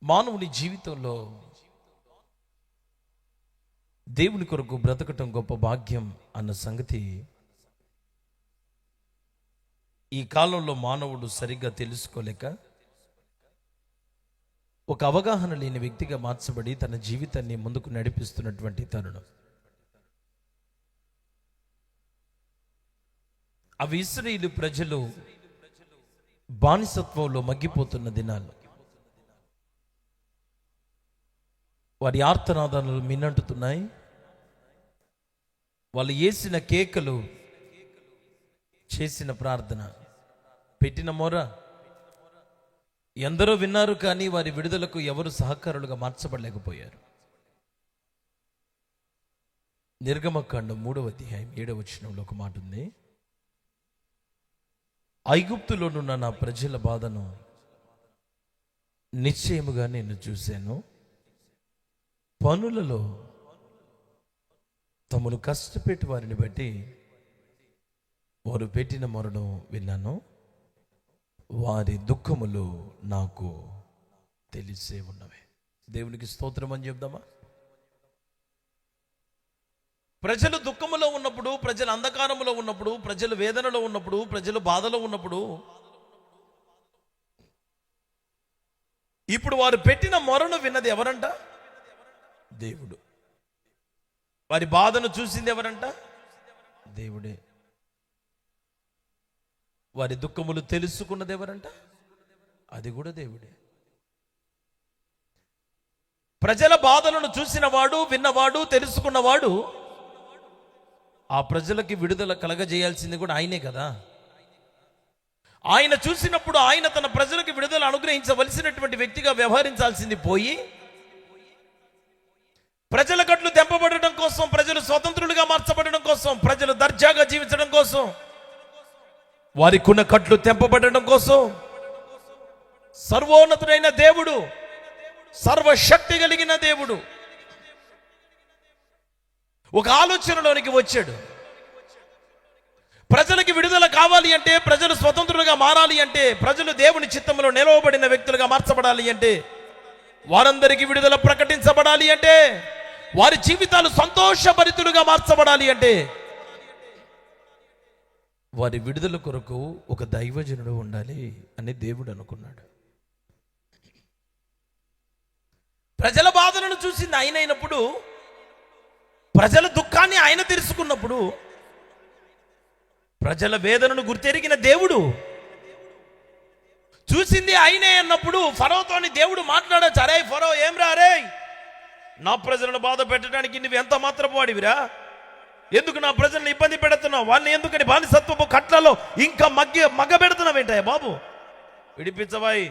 మానవుని జీవితంలో దేవుని కొరకు బ్రతకటం గొప్ప భాగ్యం అన్న సంగతి ఈ కాలంలో మానవుడు సరిగ్గా తెలుసుకోలేక ఒక అవగాహన లేని వ్యక్తిగా మార్చబడి తన జీవితాన్ని ముందుకు నడిపిస్తున్నటువంటి తరుణం. అవి ఇశ్రాయేలు ప్రజలు బానిసత్వంలో మగ్గిపోతున్న దినాలు. వారి ఆర్తనాదాలు మిన్నంటుతున్నాయి. వాళ్ళు వేసిన కేకలు, చేసిన ప్రార్థన, పెట్టిన మొర ఎందరో విన్నారు, కానీ వారి విడుదలకు ఎవరు సహకారులుగా మార్చబడలేకపోయారు. నిర్గమకాండం 3వ అధ్యాయం 7వ వచనంలో ఒక మాట ఉంది. ఐగుప్తులోనున్న నా ప్రజల బాధను నిశ్చయముగా నేను చూశాను. పనులలో తమను కష్టపెట్టి వారిని బట్టి వారు పెట్టిన మొరను విన్నాను. వారి దుఃఖములు నాకు తెలిసే ఉన్నవే. దేవునికి స్తోత్రం అని చెప్దామా? ప్రజలు దుఃఖములో ఉన్నప్పుడు, ప్రజలు అంధకారములో ఉన్నప్పుడు, ప్రజలు వేదనలో ఉన్నప్పుడు, ప్రజలు బాధలో ఉన్నప్పుడు, ఇప్పుడు వారు పెట్టిన మొరను విన్నది ఎవరంట? దేవుడు. వారి బాధను చూసింది ఎవరంట? దేవుడే. వారి దుఃఖములు తెలుసుకున్నది ఎవరంట? అది కూడా దేవుడే. ప్రజల బాధలను చూసిన వాడు, విన్నవాడు, తెలుసుకున్నవాడు ఆ ప్రజలకి విడుదల కలగజేయాల్సింది కూడా ఆయనే కదా. ఆయన చూసినప్పుడు ఆయన తన ప్రజలకు విడుదల అనుగ్రహించవలసినటువంటి వ్యక్తిగా వ్యవహరించాల్సింది పోయి, ప్రజల గట్లు తెంపబడడం కోసం, ప్రజలు స్వతంత్రులుగా మార్చబడడం కోసం, ప్రజలు దర్జాగా జీవించడం కోసం, వారికున్న కట్లు తెంపబడడం కోసం సర్వోన్నతుడైన దేవుడు, సర్వశక్తి కలిగిన దేవుడు ఒక ఆలోచనలోనికి వచ్చాడు. ప్రజలకి విడుదల కావాలి అంటే, ప్రజలు స్వతంత్రులుగా మారాలి అంటే, ప్రజలు దేవుని చిత్తంలో నిలవబడిన వ్యక్తులుగా మార్చబడాలి అంటే, వారందరికీ విడుదల ప్రకటించబడాలి అంటే, వారి జీవితాలు సంతోషభరితులుగా మార్చబడాలి అంటే, వారి విడుదల కొరకు ఒక దైవజనుడు ఉండాలి అని దేవుడు అనుకున్నాడు. ప్రజల బాధలను చూసింది ఆయన అయినప్పుడు, ప్రజల దుఃఖాన్ని ఆయన తెలుసుకున్నప్పుడు, ప్రజల వేదనను గుర్తెరిగిన దేవుడు చూసింది ఆయనే అన్నప్పుడు ఫరోతోని దేవుడు మాట్లాడచ్చు. అరే ఫరో, ఏం రా రే, నా ప్రజలను బాధ పెట్టడానికి నువ్వు ఎంత మాత్రపు వాడివిరా? ఎందుకు నా ప్రజలను ఇబ్బంది పెడుతున్నావు? వాళ్ళని ఎందుకని బానిసత్వపు కట్లలో ఇంకా మగ్గ పెడుతున్నావు ఏంటయ్యా బాబు? విడిపించవాయి,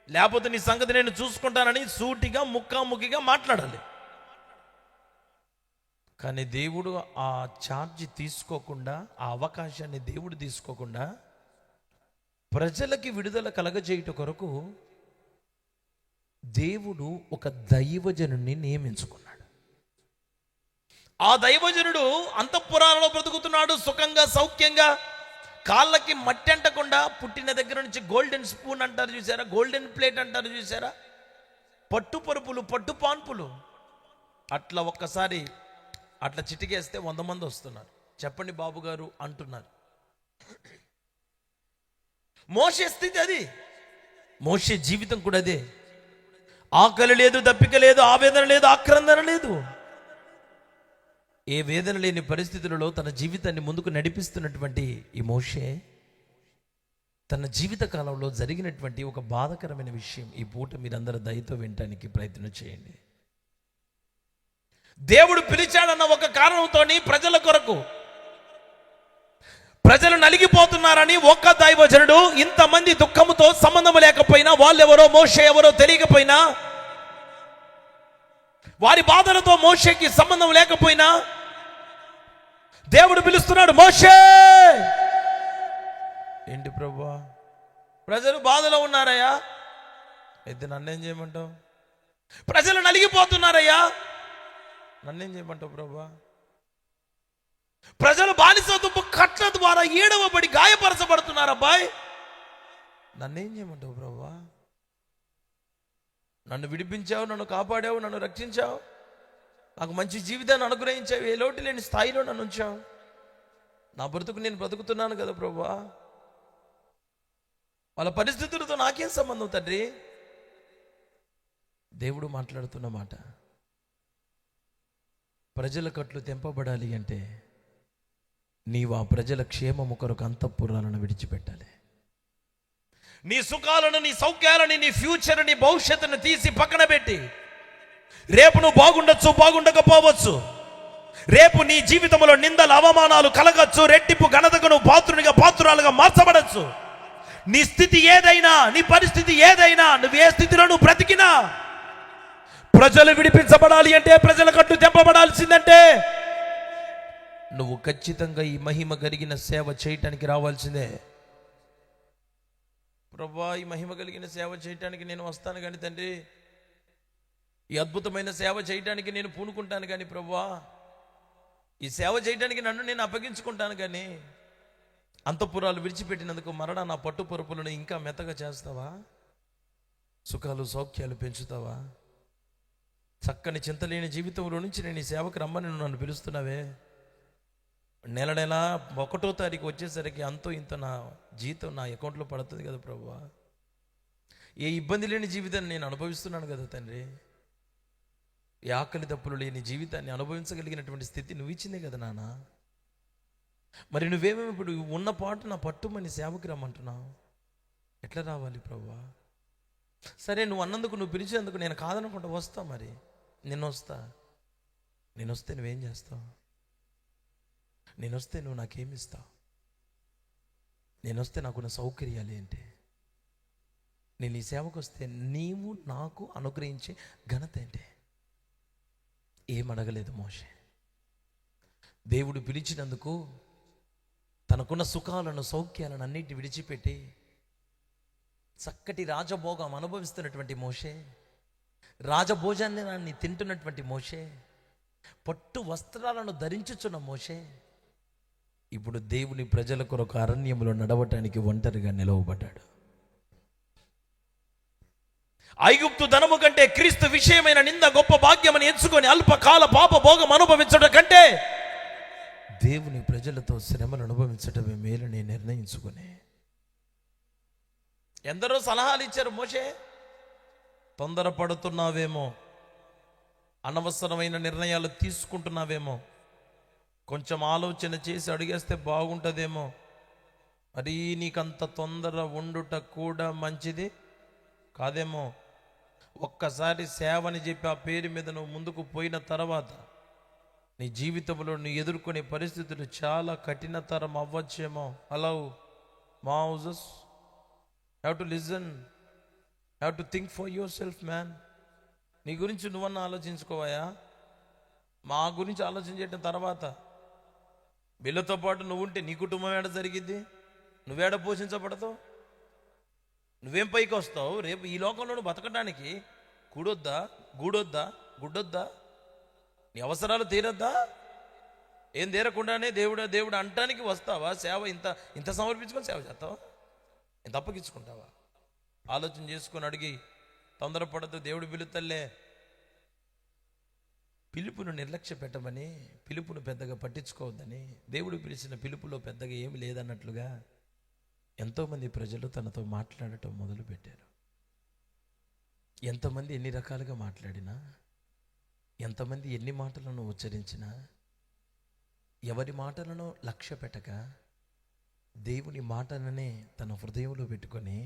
లేకపోతే నీ సంగతి నేను చూసుకుంటానని సూటిగా ముక్కాముఖిగా మాట్లాడాలి. కానీ దేవుడు ఆ ఛార్జ్ తీసుకోకుండా, ఆ అవకాశాన్ని దేవుడు తీసుకోకుండా, ప్రజలకి విడుదల కలగజేయుట కొరకు దేవుడు ఒక దైవజనుడిని నియమించుకున్నాడు. ఆ దైవజనుడు అంతఃపురాలలో బ్రతుకుతున్నాడు, సుఖంగా సౌఖ్యంగా, కాళ్ళకి మట్టి అంటకుండా, పుట్టిన దగ్గర నుంచి గోల్డెన్ స్పూన్ అంటారు చూసారా, గోల్డెన్ ప్లేట్ అంటారు చూసారా, పట్టు పరుపులు, పట్టు పాన్పులు, అట్లా ఒక్కసారి అట్లా చిటికేస్తే 100 మంది వస్తున్నారు. చెప్పండి బాబు గారు అంటున్నారు. మోషే స్థితి అది, మోషే జీవితం కూడా అదే. ఆకలి లేదు, దప్పిక లేదు, ఆవేదన లేదు, ఆక్రందన లేదు. ఏ వేదన లేని పరిస్థితులలో తన జీవితాన్ని ముందుకు నడిపిస్తున్నటువంటి ఈ మోషే తన జీవిత కాలంలో జరిగినటువంటి ఒక బాధకరమైన విషయం ఈ పూట మీరందరూ దయతో వినటానికి ప్రయత్నం చేయండి. దేవుడు పిలిచాడన్న ఒక కారణంతో ప్రజల కొరకు, ప్రజలు నలిగిపోతున్నారని ఒక్క దైవజనుడు, ఇంతమంది దుఃఖముతో సంబంధం లేకపోయినా, వాళ్ళెవరో మోషే ఎవరో తెలియకపోయినా, వారి బాధలతో మోషేకి సంబంధం లేకపోయినా, దేవుడు పిలుస్తున్నాడు, మోషే. ఏంటి ప్రభువా, ప్రజలు బాధలో ఉన్నారయ్యా, అయితే నన్నేం చేయమంటావు? ప్రజలు నలిగిపోతున్నారయ్యా, నన్నేం చేయమంటావు ప్రభువా? ప్రజలు బానిసత్వపు కట్ల ద్వారా ఏడవబడి గాయపరచబడుతున్నారు అబ్బాయి, నన్నేం చేయమంటావు ప్రభువా? నన్ను విడిపించావు, నన్ను కాపాడావు, నన్ను రక్షించావు, నాకు మంచి జీవితాన్ని అనుగ్రహించావు, ఏ లోటు లేని స్థాయిలో నన్ను ఉంచావు. నా బ్రతుకు నేను బ్రతుకుతున్నాను కదా ప్రభువా. వాళ్ళ పరిస్థితులతో నాకేం సంబంధం తండ్రి? దేవుడు మాట్లాడుతున్న మాట, ప్రజల కట్లు తెంపబడాలి అంటే నీవు ఆ ప్రజల క్షేమము కొరకు అంతఃపురాలను విడిచిపెట్టాలి. నీ సుఖాలను, నీ సౌఖ్యాలని, నీ ఫ్యూచర్, నీ భవిష్యత్తును తీసి పక్కన పెట్టి, రేపు నువ్వు బాగుండొచ్చు, బాగుండకపోవచ్చు, రేపు నీ జీవితంలో నిందలు అవమానాలు కలగచ్చు, రెట్టింపు ఘనతకు నువ్వు పాత్రునిగా పాత్రురాలుగా మార్చబడచ్చు. నీ స్థితి ఏదైనా, నీ పరిస్థితి ఏదైనా, నువ్వు ఏ స్థితిలో నువ్వు బ్రతికినా, ప్రజలు విడిపించబడాలి అంటే, ప్రజల కట్టు తెంపబడాల్సిందంటే నువ్వు ఖచ్చితంగా ఈ మహిమ కలిగిన సేవ చేయటానికి రావాల్సిందే. ప్రభువా, ఈ మహిమ కలిగిన సేవ చేయటానికి నేను వస్తాను కానీ తండ్రి, ఈ అద్భుతమైన సేవ చేయటానికి నేను పూనుకుంటాను కానీ ప్రభువా, ఈ సేవ చేయడానికి నన్ను నేను అప్పగించుకుంటాను కానీ, అంతఃపురాలు విడిచిపెట్టినందుకు మరణ నా పట్టు పొరుపులను ఇంకా మెత్తగా చేస్తావా? సుఖాలు సౌఖ్యాలు పెంచుతావా? చక్కని చింతలేని జీవితంలో నుంచి నేను ఈ సేవకు రమ్మని నన్ను పిలుస్తున్నావే. నెల 1వ తారీఖు వచ్చేసరికి అంతో ఇంత నా జీతం నా అకౌంట్లో పడుతుంది కదా ప్రభువా. ఏ ఇబ్బంది లేని జీవితాన్ని నేను అనుభవిస్తున్నాను కదా తండ్రి. ఈ ఆకలి తప్పులు లేని జీవితాన్ని అనుభవించగలిగినటువంటి స్థితి నువ్వు ఇచ్చిందే కదా నాన్న. మరి నువ్వేమేమి ఇప్పుడు ఉన్న పాటు నా పట్టుమని సేవకి రమ్మంటున్నావు, ఎట్లా రావాలి ప్రభువా? సరే, నువ్వు అన్నందుకు, నువ్వు పిలిచేందుకు నేను కాదనుకుంటా వస్తా. మరి నేను వస్తే నువ్వేం చేస్తావు? నేను వస్తే నువ్వు నాకేమిస్తావు? నేను వస్తే నాకున్న సౌకర్యాలు ఏంటి? నేను ఈ సేవకు వస్తే నీవు నాకు అనుగ్రహించే ఘనత ఏంటి? ఏమడగలేదు మోషే. దేవుడు పిలిచినందుకు తనకున్న సుఖాలను సౌఖ్యాలను అన్నిటి విడిచిపెట్టి చక్కటి రాజభోగం అనుభవిస్తున్నటువంటి మోషే, రాజభోజనాన్ని తింటున్నటువంటి మోషే, పట్టు వస్త్రాలను ధరించుచున్న మోషే ఇప్పుడు దేవుని ప్రజల కొరకు అరణ్యములో నడవటానికి ఒంటరిగా నిలవబడ్డాడు. ఐగుప్తు ధనము కంటే క్రీస్తు విషయమైన నింద గొప్ప భాగ్యమని ఎంచుకొని అల్పకాల పాప భోగం అనుభవించడం కంటే దేవుని ప్రజలతో శ్రమలు అనుభవించటమే మేలని నిర్ణయించుకుని, ఎందరో సలహాలు ఇచ్చారు. మోషే, తొందరపడుతున్నావేమో, అనవసరమైన నిర్ణయాలు తీసుకుంటున్నావేమో, కొంచెం ఆలోచన చేసి అడిగేస్తే బాగుంటుందేమో, మరి నీకంత తొందర ఉండుట కూడా మంచిది కాదేమో. ఒక్కసారి సేవని చెప్పి ఆ పేరు మీద నువ్వు ముందుకు పోయిన తర్వాత నీ జీవితంలో నువ్వు ఎదుర్కొనే పరిస్థితులు చాలా కఠినతరం అవ్వచ్చేమో. Hello Moses, have to listen, have to think for yourself man. నీ గురించి నువ్వన్నా ఆలోచించుకోవాయా? మా గురించి ఆలోచించేట తర్వాత వీళ్ళతో పాటు నువ్వు ఉంటే నీ కుటుంబం ఏడ జరిగిద్ది? నువ్వేడ పోషించబడతావు? నువ్వేం పైకి వస్తావు? రేపు ఈ లోకంలో నువ్వు బతకడానికి కూడొద్దా, గూడొద్దా, గుడ్డొద్దా? నీ అవసరాలు తీరొద్దా? ఏం తీరకుండానే దేవుడు అంటానికి వస్తావా? సేవ ఇంత సమర్పించుకొని సేవ చేస్తావా? ఇంత అప్పగించుకుంటావా? ఆలోచన చేసుకొని అడిగి తొందరపడద్దు. దేవుడు పిలుతల్లే, పిలుపును నిర్లక్ష్య పెట్టమని, పిలుపును పెద్దగా పట్టించుకోవద్దని, దేవుడు పిలిచిన పిలుపులో పెద్దగా ఏమి లేదన్నట్లుగా ఎంతోమంది ప్రజలు తనతో మాట్లాడటం మొదలుపెట్టారు. ఎంతమంది ఎన్ని రకాలుగా మాట్లాడినా, ఎంతమంది ఎన్ని మాటలను ఉచ్చరించినా, ఎవరి మాటలను లక్ష్య పెట్టక దేవుని మాటలనే తన హృదయంలో పెట్టుకొని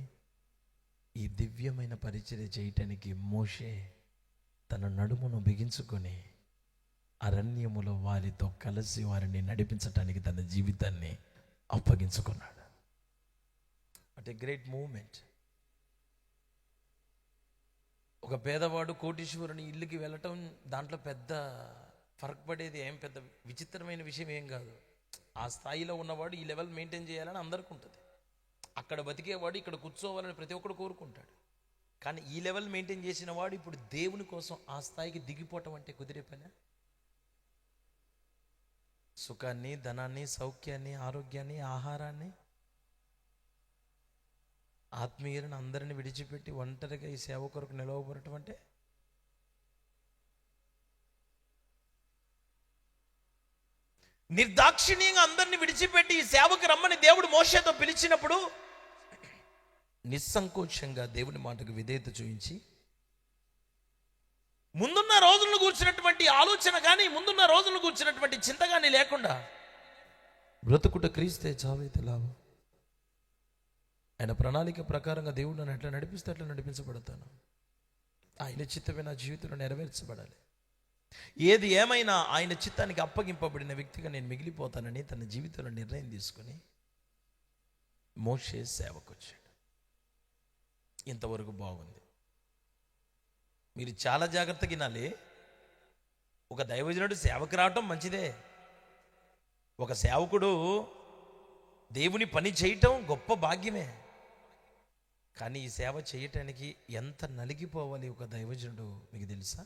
ఈ దివ్యమైన పరిచర్య చేయటానికి మోషే తన నడుమును బిగించుకొని అరణ్యములో వారితో కలిసి వారిని నడిపించటానికి తన జీవితాన్ని అప్పగించుకున్నాడు. What a great moment. ఒక పేదవాడు కోటీశ్వరుని ఇల్లుకి వెళ్ళటం, దాంట్లో పెద్ద ఫరక్ పడేది ఏం పెద్ద విచిత్రమైన విషయం ఏం కాదు. ఆ స్థాయిలో ఉన్నవాడు ఈ లెవెల్ మెయింటైన్ చేయాలని అందరికీ ఉంటుంది. అక్కడ బతికేవాడు ఇక్కడ కూర్చోవాలని ప్రతి ఒక్కడు కోరుకుంటాడు. కానీ ఈ లెవెల్ మెయింటైన్ చేసిన వాడు ఇప్పుడు దేవుని కోసం ఆ స్థాయికి దిగిపోవటం అంటే కుదిరే పని? సుఖాన్ని, ధనాన్ని, సౌఖ్యాన్ని, ఆరోగ్యాన్ని, ఆహారాన్ని ఆత్మీయులను అందరిని విడిచిపెట్టి ఒంటరిగా ఈ సేవ కొరకు నిలవబడటం అంటే నిర్దాక్షిణ్యంగా అందరిని విడిచిపెట్టి ఈ సేవకు రమ్మని దేవుడు మోషేతో పిలిచినప్పుడు నిస్సంకోచంగా దేవుని మాటకు విధేయత చూపించి ముందున్న రోజులను కూర్చున్నటువంటి ఆలోచన కానీ ముందున్న రోజులను కూర్చున్నటువంటి చింత కానీ లేకుండా బ్రతుకుట క్రీస్తే చావైతే లాభం. ఆయన ప్రణాళిక ప్రకారంగా దేవుడు నన్ను ఎట్లా నడిపిస్తే అట్లా నడిపించబడతాను. ఆయన చిత్తమే నా జీవితంలో నెరవేర్చబడాలి. ఏది ఏమైనా ఆయన చిత్తానికి అప్పగింపబడిన వ్యక్తిగా నేను మిగిలిపోతానని తన జీవితంలో నిర్ణయం తీసుకుని మోషే సేవకు వచ్చాడు. ఇంతవరకు బాగుంది. మీరు చాలా జాగ్రత్తగా వినాలి. ఒక దైవజనుడు సేవకు రావటం మంచిదే. ఒక సేవకుడు దేవుని పని చేయటం గొప్ప భాగ్యమే. కానీ ఈ సేవ చేయటానికి ఎంత నలిగిపోవాలి ఒక దైవజనుడు మీకు తెలుసా?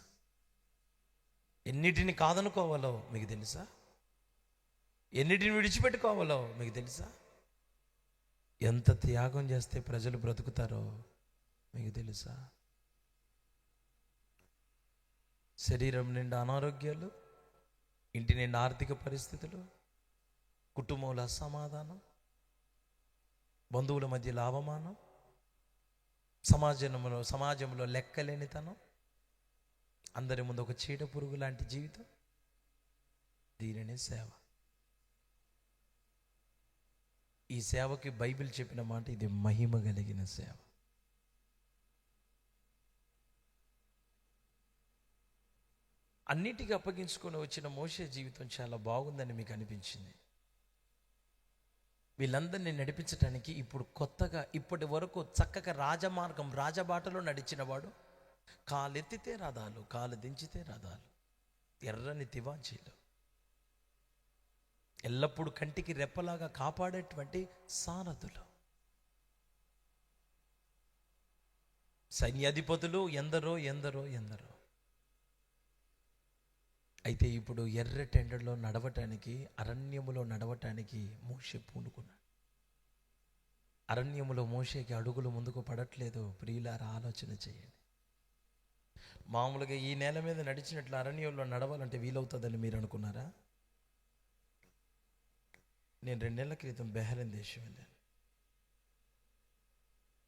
ఎన్నిటిని కాదనుకోవాలో మీకు తెలుసా? ఎన్నిటిని విడిచిపెట్టుకోవాలో మీకు తెలుసా? ఎంత త్యాగం చేస్తే ప్రజలు బ్రతుకుతారో మీకు తెలుసా? శరీరం నిండా అనారోగ్యాలు, ఇంటి నిండా ఆర్థిక పరిస్థితులు, కుటుంబంలో అసమాధానం, బంధువుల మధ్య అవమానం, సమాజంలో లెక్కలేనితనం, అందరి ముందు ఒక చీడ పురుగు లాంటి జీవితం. దీనినే సేవ. ఈ సేవకి బైబిల్ చెప్పిన మాట, ఇది మహిమ కలిగిన సేవ. అన్నిటికీ అప్పగించుకొని వచ్చిన మోషే జీవితం చాలా బాగుందని మీకు అనిపించింది. వీళ్ళందరినీ నడిపించడానికి ఇప్పుడు కొత్తగా ఇప్పటి వరకు చక్కగా రాజమార్గం రాజబాటలో నడిచిన వాడు కాలెత్తితే రథాలు, కాలు దించితే రథాలు, ఎర్రని తివాచీలు, ఎల్లప్పుడూ కంటికి రెప్పలాగా కాపాడేటువంటి సారథులు, సైన్యాధిపతులు ఎందరో ఎందరో ఎందరో. అయితే ఇప్పుడు ఎర్ర టెండర్లో నడవటానికి, అరణ్యములో నడవటానికి మోషే పూనుకున్నాడు. అరణ్యములో మోషేకి అడుగులు ముందుకు పడట్లేదు. ప్రియులారా, ఆలోచన చేయండి. మామూలుగా ఈ నేల మీద నడిచినట్లు అరణ్యంలో నడవాలంటే వీలవుతుందని మీరు అనుకున్నారా? నేను 2 నెలల క్రితం బెహ్రెన్ దేశం వెళ్ళాను.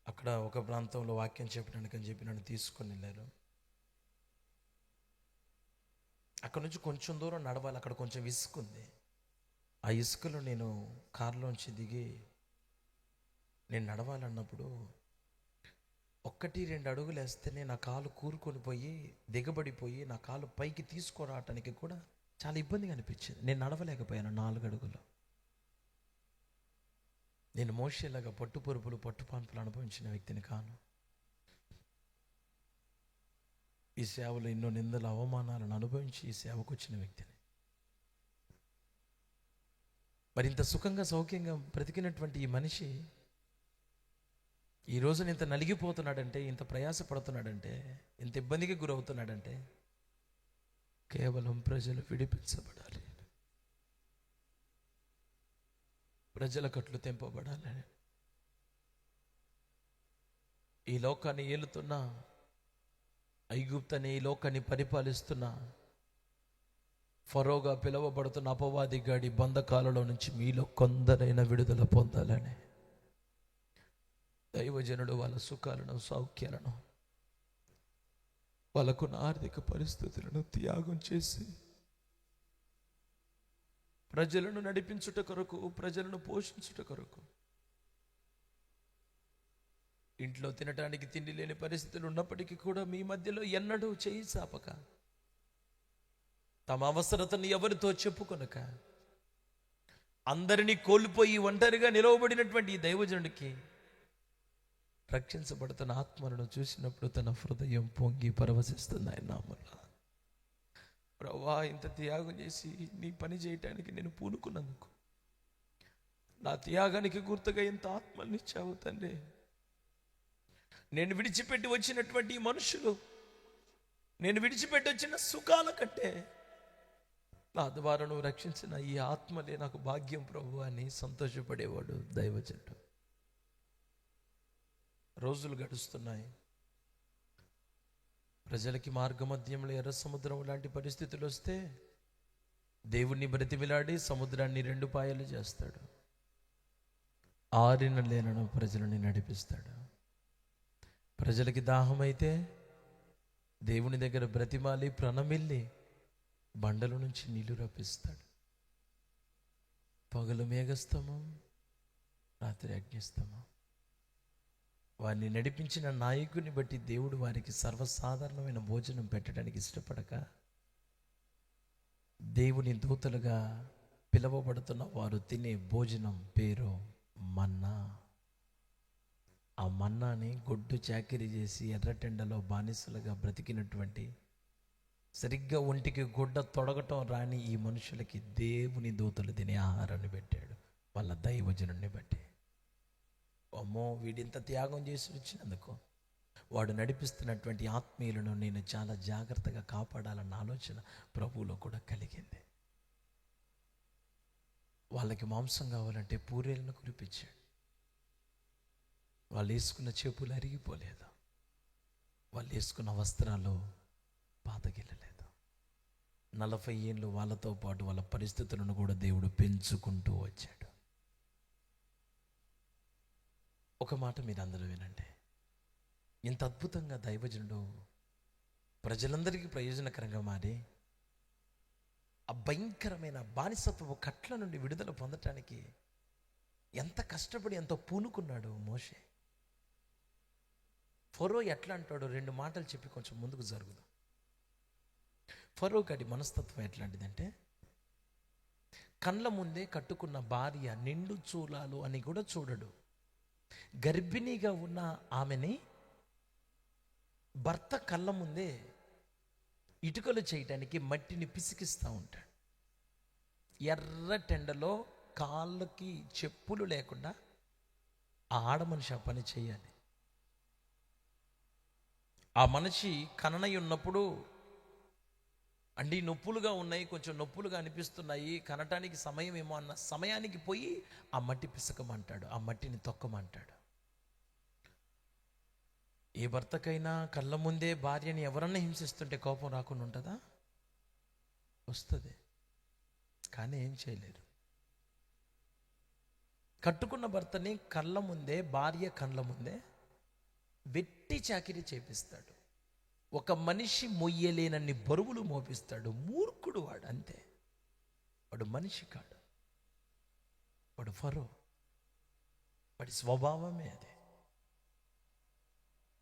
అక్కడ ఒక ప్రాంతంలో వాక్యం చెప్పడానికి అని చెప్పి నన్ను తీసుకొని వెళ్ళారు. అక్కడ నుంచి కొంచెం దూరం నడవాలి. అక్కడ కొంచెం ఇసుక ఉంది. ఆ ఇసుకలో నేను కారులోంచి దిగి నేను నడవాలన్నప్పుడు 1-2 అడుగులు వేస్తేనే నా కాలు కూరుకొని పోయి దిగబడిపోయి నా కాలు పైకి తీసుకురావటానికి కూడా చాలా ఇబ్బందిగా అనిపించింది. నేను నడవలేకపోయాను 4 అడుగులు. నేను మోషేలాగా పట్టుపరుపులు పట్టుపాన్పులు అనుభవించిన వ్యక్తిని కాను. ఈ సేవలో ఎన్నో నిందలు అవమానాలను అనుభవించి ఈ సేవకు వచ్చిన వ్యక్తిని. మరింత సుఖంగా సౌఖ్యంగా బ్రతికినటువంటి ఈ మనిషి ఈ రోజున ఇంత నలిగిపోతున్నాడంటే, ఇంత ప్రయాసపడుతున్నాడంటే, ఇంత ఇబ్బందికి గురవుతున్నాడంటే కేవలం ప్రజలు విడిపించబడాలి, ప్రజల కట్లు తెంపబడాలని. ఈ లోకాన్ని ఏలుతున్న, ఐగుప్తని ఈ లోకాన్ని పరిపాలిస్తున్న ఫరోగా పిలువబడుతున్న అపవాది గాడి బంధకాలలో నుంచి మీలో కొందరైనా విడుదల పొందాలని దైవజనుడు వాళ్ళ సుఖాలను, సౌఖ్యాలను, వాళ్ళకున్న ఆర్థిక పరిస్థితులను త్యాగం చేసి ప్రజలను నడిపించుట కొరకు, ప్రజలను పోషించుట కొరకు, ఇంట్లో తినటానికి తిండి లేని పరిస్థితులు ఉన్నప్పటికీ కూడా మీ మధ్యలో ఎన్నడూ చేయి చాపక, తమ అవసరతను ఎవరితో చెప్పుకొనక, అందరినీ కోల్పోయి ఒంటరిగా నిలవబడినటువంటి ఈ దైవజనుడికి రక్షించబడుతున్న ఆత్మలను చూసినప్పుడు తన హృదయం పొంగి పరవశిస్తుంది. ఆయన నామములో ప్రభువా, ఇంత త్యాగం చేసి నీ పని చేయటానికి నేను పూనుకున్నందుకు నా త్యాగానికి గుర్తుగా ఇంత ఆత్మల్ని ఇచ్చావు తండ్రి. నేను విడిచిపెట్టి వచ్చినటువంటి మనుషులు, నేను విడిచిపెట్టి వచ్చిన సుఖాల కంటే నా ద్వారా నువ్వు రక్షించిన ఈ ఆత్మలే నాకు భాగ్యం ప్రభు అని సంతోషపడేవాడు దైవజనుడు. రోజులు గడుస్తున్నాయి. ప్రజలకి మార్గమధ్యంలో ఎర్ర సముద్రం లాంటి పరిస్థితులు వస్తే దేవుణ్ణి బ్రతిమిలాడి సముద్రాన్ని 2 పాయలు చేస్తాడు. ఆరిన లేనను ప్రజలని నడిపిస్తాడు. ప్రజలకి దాహమైతే దేవుని దగ్గర బ్రతిమాలి ప్రణమిల్లి బండల నుంచి నీళ్లు రప్పిస్తాడు. పగలు మేఘస్తంభం, రాత్రి అగ్నిస్తంభం. వారిని నడిపించిన నాయకుని బట్టి దేవుడు వారికి సర్వసాధారణమైన భోజనం పెట్టడానికి ఇష్టపడక దేవుని దూతలుగా పిలువబడుతున్న వారు తినే భోజనం పేరు మన్నా. ఆ మన్నాని గొడ్డు చాకిరీ చేసి ఎర్రటెండలో బానిసలుగా బ్రతికినటువంటి, సరిగ్గా ఒంటికి గుడ్డ తొడగటం రాని ఈ మనుషులకి దేవుని దూతలు తినే ఆహారాన్ని పెట్టాడు వాళ్ళ దైవజనుడిని బట్టి. అమ్మో, వీడింత త్యాగం చేసి వచ్చినందుకు వాడు నడిపిస్తున్నటువంటి ఆత్మీయులను నేను చాలా జాగ్రత్తగా కాపాడాలన్న ఆలోచన ప్రభువులో కూడా కలిగింది. వాళ్ళకి మాంసం కావాలంటే పూరేలను కురిపించాడు. వాళ్ళు వేసుకున్న చెప్పులు అరిగిపోలేదు, వాళ్ళు వేసుకున్న వస్త్రాలు పాతగిల్లలేదు. 40 ఏళ్ళు వాళ్ళతో పాటు వాళ్ళ పరిస్థితులను కూడా దేవుడు పెంచుకుంటూ వచ్చాడు. ఒక మాట మీరు అందరూ వినండి. ఇంత అద్భుతంగా దైవజనుడు ప్రజలందరికీ ప్రయోజనకరంగా మారి ఆ భయంకరమైన బానిసత్వపు కట్ల నుండి విడుదల పొందటానికి ఎంత కష్టపడి ఎంతో పూనుకున్నాడు మోషే. ఫరో ఎట్లా అంటాడో 2 మాటలు చెప్పి కొంచెం ముందుకు జరుగుదాం. ఫరో గడి మనస్తత్వం ఎట్లాంటిదంటే, కళ్ళ ముందే కట్టుకున్న భార్య నిండు చూలాలు అని కూడా చూడడు. గర్భిణిగా ఉన్న ఆమెని భర్త కళ్ళ ముందే ఇటుకలు చేయటానికి మట్టిని పిసికిస్తూ ఉంటాడు. ఎర్ర టెండలో కాళ్ళకి చెప్పులు లేకుండా ఆ ఆడమనిషి ఆ పని చేయాలి. ఆ మనిషి కననై ఉన్నప్పుడు, అండి నొప్పులుగా ఉన్నాయి, కొంచెం నొప్పులుగా అనిపిస్తున్నాయి, కనటానికి సమయం ఏమో అన్న సమయానికి పోయి ఆ మట్టి పిసకమంటాడు, ఆ మట్టిని తొక్కమంటాడు. ఏ భర్తకైనా కళ్ళ ముందే భార్యని ఎవరన్నా హింసిస్తుంటే కోపం రాకుండా ఉంటుందా? వస్తుంది, కానీ ఏం చేయలేరు. కట్టుకున్న భర్తని కళ్ళ ముందే, భార్య కళ్ళ ముందే వెట్టి చాకిరీ చేపిస్తాడు. ఒక మనిషి మొయ్యలేనన్ని బరువులు మోపిస్తాడు. మూర్ఖుడు వాడు, అంతే. వాడు మనిషి కాడు, వాడు ఫరో. వాడి స్వభావమే అది.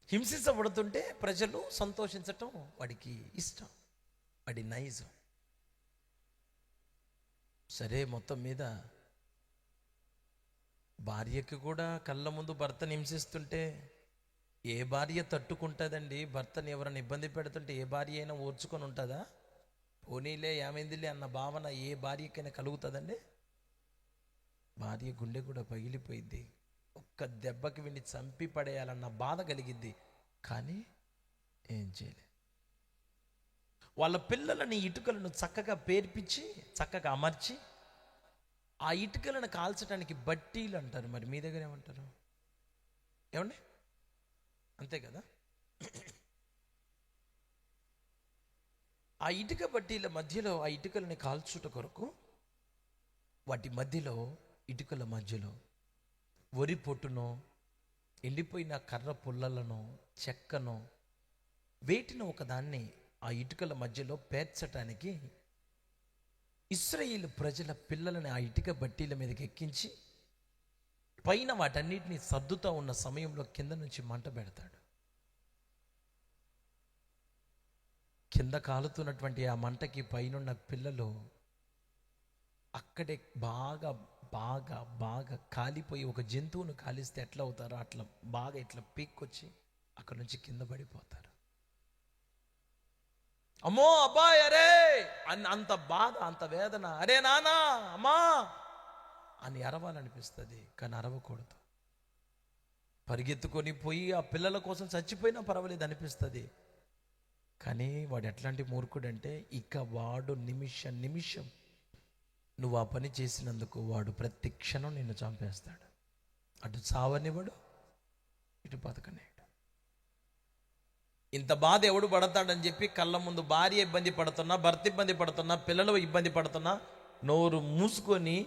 హింసించబడుతుంటే ప్రజలు సంతోషించటం వాడికి ఇష్టం, వాడి నైజం. సరే, మొత్తం మీద భార్యకి కూడా కళ్ళ ముందు భర్తను హింసిస్తుంటే ఏ భార్య తట్టుకుంటుందండి? భర్తని ఎవరైనా ఇబ్బంది పెడుతుంటే ఏ భార్య అయినా ఓర్చుకొని ఉంటుందా? పోనీలే ఏమైందిలే అన్న భావన ఏ భార్యకైనా కలుగుతుందండి? భార్య గుండె కూడా పగిలిపోయింది. ఒక్క దెబ్బకి విని చంపి పడేయాలన్న బాధ కలిగిద్ది, కానీ ఏం చేయలే. వాళ్ళ పిల్లలని ఇటుకలను చక్కగా పేర్పించి చక్కగా అమర్చి ఆ ఇటుకలను కాల్చడానికి బట్టీలు అంటారు. మరి మీ దగ్గర ఏమంటారు? ఏమండి? అంతే కదా. ఆ ఇటుక బట్టీల మధ్యలో ఆ ఇటుకలని కాల్చుట కొరకు వాటి మధ్యలో, ఇటుకల మధ్యలో వరి పొట్టునో, ఎండిపోయిన కర్ర పుల్లలను, చెక్కను వేటిన ఒకదాన్ని ఆ ఇటుకల మధ్యలో పేర్చటానికి ఇశ్రాయేలు ప్రజల పిల్లలని ఆ ఇటుక బట్టీల మీదకి ఎక్కించి పైన వాటన్నిటిని సర్దుతూ ఉన్న సమయంలో కింద నుంచి మంట పెడతాడు. కింద కాలుతున్నటువంటి ఆ మంటకి పైనున్న పిల్లలు అక్కడే బాగా బాగా బాగా కాలిపోయి, ఒక జంతువును కాలిస్తే ఎట్లా అవుతారో అట్లా బాగా ఇట్లా పీక్కొచ్చి అక్కడ నుంచి కింద పడిపోతారు. అమ్మో, అబ్బాయి, అరే అని అంత బాధ, అంత వేదన. అరే నానా, అమ్మా అని అరవాలనిపిస్తుంది, కానీ అరవకూడదు. పరిగెత్తుకొని పోయి ఆ పిల్లల కోసం చచ్చిపోయినా పర్వాలేదు అనిపిస్తుంది. కానీ వాడు ఎట్లాంటి మూర్ఖుడంటే, ఇక వాడు నిమిషం నువ్వు ఆ పని చేసినందుకు వాడు ప్రతి క్షణం నిన్ను చంపేస్తాడు. అటు చావనివాడు, ఇటు బతకనేడు. ఇంత బాధ ఎవడు పడతాడని చెప్పి కళ్ళ ముందు భార్య ఇబ్బంది పడుతున్నా, భర్త ఇబ్బంది పడుతున్నా, పిల్లలు ఇబ్బంది పడుతున్నా, నోరు మూసుకొని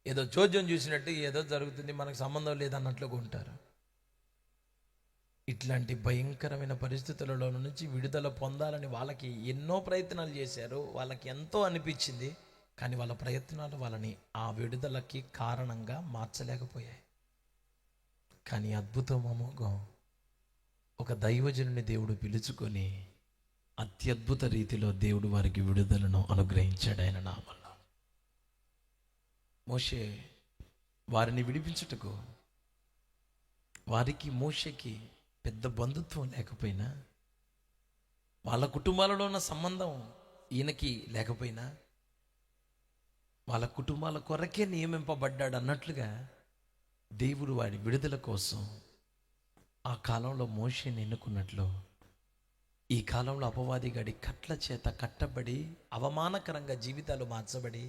ఏదో చోద్యం చూసినట్టు ఏదో జరుగుతుంది, మనకు సంబంధం లేదన్నట్లుగా ఉంటారు. ఇట్లాంటి భయంకరమైన పరిస్థితులలో నుంచి విడుదల పొందాలని వాళ్ళకి ఎన్నో ప్రయత్నాలు చేశారు, వాళ్ళకి ఎంతో అనిపించింది. కానీ వాళ్ళ ప్రయత్నాలు వాళ్ళని ఆ విడుదలకి కారణంగా మార్చలేకపోయాయి. కానీ అద్భుతం అమోఘం, ఒక దైవజనుని దేవుడు పిలుచుకొని అత్యద్భుత రీతిలో దేవుడు వారికి విడుదలను అనుగ్రహించాడు ఆయన నామములో. మోషే వారిని విడిపించుటకు, వారికి మోషేకి పెద్ద బంధుత్వం లేకపోయినా, వాళ్ళ కుటుంబాలలో ఉన్న సంబంధం ఈయనకి లేకపోయినా, వాళ్ళ కుటుంబాల కొరకే నియమింపబడ్డాడు అన్నట్లుగా దేవుడు వారి విడుదల కోసం ఆ కాలంలో మోషేని ఎన్నుకున్నట్లు ఈ కాలంలో అపవాది గడి కట్ల చేత కట్టబడి అవమానకరంగా జీవితాలు మార్చబడి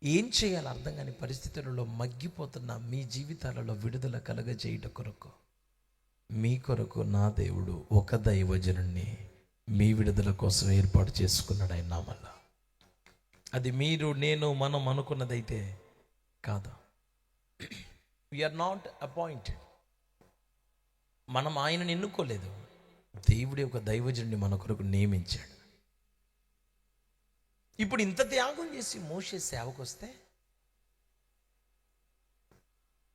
ఏం చేయాలో అర్థం కాని పరిస్థితులలో మగ్గిపోతున్న మీ జీవితాలలో విడుదల కలగజేయుట కొరకు, మీ కొరకు నా దేవుడు ఒక దైవజనుణ్ణి మీ విడుదల కోసం ఏర్పాటు చేసుకున్నాడు ఆయన నామములో. అది మీరు నేను మనం అనుకున్నదైతే కాదు. We are not appointed. మనం ఆయనను ఎన్నుకోలేదు, దేవుడి ఒక దైవజనుడిని మన కొరకు నియమించాడు. ఇప్పుడు ఇంత త్యాగం చేసి మోషే సేవకు వస్తే,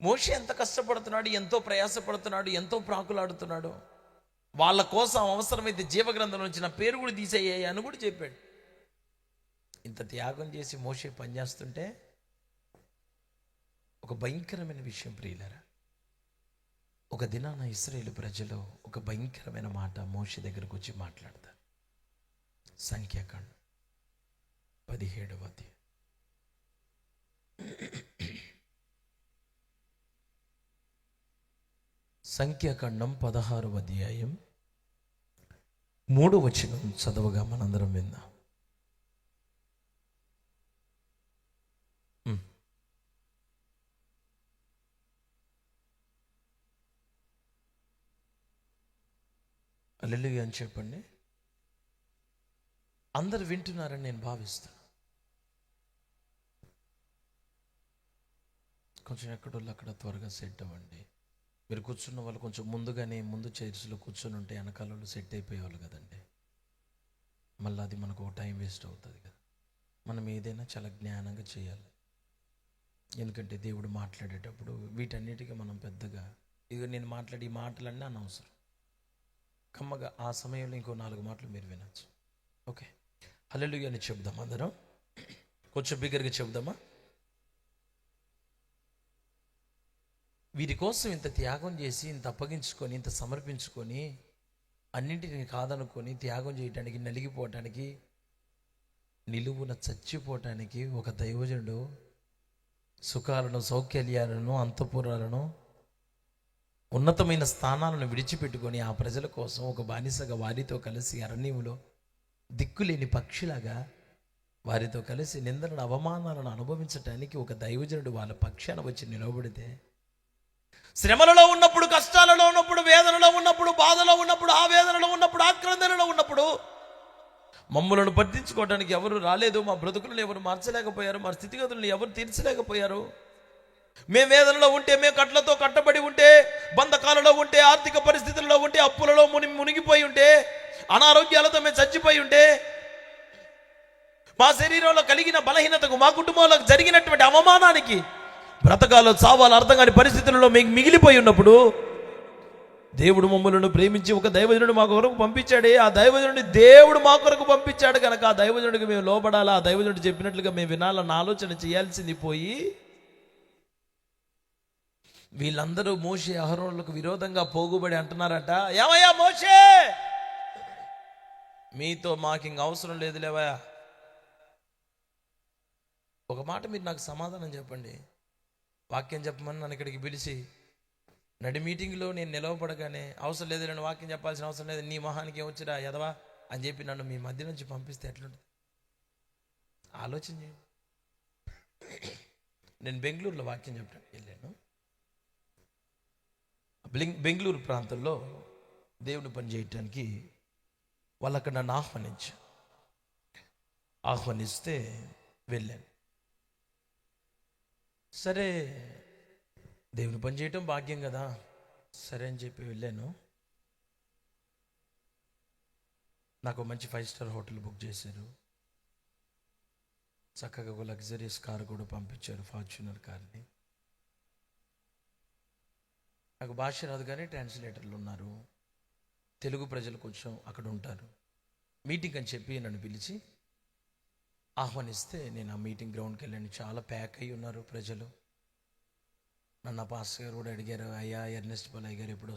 మోషే ఎంత కష్టపడుతున్నాడు, ఎంతో ప్రయాసపడుతున్నాడు, ఎంతో ప్రాకులాడుతున్నాడు. వాళ్ళ కోసం అవసరమైతే జీవగ్రంథం నుంచి నా పేరు కూడా తీసేయ్యాయి అని కూడా చెప్పాడు. ఇంత త్యాగం చేసి మోషే పనిచేస్తుంటే ఒక భయంకరమైన విషయం ప్రియులారా, ఒక దినాన ఇశ్రాయేలు ప్రజలు ఒక భయంకరమైన మాట మోషే దగ్గరకు వచ్చి మాట్లాడతారు. సంఖ్యాకాండం 17వ అధ్యాయం. సంఖ్యాకాండం 16వ అధ్యాయం 3వ వచనం చదవగా మనందరం విందాం. హల్లెలూయా అని చెప్పండి. అందరు వింటున్నారని నేను భావిస్తాను. కొంచెం ఎక్కడోళ్ళు అక్కడ త్వరగా సెట్ అవ్వండి. మీరు కూర్చున్న వాళ్ళు కొంచెం ముందుగానే ముందు చైర్స్లో కూర్చొని ఉంటే వెనకాలలో సెట్ అయిపోయేవాళ్ళు కదండి. మళ్ళీ అది మనకు ఒక టైం వేస్ట్ అవుతుంది కదా. మనం ఏదైనా చాలా జ్ఞానంగా చేయాలి. ఎందుకంటే దేవుడు మాట్లాడేటప్పుడు వీటన్నిటికీ మనం పెద్దగా ఇక నేను మాట్లాడే ఈ మాటలన్నీ అనవసరం. కమ్మగా ఆ సమయంలో ఇంకో 4 మాటలు మీరు వినొచ్చు. ఓకే, హల్లెలూయా అని చెప్దాం అందరం. కొంచెం బిగ్గరగా చెప్దామా? వీరి కోసం ఇంత త్యాగం చేసి, ఇంత అప్పగించుకొని, ఇంత సమర్పించుకొని, అన్నింటినీ కాదనుకొని త్యాగం చేయటానికి, నలిగిపోవటానికి, నిలువున చచ్చిపోవటానికి ఒక దైవజనుడు సుఖాలను, సౌఖ్యాలను, అంతఃపురాలను, ఉన్నతమైన స్థానాలను విడిచిపెట్టుకొని ఆ ప్రజల కోసం ఒక బానిసగా వారితో కలిసి అరణ్యంలో దిక్కులేని పక్షిలాగా వారితో కలిసి నిందలను, అవమానాలను అనుభవించటానికి ఒక దైవజనుడు వాళ్ళ పక్షాన వచ్చి నిలబడితే, శ్రమలలో ఉన్నప్పుడు, కష్టాలలో ఉన్నప్పుడు, వేదనలో ఉన్నప్పుడు, బాధలో ఉన్నప్పుడు, ఆవేదనలో ఉన్నప్పుడు, ఆక్రందనలో ఉన్నప్పుడు మమ్మలను పట్టించుకోవడానికి ఎవరు రాలేదు. మా బ్రతుకులను ఎవరు మార్చలేకపోయారు. మా స్థితిగతులను ఎవరు తీర్చలేకపోయారు. మేము వేదనలో ఉంటే, మేము కట్లతో కట్టబడి ఉంటే, బంధకాలలో ఉంటే, ఆర్థిక పరిస్థితుల్లో ఉంటే, అప్పులలో మునిగిపోయి ఉంటే, అనారోగ్యాలతో మేము చచ్చిపోయి ఉంటే, మా శరీరంలో కలిగిన బలహీనతకు, మా కుటుంబంలో జరిగినటువంటి అవమానానికి బ్రతకాలో చావాలో అర్థం కాని పరిస్థితులలో మీకు మిగిలిపోయి ఉన్నప్పుడు దేవుడు మమ్మలను ప్రేమించి ఒక దైవజనుడు మా కొరకు పంపించాడే. ఆ దైవజనుడిని దేవుడు మా కొరకు పంపించాడు కనుక ఆ దైవజనుడికి మేము లోబడాలా, ఆ దైవజనుడు చెప్పినట్లుగా మేము వినాలన్న ఆలోచన చేయాల్సింది పోయి, వీళ్ళందరూ మోషే అహరోనులకు విరోధంగా పోగుబడి అంటున్నారట, ఏమయ్యా మోషే, మీతో మాకు ఇంక అవసరం లేదు లేవా. ఒక మాట మీరు నాకు సమాధానం చెప్పండి. వాక్యం చెప్పమని నన్ను ఇక్కడికి పిలిచి నడి మీటింగ్లో నేను నిలవపడగానే అవసరం లేదు, నేను వాక్యం చెప్పాల్సిన అవసరం లేదు, నీ మొహానికి ఏమొచ్చిరా ఎదవా అని చెప్పి నన్ను మీ మధ్య నుంచి పంపిస్తే ఎట్లుంటుంది ఆలోచన చేయండి. నేను బెంగళూరులో వాక్యం చెప్పడానికి వెళ్ళాను. బెంగళూరు ప్రాంతంలో దేవుని పని చేయటానికి వాళ్ళు అక్కడ నన్ను ఆహ్వానిస్తే వెళ్ళాను. సరే, దేవుని పని చేయటం భాగ్యం కదా, సరే అని చెప్పి వెళ్ళాను. నాకు మంచి 5 స్టార్ హోటల్ బుక్ చేశారు. చక్కగా ఒక లగ్జరీస్ కార్ కూడా పంపించారు, ఫార్చ్యూనర్ కార్ని. నాకు భాష రాదు కానీ ట్రాన్స్లేటర్లు ఉన్నారు, తెలుగు ప్రజలు కొంచెం అక్కడ ఉంటారు. మీటింగ్ అని చెప్పి నన్ను పిలిచి ఆహ్వానిస్తే నేను ఆ మీటింగ్ గ్రౌండ్కి వెళ్ళాను. చాలా ప్యాక్ అయి ఉన్నారు ప్రజలు. నన్ను పాస్టర్ గారు కూడా అడిగారు, అయ్యా ఎర్నెస్ట్ బాలయ్య గారు ఎప్పుడు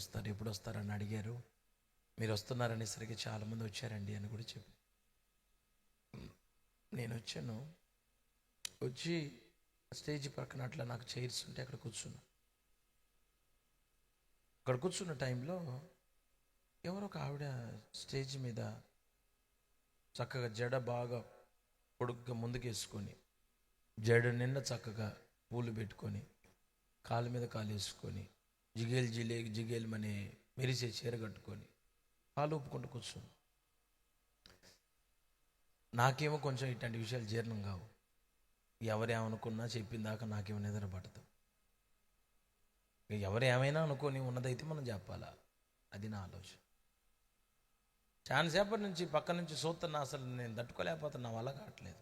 వస్తారని అడిగారు. మీరు వస్తున్నారనేసరికి చాలామంది వచ్చారండి అని కూడా చెప్పి నేను వచ్చాను. వచ్చి స్టేజ్ పక్కన అట్లా నాకు చైర్స్ ఉంటే అక్కడ కూర్చున్నా. అక్కడ కూర్చున్న టైంలో ఎవరో ఒక ఆవిడ స్టేజ్ మీద చక్కగా జడ బాగా పొడుగ్గా ముందుకేసుకొని, జడ నిండా చక్కగా పూలు పెట్టుకొని, కాలు మీద కాలు వేసుకొని, జిగేలు మెరిసే చీర కట్టుకొని కాలు ఊపుకుంటూ కూర్చుని. నాకేమో కొంచెం ఇట్లాంటి విషయాలు జీర్ణం కావు. ఎవరేమనుకున్నా చెప్పిన దాకా నాకేమో నిద్ర పడదు. ఎవరేమైనా అనుకొని ఉన్నదైతే మనం చెప్పాలా, అది నా ఆలోచన. చాలాసేపటి నుంచి పక్క నుంచి చూస్తున్నా, అసలు నేను తట్టుకోలేకపోతున్నా, వల్ల కావట్లేదు.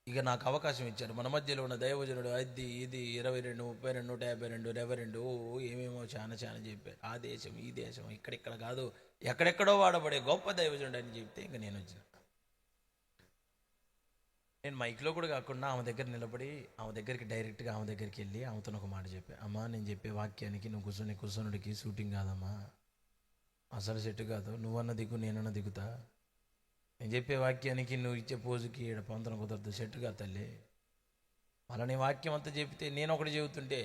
ఇక నాకు అవకాశం ఇచ్చారు. మన మధ్యలో ఉన్న దైవజనుడు అది ఇది 22, 32, 152 రెవరెండు ఏమేమో చాలా చెప్పారు. ఆ దేశం ఈ దేశం ఇక్కడిక్కడ కాదు, ఎక్కడెక్కడో వాడబడే గొప్ప దైవజనుడు అని చెప్తే ఇంకా నేను వచ్చిన. నేను మైక్లో కూడా కాకుండా ఆమె దగ్గర నిలబడి ఆమె దగ్గరికి డైరెక్ట్గా ఆమె దగ్గరికి వెళ్ళి ఆమెతో ఒక మాట చెప్పా. అమ్మా, నేను చెప్పే వాక్యానికి నువ్వు కూర్చొనుడికి షూటింగ్ కాదమ్మా, అసలు సెట్ కాదు. నువ్వన్న దిగు, నేనన్న దిగుతా. నేను చెప్పే వాక్యానికి నువ్వు ఇచ్చే పోజుకి ఈడ పొంతన కుదరదు, సెట్గా తల్లి. మళ్ళీ నీ వాక్యం అంతా చెబితే నేను ఒకటి చెబుతుంటే,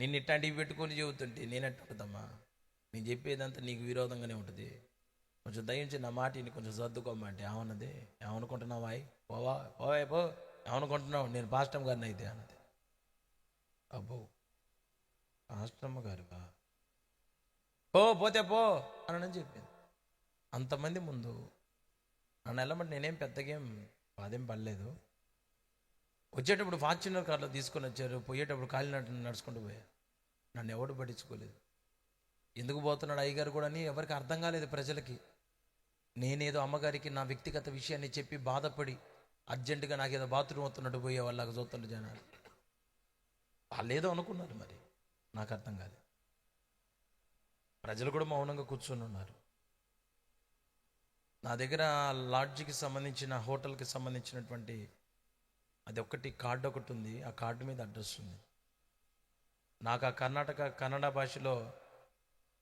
నిన్ను ఇట్లాంటివి పెట్టుకొని చెబుతుంటే నేనెట్టుంటుందమ్మా? నేను చెప్పేదంతా నీకు విరోధంగానే ఉంటుంది. కొంచెం దయించి నా మాటిని కొంచెం సర్దుకోమంటే ఏమన్నది, ఏమనుకుంటున్నావా? పోవా పో, ఏమనుకుంటున్నావు? నేను పాస్టమ్ గారిని అయితే అన్నది. అబ్బో, పాస్టమ్మ గారువా? పోతే పో అని చెప్పింది. అంతమంది ముందు నన్ను వెళ్ళమంటే నేనేం పెద్దగేం బాధేం పడలేదు. వచ్చేటప్పుడు ఫార్చ్యూనర్ కార్లో తీసుకొని వచ్చారు, పోయేటప్పుడు కాలినట్టు నడుచుకుంటూ పోయారు. నన్ను ఎవడు పట్టించుకోలేదు. ఎందుకు పోతున్నాడు అయ్యగారు కూడా అని ఎవరికి అర్థం కాలేదు ప్రజలకి. నేనేదో అమ్మగారికి నా వ్యక్తిగత విషయాన్ని చెప్పి బాధపడి అర్జెంటుగా నాకేదో బాత్రూమ్ అవుతున్నట్టు పోయే వాళ్ళకి చూస్తుంటే జనాలు వాళ్ళు ఏదో అనుకున్నారు, మరి నాకు అర్థం కాలేదు. ప్రజలు కూడా మౌనంగా కూర్చొని ఉన్నారు. నా దగ్గర లాడ్జికి సంబంధించిన హోటల్కి సంబంధించినటువంటి అది కార్డు ఒకటి ఉంది. ఆ కార్డు మీద అడ్రస్ ఉంది. నాకు ఆ కన్నడ భాషలో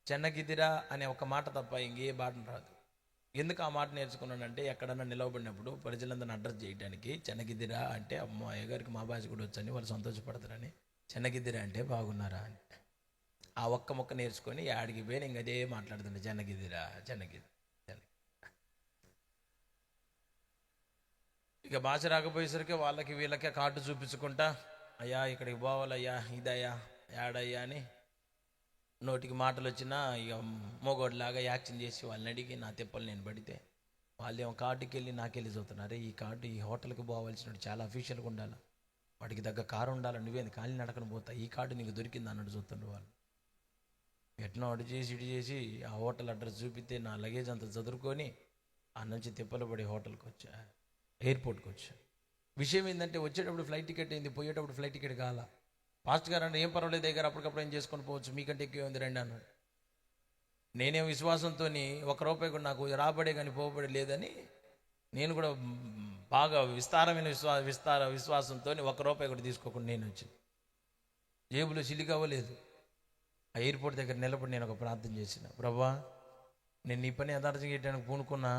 చెన్నగిదిరా అనే ఒక మాట తప్ప ఇంకే మాట రాదు. ఎందుకు ఆ మాట నేర్చుకున్నానంటే, ఎక్కడన్నా నిలవబడినప్పుడు ప్రజలందరిని అడ్రస్ చేయడానికి చెన్నగిదిరా అంటే అమ్మో అయ్యగారికి మా భాష కూడా వచ్చని వాళ్ళు సంతోషపడతారని, చెన్నగిదిరా అంటే బాగున్నారా అని ఆ ఒక్క మొక్క నేర్చుకొని ఆడికి పోయి ఇంక అదే మాట్లాడుతుండే, చెన్నగిదిరా చెన్నగిది. ఇక భాష రాకపోయేసరికి వాళ్ళకి వీళ్ళకి కార్డు చూపించుకుంటా, అయ్యా ఇక్కడికి పోవాలయ్యా, ఇదయ్యా యాడయ్యా అని నోటికి మాటలు వచ్చినా ఇక మోగోడ్లాగా యాక్షన్ చేసి వాళ్ళని అడిగి నా తిప్పలు నేను పడితే వాళ్ళు కార్డుకి వెళ్ళి నాకెళ్ళి చూస్తున్నారు. ఈ కార్డు ఈ హోటల్కి పోవాల్సిన చాలా అఫీషియల్గా ఉండాలి, వాటికి తగ్గ కారు ఉండాలి, నువ్వేంది ఖాళీ నడకను పోతా, ఈ కార్డు నీకు దొరికింది అన్నట్టు చూస్తుండ్రు వాళ్ళు. ఎట్నో అటు చేసి ఆ హోటల్ అడ్రస్ చూపిస్తే నా లగేజ్ అంతా చదువుకొని ఆ నుంచి తిప్పలు పడి హోటల్కి వచ్చా, ఎయిర్పోర్ట్కి వచ్చా. విషయం ఏంటంటే, వచ్చేటప్పుడు ఫ్లైట్ టికెట్ అయింది, పోయేటప్పుడు ఫ్లైట్ టికెట్ కాల. పాస్ట్ గారు అంటే ఏం పర్వాలేదు దగ్గర అప్పటికప్పుడు ఏం చేసుకొని పోవచ్చు, మీకంటే ఎక్కువ ఉంది రండి అన్నాడు. నేనేం విశ్వాసంతో ₹1 కూడా నాకు రాబడే కానీ పోబడే లేదని నేను కూడా బాగా విస్తారమైన విశ్వాసంతో ₹1 కూడా తీసుకోకుండా నేను వచ్చి జేబులో చిల్లికవ్వలేదు. ఆ ఎయిర్పోర్ట్ దగ్గర నిలబడి నేను ఒక ప్రార్థన చేసిన, ప్రభా నేను నీ పని యథార్థం చేయడానికి పూనుకున్నా,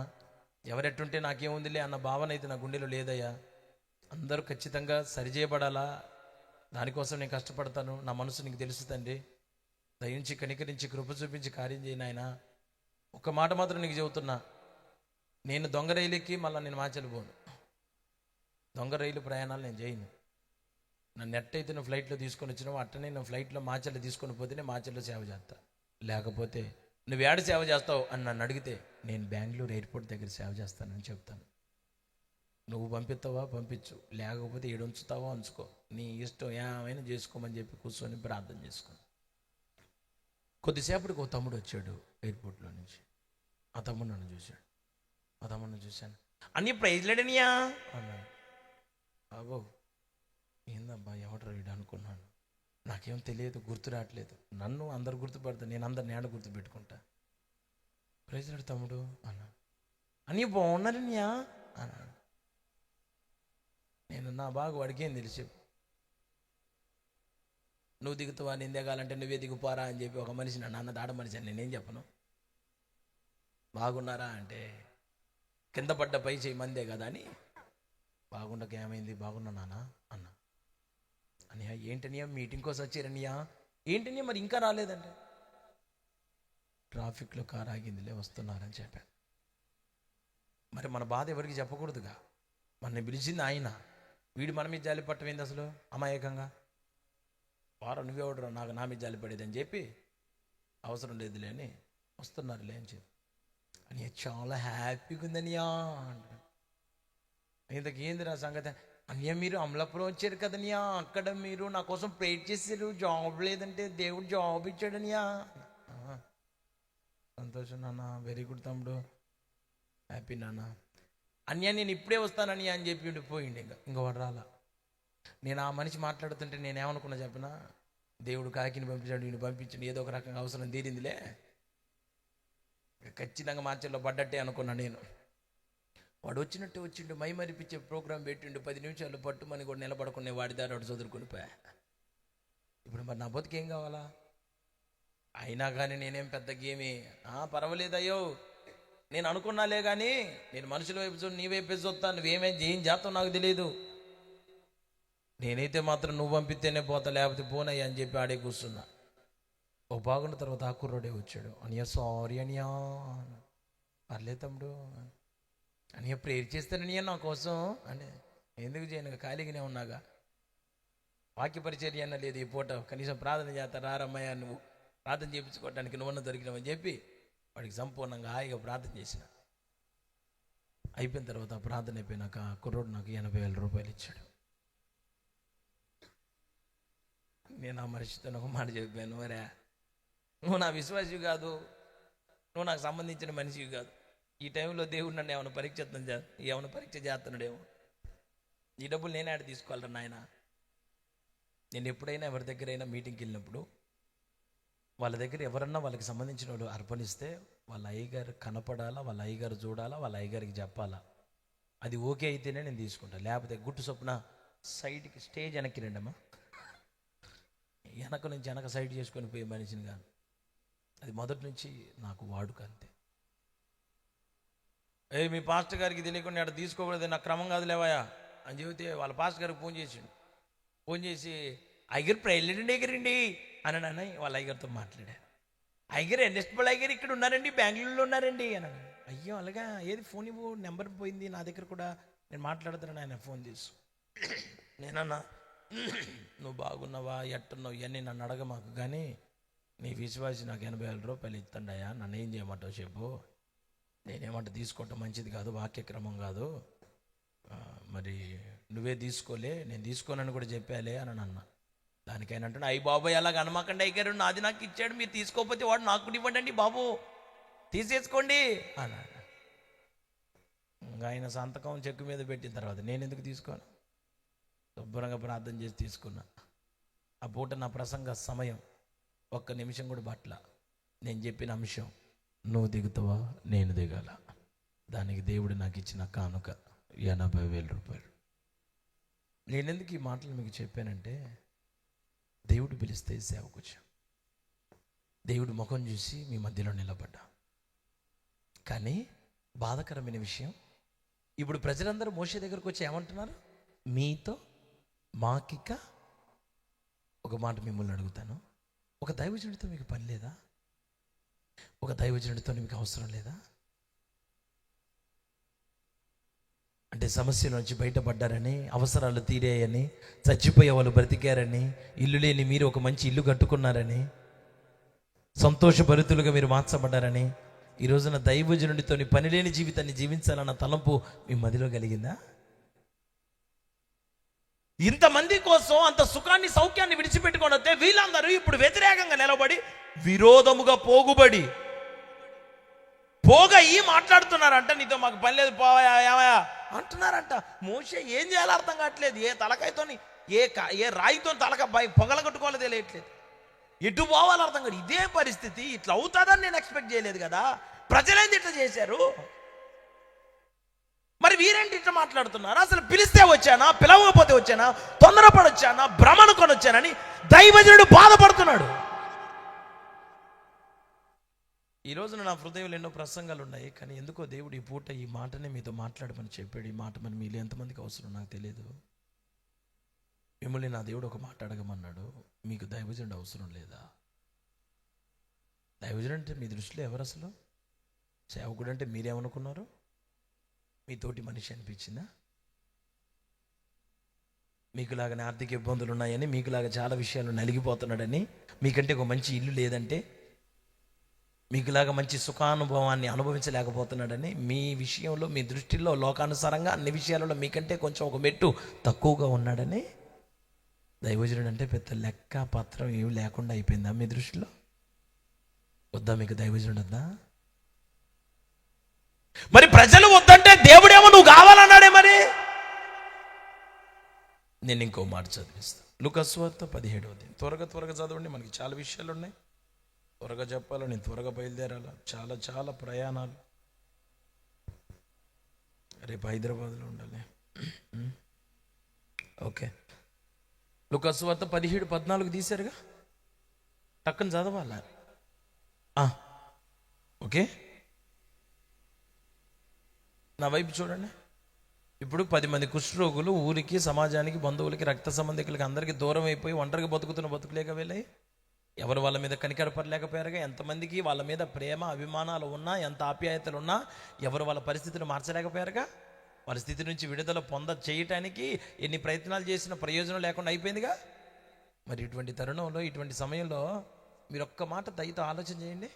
ఎవరెట్టుంటే నాకేముందిలే అన్న భావన అయితే నా గుండెలో లేదయ్యా. అందరూ ఖచ్చితంగా సరిచేయబడాలా, దానికోసం నేను కష్టపడతాను. నా మనసు నీకు తెలుసు తండ్రి, దయించి కనికరించి కృప చూపించి కార్యం చేయను ఆయన. ఒక మాట మాత్రం నీకు చెబుతున్నా, నేను దొంగ రైలు ఎక్కి మళ్ళీ నేను మాచెల్లిపోను. దొంగ రైలు ప్రయాణాలు నేను చేయను. నన్ను ఎట్టయితే నువ్వు ఫ్లైట్లో తీసుకొని వచ్చినావు అట్టనే నేను ఫ్లైట్లో మాచర్లు తీసుకొని పోతేనే మాచర్లో సేవ చేస్తా, లేకపోతే నువ్వు ఏడ సేవ చేస్తావు అని నన్ను అడిగితే నేను బెంగళూరు ఎయిర్పోర్ట్ దగ్గర సేవ చేస్తానని చెప్తాను. నువ్వు పంపిస్తావా పంపించు, లేకపోతే ఏడు ఉంచుతావా ఉంచుకో, నీ ఇష్టం ఏమైనా చేసుకోమని చెప్పి కూర్చొని ప్రార్థన చేసుకో. కొద్దిసేపటికి ఒక తమ్ముడు వచ్చాడు ఎయిర్పోర్ట్లో నుంచి. ఆ తమ్ముడు నన్ను చూశాడు. ఆ తమ్ముడిని చూశాను. అన్నీ ప్రైజ్లేడనియా అన్నాడు. అగో ఏందబ్బా ఎవడరా వీడు అనుకున్నాను. నాకేం తెలియదు, గుర్తు రావట్లేదు. నన్ను అందరు గుర్తుపడతాను, నేను అందరిని ఏడ గుర్తు పెట్టుకుంటా. ప్రైజ్లాడు తమ్ముడు అన్నా. అన్నీ బాగున్నారనియా అన్నాడు. నేను నా బాగా వాడికేం తెలిసి, నువ్వు దిగుతావా నేను దిగాలంటే నువ్వే దిగుపోరా అని చెప్పి ఒక మనిషి నన్ను అన్నది. ఆడ మనిషి అని నేనేం చెప్పను. బాగున్నారా అంటే కింద పడ్డ పై చేయి మందే కదా అని, బాగుండక ఏమైంది బాగున్నా నానా అన్నా. అనియా ఏంటనియా మీటింగ్ కోసం వచ్చారనియా, ఏంటనియా మరి ఇంకా రాలేదంటే, ట్రాఫిక్లో కారు ఆగిందిలే వస్తున్నారని చెప్పాను. మరి మన బాధ ఎవరికి చెప్పకూడదుగా, మనని పిలిచింది ఆయన, వీడు మన మీద జాలి పట్టమైంది అసలు అమాయకంగా. వారం నువ్వెవడరా నాకు నా మీద జాలి పడేదని చెప్పి అవసరం లేదులే అని వస్తున్నారులే అని చెప్పి అని చాలా హ్యాపీగా ఉందనియా అంటాడు. ఇంతకు ఏందిరా సంగతి అనియా, మీరు అమలాపురం వచ్చారు కదనియా, అక్కడ మీరు నా కోసం ప్రేర్ చేశారు, జాబ్ లేదంటే దేవుడు జాబ్ ఇచ్చాడనియా. సంతోషం నాన్న, వెరీ గుడ్ తమ్ముడు, హ్యాపీ నాన్న. అన్యా నేను ఇప్పుడే వస్తానని అని చెప్పి పోయింది. ఇంకా వాడు రాలా. నేను ఆ మనిషి మాట్లాడుతుంటే నేనేమనుకున్నా చెప్పినా, దేవుడు కాకిని పంపించాడు, వీడిని పంపించాడు, ఏదో ఒక రకంగా అవసరం తీరిందిలే, ఖచ్చితంగా మార్చల్లో పడ్డట్టే అనుకున్నా నేను. వాడు వచ్చినట్టు వచ్చిండు, మై మరిపించే ప్రోగ్రాం పెట్టిండు, 10 నిమిషాలు పట్టుమని కూడా నిలబడుకునే వాడి దారి వాడు చదువుకుని పోయా. ఇప్పుడు మరి నా బతుకేం కావాలా? అయినా కానీ నేనేం పెద్ద గేమి పర్వాలేదయ్యో నేను అనుకున్నాలే కానీ, నేను మనుషుల వైపు చూడు నీ వైపు చూస్తాను, నువ్వేమేం ఏం చేస్తావు నాకు తెలియదు, నేనైతే మాత్రం నువ్వు పంపిస్తేనే పోతా లేకపోతే పోనయ్యా అని చెప్పి ఆడే కూర్చున్నా. ఓ బాగున్న తర్వాత ఆ కుర్రోడే వచ్చాడు. అనియా సారీ అనియా, పర్లేదు తమ్ముడు అనియా ప్రేర్ చేస్తాననియా నా కోసం అంటే, ఎందుకు చేయను ఖాళీగానే ఉన్నాగా, వాక్య పరిచర్య అన్న లేదు ఈ పూట, కనీసం ప్రార్థన చేస్తా రారమ్మయ్యా, నువ్వు ప్రార్థన చేయించుకోవడానికి నువ్వన్న దొరికినావని చెప్పి వాడికి సంపూర్ణంగా హాయిగా ప్రార్థన చేసిన. అయిపోయిన తర్వాత ప్రార్థన అయిపోయినాక కుర్రోడు నాకు 80,000 రూపాయలు ఇచ్చాడు. నేను ఆ మనిషితో ఒక మాట చెప్పాను, మరే నువ్వు నా విశ్వాసివి కాదు, నువ్వు నాకు సంబంధించిన మనిషివి కాదు, ఈ టైంలో దేవుడు నన్ను ఏమైనా పరీక్ష చేస్తున్నాడేమో, ఈ డబ్బులు నేనే ఆడ తీసుకోవాలరా నాయన. నేను ఎప్పుడైనా ఎవరి దగ్గరైనా మీటింగ్కి వెళ్ళినప్పుడు వాళ్ళ దగ్గర ఎవరన్నా వాళ్ళకి సంబంధించిన వాళ్ళు అర్పణిస్తే వాళ్ళ అయ్యగారు కనపడాలా, వాళ్ళ అయ్యగారు చూడాలా, వాళ్ళ అయ్యగారికి చెప్పాలా, అది ఓకే అయితేనే నేను తీసుకుంటాను. లేకపోతే గుట్టు చొప్పున సైడ్కి స్టేజ్ వెనక్కి రండమ్మా, వెనక నుంచి వెనక సైడ్ చేసుకొని పోయే మనిషిని కాదు. అది మొదటి నుంచి నాకు వాడుక అంతే. మీ పాస్టర్ గారికి తెలియకుండా అక్కడ తీసుకోకూడదు, నాకు క్రమం కాదు లేవాయా అని చెబితే వాళ్ళ పాస్టర్ గారికి ఫోన్ చేసి అయ్యగారు ప్రైజ్లేండి ఎగరండి అని అన్న వాళ్ళ అయ్యగారితో మాట్లాడారు. అయ్యగారు ఎన్ఎస్పల్ అయ్యగారు ఇక్కడ ఉన్నారండి, బెంగళూరులో ఉన్నారండి అని. అయ్యో అలాగా, ఏది ఫోన్ ఇవ్వు, నెంబర్ పోయింది నా దగ్గర కూడా, నేను మాట్లాడుతున్నాను. ఆయన ఫోన్ చేసి నేనన్నా, నువ్వు బాగున్నావా ఎట్టున్నావు ఇవన్నీ నన్ను అడగ మాకు, కానీ నీ విశ్వాసి నాకు 80,000 రూపాయలు ఇస్తుండయా, నన్ను ఏం చేయమంటావు చెప్పు, నేనేమంట తీసుకోవటం మంచిది కాదు, వాక్యక్రమం కాదు, మరి నువ్వే తీసుకోలే, నేను తీసుకోనని కూడా చెప్పాలే అని అన్న. దానికైనా అంటే అయ్యి బాబు అలాగ అనమాకండి అయ్యారు, నాది నాకు ఇచ్చాడు, మీరు తీసుకోకపోతే వాడు నాకు కూడా ఇవ్వండి బాబు, తీసేసుకోండి అన్నాడు. ఇంకా ఆయన సంతకం చెక్కు మీద పెట్టిన తర్వాత నేను ఎందుకు తీసుకోను, శుభ్రంగా ప్రార్థన చేసి తీసుకున్నా. ఆ పూట నా ప్రసంగ సమయం 1 నిమిషం కూడా పట్ల. నేను చెప్పిన అంశం, నువ్వు దిగుతావా నేను దిగాల, దానికి దేవుడు నాకు ఇచ్చిన కానుక 80,000 రూపాయలు. నేనెందుకు ఈ మాటలు మీకు చెప్పానంటే, దేవుడు పిలిస్తే సేవకు వచ్చాం, దేవుడు ముఖం చూసి మీ మధ్యలో నిలబడ్డా. కానీ బాధాకరమైన విషయం, ఇప్పుడు ప్రజలందరూ మోషే దగ్గరకు వచ్చి ఏమంటున్నారు, మీతో మాకిక. ఒక మాట మిమ్మల్ని అడుగుతాను, ఒక దైవజనుడితో మీకు పని లేదా? ఒక దైవజనుడితో మీకు అవసరం లేదా? అంటే సమస్యల నుంచి బయటపడ్డారని, అవసరాలు తీరాయని, చచ్చిపోయే వాళ్ళు బ్రతికారని, ఇల్లు లేని మీరు ఒక మంచి ఇల్లు కట్టుకున్నారని, సంతోషభరితులుగా మీరు మార్చబడ్డారని, ఈ రోజున దైవజనుడితో పని లేని జీవితాన్ని జీవించాలన్న తలంపు మీ మదిలో కలిగిందా? ఇంతమంది కోసం అంత సుఖాన్ని సౌఖ్యాన్ని విడిచిపెట్టుకొని వస్తే వీళ్ళందరూ ఇప్పుడు వ్యతిరేకంగా నిలబడి విరోధముగా పోగుబడి పోగయి మాట్లాడుతున్నారంట. నీతో మాకు పని లేదు పోవా ఏమయా అంటున్నారంట. మోషే ఏం చేయాలో అర్థం కావట్లేదు. ఏ తలకాయతోని ఏ రాయితో తలక పొగల కట్టుకోవాలో తెలియట్లేదు. ఎటు పోవాలో అర్థం కాదు. ఇదే పరిస్థితి ఇట్లా అవుతుందని నేను ఎక్స్పెక్ట్ చేయలేదు కదా. ప్రజలేంది ఇట్లా చేశారు, మరి వీరేంటి ఇట్లా మాట్లాడుతున్నారు? అసలు పిలిస్తే వచ్చానా, పిలవకపోతే వచ్చానా, తొందరపడి వచ్చానా, భ్రమనుకొని వచ్చానని దైవజనుడు బాధపడుతున్నాడు. ఈ రోజున నా హృదయంలో ఎన్నో ప్రసంగాలు ఉన్నాయి, కానీ ఎందుకో దేవుడు ఈ పూట ఈ మాటనే మీతో మాట్లాడమని చెప్పాడు. ఈ మాట మరి మీలో ఎంతమందికి అవసరం నాకు తెలియదు. మిమ్మల్ని నా దేవుడు ఒక మాట అడగమన్నాడు. మీకు దైవజనుడు అవసరం లేదా? దైవజనుడు అంటే మీ దృష్టిలో ఎవరు? అసలు సేవకుడు అంటే మీరేమనుకున్నారు? మీతోటి మనిషి అనిపించిందా? మీకులాగానే ఆర్థిక ఇబ్బందులు ఉన్నాయని, మీకులాగా చాలా విషయాలు నలిగిపోతున్నాడని, మీకంటే ఒక మంచి ఇల్లు లేదంటే, మీకులాగా మంచి సుఖానుభవాన్ని అనుభవించలేకపోతున్నాడని, మీ విషయంలో మీ దృష్టిలో లోకానుసారంగా అన్ని విషయాలలో మీకంటే కొంచెం ఒక మెట్టు తక్కువగా ఉన్నాడని దైవజనుడు అంటే పెద్ద లెక్క పత్రం ఏమి లేకుండా అయిపోయిందా మీ దృష్టిలో? వద్దా మీకు దైవజనుడు వద్దా? మరి ప్రజలు వద్దంటే దేవుడేమో నువ్వు కావాలన్నాడే. మరి నేను ఇంకో మాట చదివిస్తాను. లూకాసు సువార్త 17వ అధ్యాయం. త్వరగా చదవండి, మనకి చాలా విషయాలు ఉన్నాయి. త్వరగా చెప్పాలి, నేను త్వరగా బయలుదేరాల. చాలా ప్రయాణాలు. రేపు హైదరాబాద్లో ఉండాలి. ఓకే, లూకాసు సువార్త 17:14 తీశారుగా, టక్కన చదవాలా? ఓకే, నా వైపు చూడండి. ఇప్పుడు 10 మంది కుష్ఠరోగులు ఊరికి, సమాజానికి, బంధువులకి, రక్త సంబంధికులకి అందరికీ దూరం అయిపోయి ఒంటరిగా బతుకుతున్న బతుకులేక వెళ్ళాయి. ఎవరు వాళ్ళ మీద కనికరపడలేకపోయారుగా. ఎంతమందికి వాళ్ళ మీద ప్రేమ అభిమానాలు ఉన్నా, ఎంత ఆప్యాయతలు ఉన్నా, ఎవరు వాళ్ళ పరిస్థితిని మార్చలేకపోయారుగా. వాళ్ళ స్థితి నుంచి విడుదల చేయటానికి ఎన్ని ప్రయత్నాలు చేసినా ప్రయోజనం లేకుండా అయిపోయిందిగా. మరి ఇటువంటి తరుణంలో, ఇటువంటి సమయంలో మీరు ఒక్క మాట దయతో ఆలోచన చేయండి.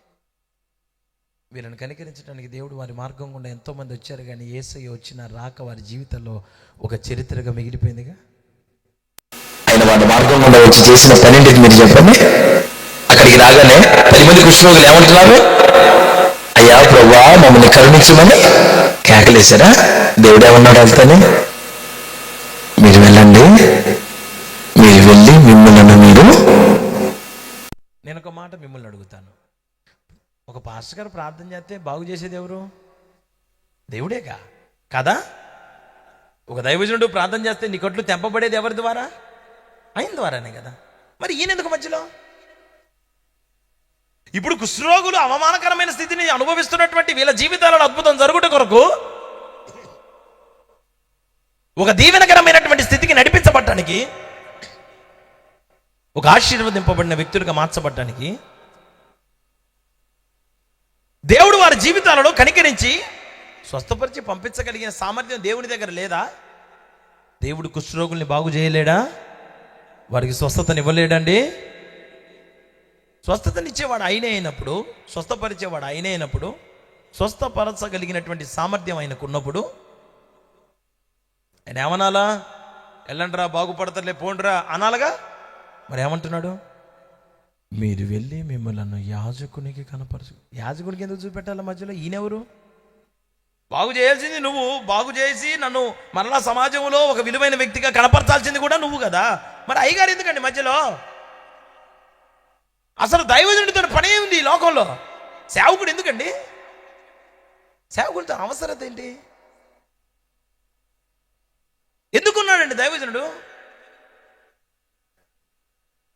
వీళ్ళని కనికరించడానికి దేవుడు వారి మార్గం గుండా ఎంతోమంది వచ్చారు, కానీ యేసయ్య వచ్చిన రాక వారి జీవితంలో ఒక చరిత్రగా మిగిలిపోయిందిగా. ఆయన వారి మార్గం గుండా వచ్చి చేసిన పనింటికి మీరు చెప్పండి. అక్కడికి రాగానే 10 మంది కృష్ణులు ఏమంటున్నారు? అయ్యా ప్రభువా మమ్మల్ని కరుణించమని కేకలేశారా? దేవుడు ఏమన్నాడు? వెళ్తానే మీరు వెళ్ళండి, మీరు వెళ్ళి మిమ్మల్ని మీరు. నేను ఒక మాట మిమ్మల్ని అడుగుతాను. ఒక పాస్టర్ గారు ప్రార్థన చేస్తే బాగు చేసేది ఎవరు? దేవుడేగా కదా. ఒక దైవజనుడు ప్రార్థన చేస్తే నీ కట్లు తెంపబడేది ఎవరి ద్వారా? ఆయన ద్వారానే కదా. మరి ఈయన ఎందుకు మధ్యలో? ఇప్పుడు కుష్ఠరోగులు అవమానకరమైన స్థితిని అనుభవిస్తున్నటువంటి వీళ్ళ జీవితాలలో అద్భుతం జరుగుట కొరకు, ఒక దీవెనకరమైనటువంటి స్థితికి నడిపించబడటానికి, ఒక ఆశీర్వదింపబడిన వ్యక్తులుగా మార్చబడటానికి దేవుడు వారి జీవితాలలో కనికరించి స్వస్థపరిచి పంపించగలిగిన సామర్థ్యం దేవుని దగ్గర లేదా? దేవుడు కుష్ఠరోగుల్ని బాగు చేయలేడా? వారికి స్వస్థతనివ్వలేడండి? స్వస్థతనిచ్చేవాడు ఆయనే అయినప్పుడు, స్వస్థపరిచేవాడు ఆయనే అయినప్పుడు, స్వస్థపరచగలిగినటువంటి సామర్థ్యం ఆయనకు ఉన్నప్పుడు ఆయన ఏమనాలా? వెళ్ళండిరా బాగుపడతలే పోండిరా అనాలగా. మరి ఏమంటున్నాడు? మీరు వెళ్ళి మిమ్మల్ని యాజకునికి కనపరచు. యాజకునికి ఎందుకు చూపెట్టాలి మధ్యలో? ఈయనెవరు? బాగు చేయాల్సింది నువ్వు. బాగు చేసి నన్ను మరలా సమాజంలో ఒక విలువైన వ్యక్తిగా కనపరచాల్సింది కూడా నువ్వు కదా. మరి అయ్యగారు ఎందుకండి మధ్యలో? అసలు దైవజనుడితో పని ఉంది ఈ లోకంలో. సేవకుడు ఎందుకండి? సేవకుడితో అవసరత ఏంటి? ఎందుకున్నాడండి దైవజనుడు?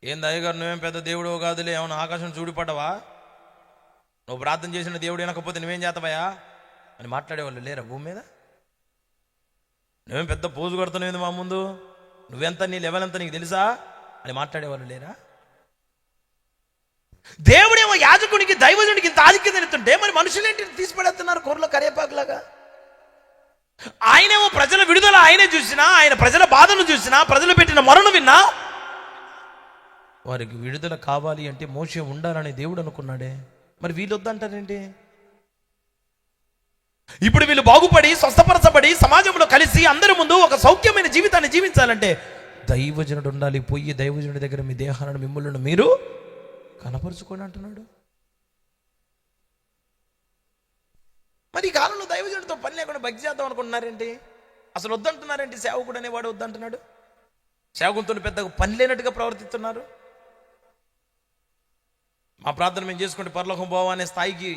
ఏం దయ్యగారు నువ్వేం పెద్ద దేవుడు కాదులే, ఏమన్నా ఆకాశం చూడిపడ్డావా? నువ్వు ప్రార్థన చేసిన దేవుడు వినకపోతే నువ్వేం చేతవయా అని మాట్లాడేవాళ్ళు లేరా భూమి మీద? నువ్వేం పెద్ద పోజు కొడుతున్నావు మా ముందు, నువ్వెంత, నీ లెవెల్ ఎంత నీకు తెలుసా అని మాట్లాడేవాళ్ళు లేరా? దేవుడేమో యాజకునికి, దైవజనుడికి ఇంత ఆధిక్యత ఎత్తుంటే మరి మనుషులేంటి తీసిపడేస్తున్నారు కూరలో కరివేపాకులాగా. ఆయనేమో ప్రజల విడుదల ఆయనే చూసినా, ఆయన ప్రజల బాధను చూసినా, ప్రజలు పెట్టిన మొరను విన్నా, వారికి విడుదల కావాలి అంటే మోషే ఉండాలని దేవుడు అనుకున్నాడే. మరి వీళ్ళు వద్దంటారేంటి? ఇప్పుడు వీళ్ళు బాగుపడి స్వస్థపరచబడి సమాజంలో కలిసి అందరి ముందు ఒక సౌఖ్యమైన జీవితాన్ని జీవించాలంటే దైవజనుడు ఉండాలి. పోయి దైవజనుడి దగ్గర మీ దేహాలను మిమ్మల్ని మీరు కనపరుచుకోండి అంటున్నాడు. మరి ఈ కాలంలో దైవజనుడితో పని లేకుండా భక్తి చేద్దాం అనుకుంటున్నారేంటి? అసలు వద్దంటున్నారేంటి? సేవకుడు అనేవాడు వద్దంటున్నాడు. సేవకునితో పెద్దగా పని లేనట్టుగా ప్రవర్తిస్తున్నారు. మా ప్రార్థన మేము చేసుకుంటే పరలోకం పోవా అనే స్థాయికి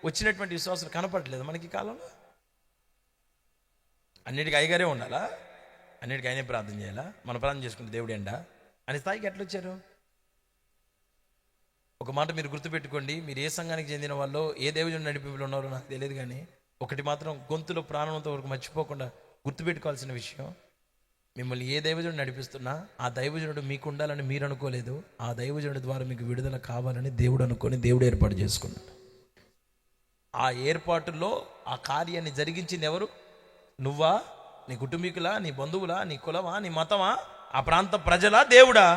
వచ్చినటువంటి విశ్వాసాలు కనపడలేదు మనకి కాలంలో. అన్నిటికీ అయ్యగారే ఉండాలా? అన్నిటికీ ఆయనే ప్రార్థన చేయాలా? మన ప్రార్థన చేసుకుంటే దేవుడు ఎండా అనే స్థాయికి ఎట్లా వచ్చారు? ఒక మాట మీరు గుర్తుపెట్టుకోండి, మీరు ఏ సంఘానికి చెందిన వాళ్ళు, ఏ దైవజనుడు నడిపింపులు ఉన్నారో నాకు తెలియదు, కానీ ఒకటి మాత్రం గొంతులో ప్రాణంతో వరకు మర్చిపోకుండా గుర్తుపెట్టుకోవాల్సిన విషయం, మిమ్మల్ని ఏ దైవజనుడు నడిపిస్తున్నా ఆ దైవజనుడు మీకు ఉండాలని మీరు అనుకోలేదు. ఆ దైవజనుడి ద్వారా మీకు విడుదల కావాలని దేవుడు అనుకొని దేవుడు ఏర్పాటు చేసుకున్నాడు. ఆ ఏర్పాటులో ఆ కార్యాన్ని జరిగించింది ఎవరు? నువ్వా? నీ కుటుంబీకులా? నీ బంధువులా? నీ కులమా? నీ మతమా? ఆ ప్రాంత ప్రజలా? దేవుడా?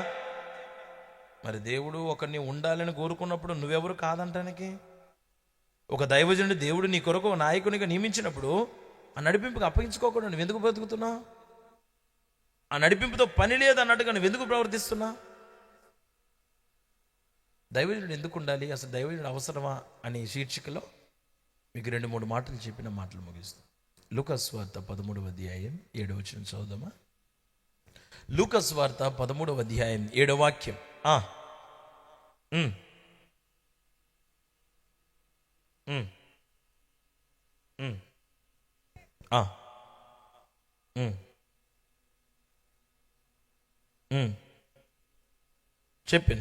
మరి దేవుడు ఒకరిని ఉండాలని కోరుకున్నప్పుడు నువ్వెవరు కాదంటానికి? ఒక దైవజనుడు దేవుడు నీ కొరకు నాయకునిగా నియమించినప్పుడు ఆ నడిపింపుకి అప్పగించుకోకుండా నువ్వు ఎందుకు బ్రతుకుతున్నావు? ఆ నడిపింపుతో పని లేదన్నట్టుగా నువ్వు ఎందుకు ప్రవర్తిస్తున్నా? దైవజనుడు ఎందుకు ఉండాలి, అసలు దైవజనుడు అవసరమా అనే శీర్షికలో మీకు 2-3 మాటలు చెప్పిన మాటలు ముగిస్తాం. లూకాసు వార్త 13వ అధ్యాయం 7వ వచనం చదువుదామా? లూకాసు వార్త 13వ అధ్యాయం 7వ వాక్యం. చెప్పిన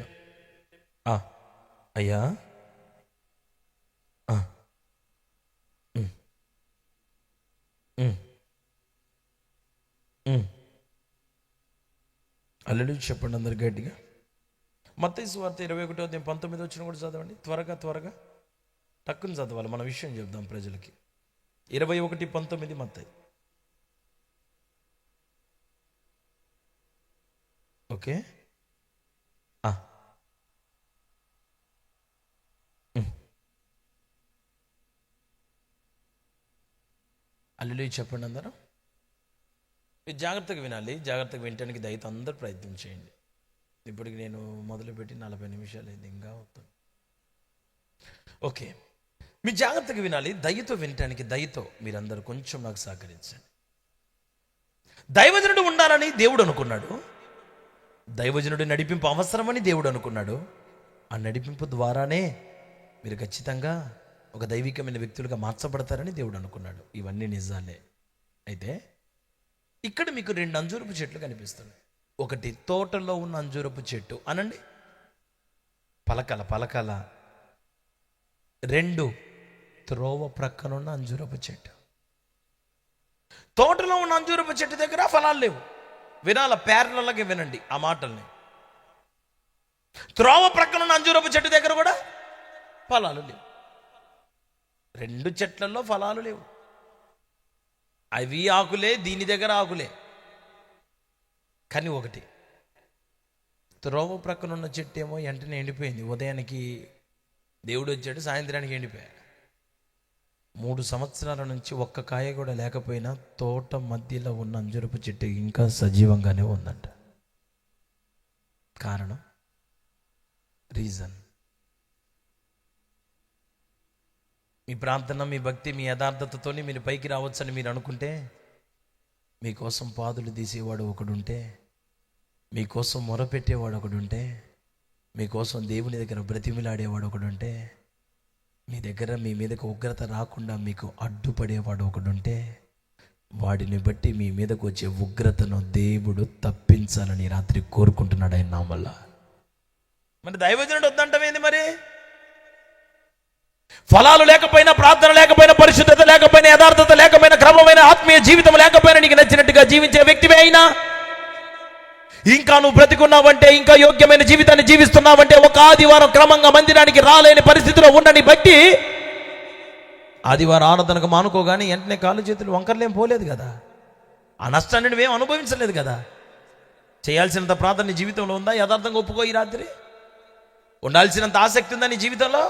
అయ్యా హల్లెలూయా చెప్పండి అందరు గట్టిగా. మత్తయి సువార్త 21:19 వచ్చిన కూడా చదవండి. త్వరగా టక్కున చదవాలి, మన విషయం చెప్దాం ప్రజలకి. 21:19 మత్తయి. ఓకే, హల్లెలూయా చెప్పండి అందరూ. మీరు జాగ్రత్తగా వినాలి, జాగ్రత్తగా వినటానికి దయతో అందరూ ప్రయత్నం చేయండి. ఇప్పటికి నేను మొదలుపెట్టి 40 నిమిషాలు అయింది, ఇంకా అవుతుంది. ఓకే, మీరు జాగ్రత్తగా వినాలి, దయతో వినటానికి దయతో మీరందరూ కొంచెం నాకు సహకరించండి. దైవజనుడు ఉండాలని దేవుడు అనుకున్నాడు. దైవజనుడి నడిపింపు అవసరమని దేవుడు అనుకున్నాడు. ఆ నడిపింపు ద్వారానే మీరు ఖచ్చితంగా ఒక దైవికమైన వ్యక్తులుగా మార్చబడతారని దేవుడు అనుకున్నాడు. ఇవన్నీ నిజాలే. అయితే ఇక్కడ మీకు 2 అంజూరపు చెట్లు కనిపిస్తున్నాయి. ఒకటి తోటలో ఉన్న అంజూరపు చెట్టు అనండి, పలకల. 2 త్రోవ ప్రక్కన ఉన్న అంజూరపు చెట్టు. తోటలో ఉన్న అంజూరపు చెట్టు దగ్గర ఫలాలు లేవు. వినాల, పేర్లలాగే వినండి ఆ మాటల్ని. త్రోవ ప్రక్కన ఉన్న అంజూరపు చెట్టు దగ్గర కూడా ఫలాలు లేవు. 2 చెట్లలో ఫలాలు లేవు. అవి ఆకులే, దీని దగ్గర ఆకులే. కానీ ఒకటి, త్రోవ ప్రక్కన ఉన్న చెట్టు ఏమో వెంటనే ఎండిపోయింది. ఉదయానికి దేవుడు వచ్చాడు, సాయంత్రానికి ఎండిపోయాడు. 3 సంవత్సరాల నుంచి ఒక్క కాయ కూడా లేకపోయినా తోట మధ్యలో ఉన్న అంజూరపు చెట్టు ఇంకా సజీవంగానే ఉందంట. కారణం, రీజన్, మీ ప్రార్థన, మీ భక్తి, మీ యథార్థతతోని మీరు పైకి రావచ్చని మీరు అనుకుంటే, మీకోసం పాదులు తీసేవాడు ఒకడుంటే, మీకోసం మొరపెట్టేవాడు ఒకడుంటే, మీకోసం దేవుని దగ్గర బ్రతిమిలాడేవాడు ఒకడుంటే, మీ దగ్గర మీ మీదకు ఉగ్రత రాకుండా మీకు అడ్డుపడేవాడు ఒకడుంటే, వాడిని బట్టి మీ మీదకు వచ్చే ఉగ్రతను దేవుడు తప్పించాలని రాత్రి కోరుకుంటున్నాడు ఆయన నామల్ల. మరి దైవజనుడు వద్దంటమేంది? మరి ఫలాలు లేకపోయినా, ప్రార్థన లేకపోయినా, పరిశుద్ధత లేకపోయినా, యథార్థత లేకపోయినా, క్రమమైన ఆత్మీయ జీవితం లేకపోయినా, నీకు నచ్చినట్టుగా జీవించే వ్యక్తివే అయినా, ఇంకా నువ్వు బ్రతికున్నావంటే, ఇంకా యోగ్యమైన జీవితాన్ని జీవిస్తున్నావంటే, ఒక ఆదివారం క్రమంగా మందిరానికి రాలేని పరిస్థితిలో ఉండని బట్టి ఆదివారం ఆరాధనకు మానుకోగానే వెంటనే కాళ్ళు చేతులు వంకర్లేం పోలేదు కదా, ఆ నష్టాన్ని నువ్వేం అనుభవించలేదు కదా. చేయాల్సినంత ప్రార్థన నీ జీవితంలో ఉందా? యథార్థంగా ఒప్పుకో. ఈ రాత్రి ఉండాల్సినంత ఆసక్తి ఉందా నీ జీవితంలో?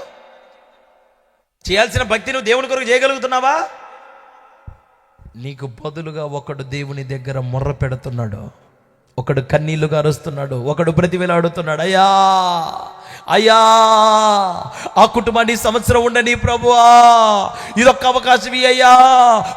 చేయాల్సిన భక్తి నువ్వు దేవుని కొరకు చేయగలుగుతున్నావా? నీకు బదులుగా ఒకడు దేవుని దగ్గర మొర్ర పెడుతున్నాడు, ఒకడు కన్నీళ్లుగా అరుస్తున్నాడు, ఒకడు బ్రతివేలాడుతున్నాడు. అయ్యా అయ్యా, ఆ కుటుంబాన్ని సంవత్సరం ఉండని ప్రభువా, ఇదొక్క అవకాశం అయ్యా,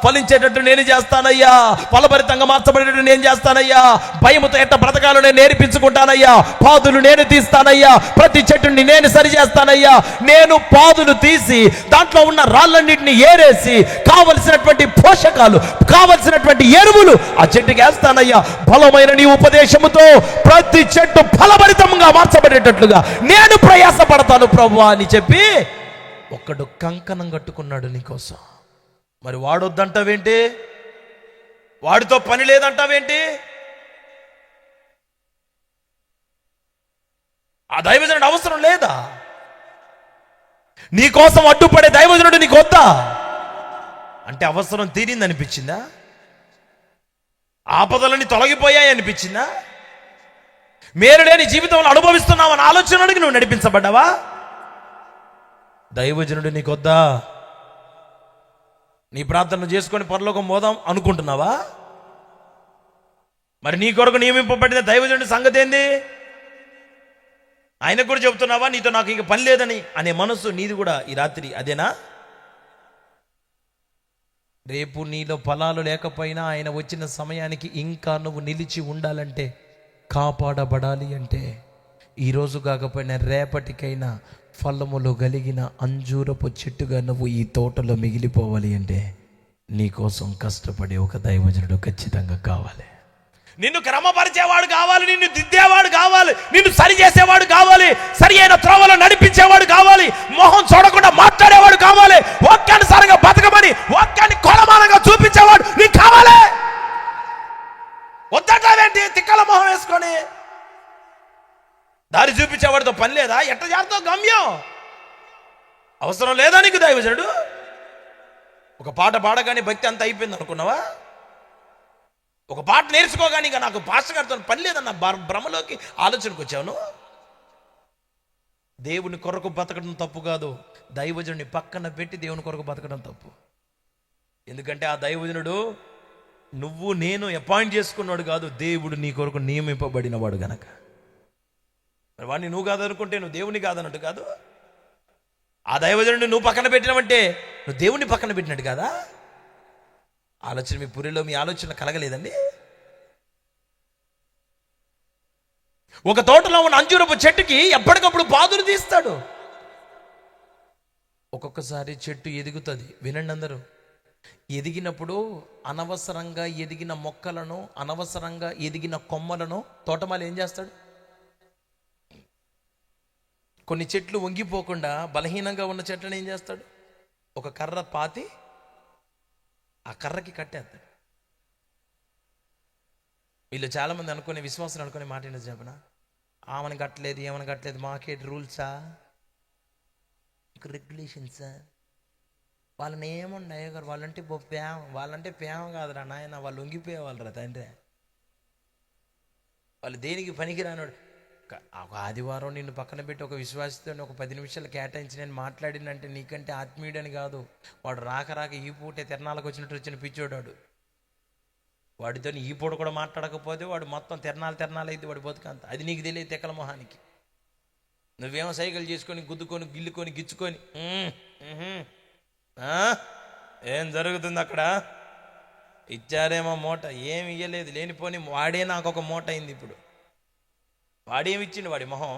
ఫలించేటట్టు నేను చేస్తానయ్యా, ఫలభరితంగా మార్చబడేటట్టు నేను చేస్తానయ్యా, భయముతో ఎట్ట బ్రతకాలో నేను నేర్పించుకుంటానయ్యా, పాదులు నేను తీస్తానయ్యా, ప్రతి చెట్టుని నేను సరి చేస్తానయ్యా, నేను పాదులు తీసి దాంట్లో ఉన్న రాళ్ళన్నింటినీ ఏరేసి కావలసినటువంటి పోషకాలు, కావలసినటువంటి ఎరువులు ఆ చెట్టుకి వేస్తానయ్యా. బలమైన నీ ఉపదేశముతో ప్రతి చెట్టు ఫలభరితంగా మార్చబడేటట్లుగా నేను ప్రయాసపడతాను ప్రభువా అని చెప్పి ఒక్కడు కంకణం కట్టుకున్నాడు నీకోసం. మరి వాడొద్దంటావేంటి? వాడితో పని లేదంటావేంటి? ఆ దైవజనుడు అవసరం లేదా? నీకోసం అడ్డుపడే దైవజనుడు నీకు వద్దా అంటే అవసరం తీరింది అనిపించిందా? ఆపదలన్నీ తొలగిపోయాయి అనిపించిందా? మేలు లేని జీవితంలో అనుభవిస్తున్నావని ఆలోచనకి నువ్వు నడిపించబడ్డావా? దైవజనుడు నీకొద్దా? నీ ప్రార్థన చేసుకొని పరలోకం పోదాం అనుకుంటున్నావా? మరి నీ కొరకు నియమింపబడిన దైవజనుడి సంగతి ఏంది? ఆయనకు కూడా చెబుతున్నావా నీతో నాకు ఇంక పని లేదని అనే మనసు నీది కూడా ఈ రాత్రి అదేనా? రేపు నీలో ఫలాలు లేకపోయినా ఆయన వచ్చిన సమయానికి ఇంకా నువ్వు నిలిచి ఉండాలంటే, కాపాడబడాలి అంటే, ఈరోజు కాకపోయినా రేపటికైనా ఫలములు కలిగిన అంజూరపు చెట్టుగా నువ్వు ఈ తోటలో మిగిలిపోవాలి అంటే నీకోసం కష్టపడే ఒక దైవజనుడు ఖచ్చితంగా కావాలి. నిన్ను క్రమపరిచేవాడు కావాలి, నిన్ను దిద్దేవాడు కావాలి, నిన్ను సరి చేసేవాడు కావాలి, సరి అయిన త్రోవలో నడిపించేవాడు కావాలి, మొహం చూడకుండా మాట్లాడేవాడు కావాలి, వాక్యానుసారంగా బతకమని వాక్యాన్ని కొలమానంగా చూపించేవాడు నీకు కావాలి. వద్దంటావేంటి? తిక్కల మొహం వేసుకొని దారి చూపించేవాడితో పని లేదా? ఎట్ట చేస్తావు గమ్యం? అవసరం లేదా నీకు దైవజనుడు? ఒక పాట పాడగానే భక్తి అంత అయిపోయింది అనుకున్నావా? ఒక పాట నేర్చుకోగానే ఇంకా నాకు పాస్టర్ గారితో పని లేదన్న భ్రమలోకి ఆలోచనకు వచ్చాను. దేవుని కొరకు బతకడం తప్పు కాదు, దైవజనుడిని పక్కన పెట్టి దేవుని కొరకు బతకడం తప్పు. ఎందుకంటే ఆ దైవజనుడు నువ్వు నేను అపాయింట్ చేసుకున్నాడు కాదు, దేవుడు నీ కొరకు నియమింపబడినవాడు గనక. మరి వాడిని నువ్వు కాదనుకుంటే నువ్వు దేవుని కాదన్నట్టు కాదు. ఆ దైవజనుడిని నువ్వు పక్కన పెట్టినావంటే నువ్వు దేవుని పక్కన పెట్టినట్టు కదా. ఆలోచన మీ పురిలో మీ ఆలోచన కలగలేదండి? ఒక తోటలో ఉన్న అంజూరపు చెట్టుకి ఎప్పటికప్పుడు పాదులు తీస్తాడు. ఒక్కొక్కసారి చెట్టు ఎదుగుతుంది. వినండి అందరూ, ఎదిగినప్పుడు అనవసరంగా ఎదిగిన మొక్కలను, అనవసరంగా ఎదిగిన కొమ్మలను తోటమాలి ఏం చేస్తాడు? కొన్ని చెట్లు వంగిపోకుండా బలహీనంగా ఉన్న చెట్లను ఏం చేస్తాడు? ఒక కర్ర పాతి ఆ కర్రకి కట్టేస్తాడు. వీళ్ళు చాలామంది అనుకునే, విశ్వాసం అనుకునే మాట ఏంటో చెప్పనా? ఆమెను కట్టలేదు, ఏమని కట్టలేదు, మాకేట్ రూల్సా, రెగ్యులేషన్సా, వాళ్ళని ఏమన్నా అయ్యగారు వాళ్ళంటే ప్రేమ, వాళ్ళంటే ప్రేమ కాదురా నాయన, వాళ్ళు వంగిపోయేవాళ్ళు రా తండ్రి, వాళ్ళు దేనికి పనికిరానోడు. ఒక ఆదివారం నిన్ను పక్కన పెట్టి ఒక విశ్వాసతో ఒక 10 నిమిషాలు కేటాయించి నేను మాట్లాడినంటే నీకంటే ఆత్మీయుడని కాదు, వాడు రాక ఈ పూటే తిరణాలకు వచ్చినట్టు వచ్చిన పిచ్చోడాడు. వాడితో ఈ పూట కూడా మాట్లాడకపోతే వాడు మొత్తం తిరణాలు అయితే వాడి బతుకంత. అది నీకు తెలియదు తెక్కల మొహానికి. నువ్వేమో సైకిల్ చేసుకొని గుద్దుకొని గిల్లుకొని గిచ్చుకొని ఏం జరుగుతుంది అక్కడ? ఇచ్చారేమో మూట, ఏమి ఇయ్యలేదు, లేనిపోని వాడే నాకు ఒక మూట అయింది. ఇప్పుడు వాడేమి ఇచ్చిండు? వాడి మొహం.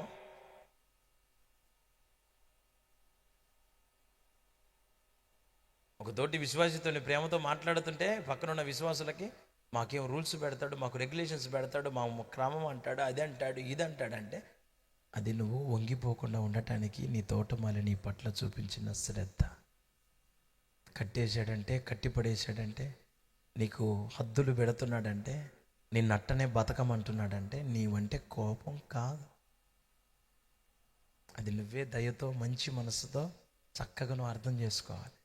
ఒక తోటి విశ్వాసితో ప్రేమతో మాట్లాడుతుంటే పక్కనున్న విశ్వాసులకి మాకేం రూల్స్ పెడతాడు, మాకు రెగ్యులేషన్స్ పెడతాడు, మా క్రమం అంటాడు, అది అంటాడు, ఇది అంటాడంటే అది నువ్వు వంగిపోకుండా ఉండటానికి నీ తోటమాలి నీ పట్ల చూపించిన శ్రద్ధ. కట్టేశాడంటే, కట్టిపడేశాడంటే, నీకు హద్దులు పెడుతున్నాడంటే, నిన్నట్టనే బతకమంటున్నాడంటే నీవంటే కోపం కాదు. అది నువ్వే దయతో మంచి మనసుతో చక్కగా నువ్వు అర్థం చేసుకోవాలి.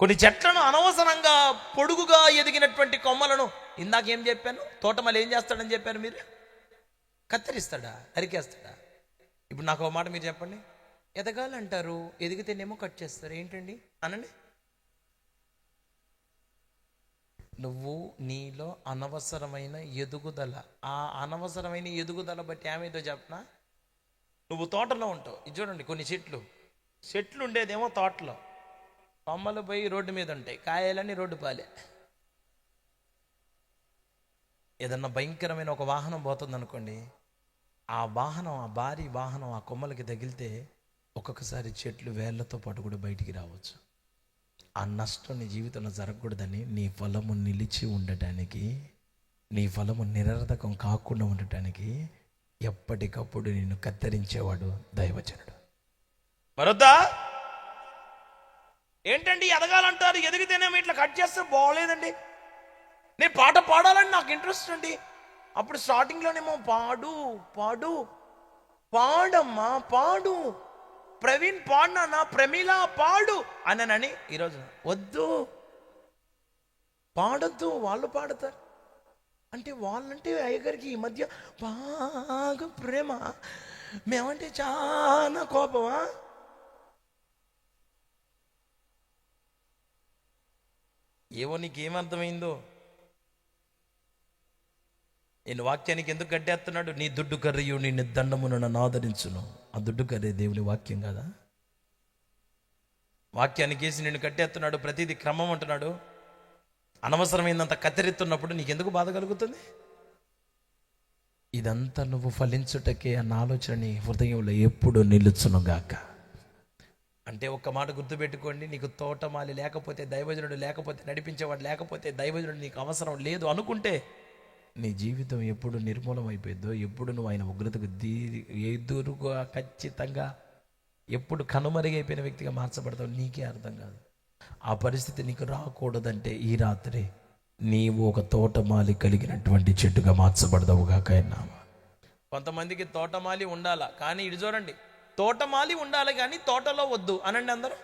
కొన్ని చెట్లను అనవసరంగా పొడుగుగా ఎదిగినటువంటి కొమ్మలను ఇందాకేం చెప్పాను, తోటమాలి ఏం చేస్తాడని చెప్పారు మీరు? కత్తిరిస్తాడా, నరికేస్తాడా? ఇప్పుడు నాకు ఒక మాట మీరు చెప్పండి, ఎదగాలంటారు, ఎదిగితేనేమో కట్ చేస్తారు, ఏంటండి అనండి. నువ్వు నీలో అనవసరమైన ఎదుగుదల, ఆ అనవసరమైన ఎదుగుదల బట్టి ఏమైందో చెప్పనా, నువ్వు తోటలో ఉంటావు. ఇది చూడండి, కొన్ని చెట్లు ఉండేదేమో తోటలో, కొమ్మలు పోయి రోడ్డు మీద ఉంటాయి, కాయలన్నీ రోడ్డు పాలే. ఏదన్నా భయంకరమైన ఒక వాహనం పోతుంది అనుకోండి, ఆ వాహనం, ఆ భారీ వాహనం ఆ కొమ్మలకి తగిలితే ఒక్కొక్కసారి చెట్లు వేళ్లతో పాటు కూడా బయటికి రావచ్చు. ఆ నష్టం నీ జీవితంలో జరగకూడదని, నీ ఫలము నిలిచి ఉండటానికి, నీ ఫలము నిరర్ధకం కాకుండా ఉండటానికి ఎప్పటికప్పుడు నిన్ను కత్తిరించేవాడు దైవజనుడు. మరొద్దా ఏంటండి ఎదగాలంటారు, ఎదిగితేనేమో ఇట్లా కట్ చేస్తే బాగోలేదండి. నేను పాట పాడాలని నాకు ఇంట్రెస్ట్ అండి. అప్పుడు స్టార్టింగ్లోనేమో పాడు పాడు పాడమ్మా పాడు, ప్రవీణ్ పాడినా, ప్రమీల పాడు అన్నానని ఈరోజు వద్దు, పాడొద్దు, వాళ్ళు పాడతారు అంటే. వాళ్ళంటే అయ్యగారికి ఈ మధ్య బాగా ప్రేమ, మేమంటే చాలా కోపమా? ఏవో నీకేమర్థమైందో. నేను వాక్యానికి ఎందుకు గడ్డేస్తున్నాడు? నీ దుడ్డు కర్రియు నిన్ను దండమును నన్ను ఆదరించును. ఆ దుడ్డు కర్రీ దేవుని వాక్యం కదా. వాక్యానికి వేసి నిన్ను కట్టేస్తున్నాడు, ప్రతిదీ క్రమం అంటున్నాడు. అనవసరమైనంత కత్తిరిస్తున్నప్పుడు నీకెందుకు బాధ కలుగుతుంది? ఇదంతా నువ్వు ఫలించుటకే అన్న ఆలోచన నీ హృదయంలో ఎప్పుడు నిలుచునుగాక. అంటే ఒక్క మాట గుర్తుపెట్టుకోండి, నీకు తోటమాలి లేకపోతే, దైవజనుడు లేకపోతే, నడిపించేవాడు లేకపోతే, దైవజనుడు నీకు అవసరం లేదు అనుకుంటే నీ జీవితం ఎప్పుడు నిర్మూలం అయిపోయిద్దో, ఎప్పుడు నువ్వు ఆయన ఉగ్రతకు ఎదురుగా ఖచ్చితంగా ఎప్పుడు కనుమరుగైపోయిన వ్యక్తిగా మార్చబడతావు నీకే అర్థం కాదు. ఆ పరిస్థితి నీకు రాకూడదంటే ఈ రాత్రి నీవు ఒక తోటమాలి కలిగినటువంటి చెట్టుగా మార్చబడదావుగాక. కొంతమందికి తోటమాలి ఉండాలా, కానీ ఇటు చూడండి, తోటమాలి ఉండాలి కానీ తోటలో వద్దు అనండి అందరూ.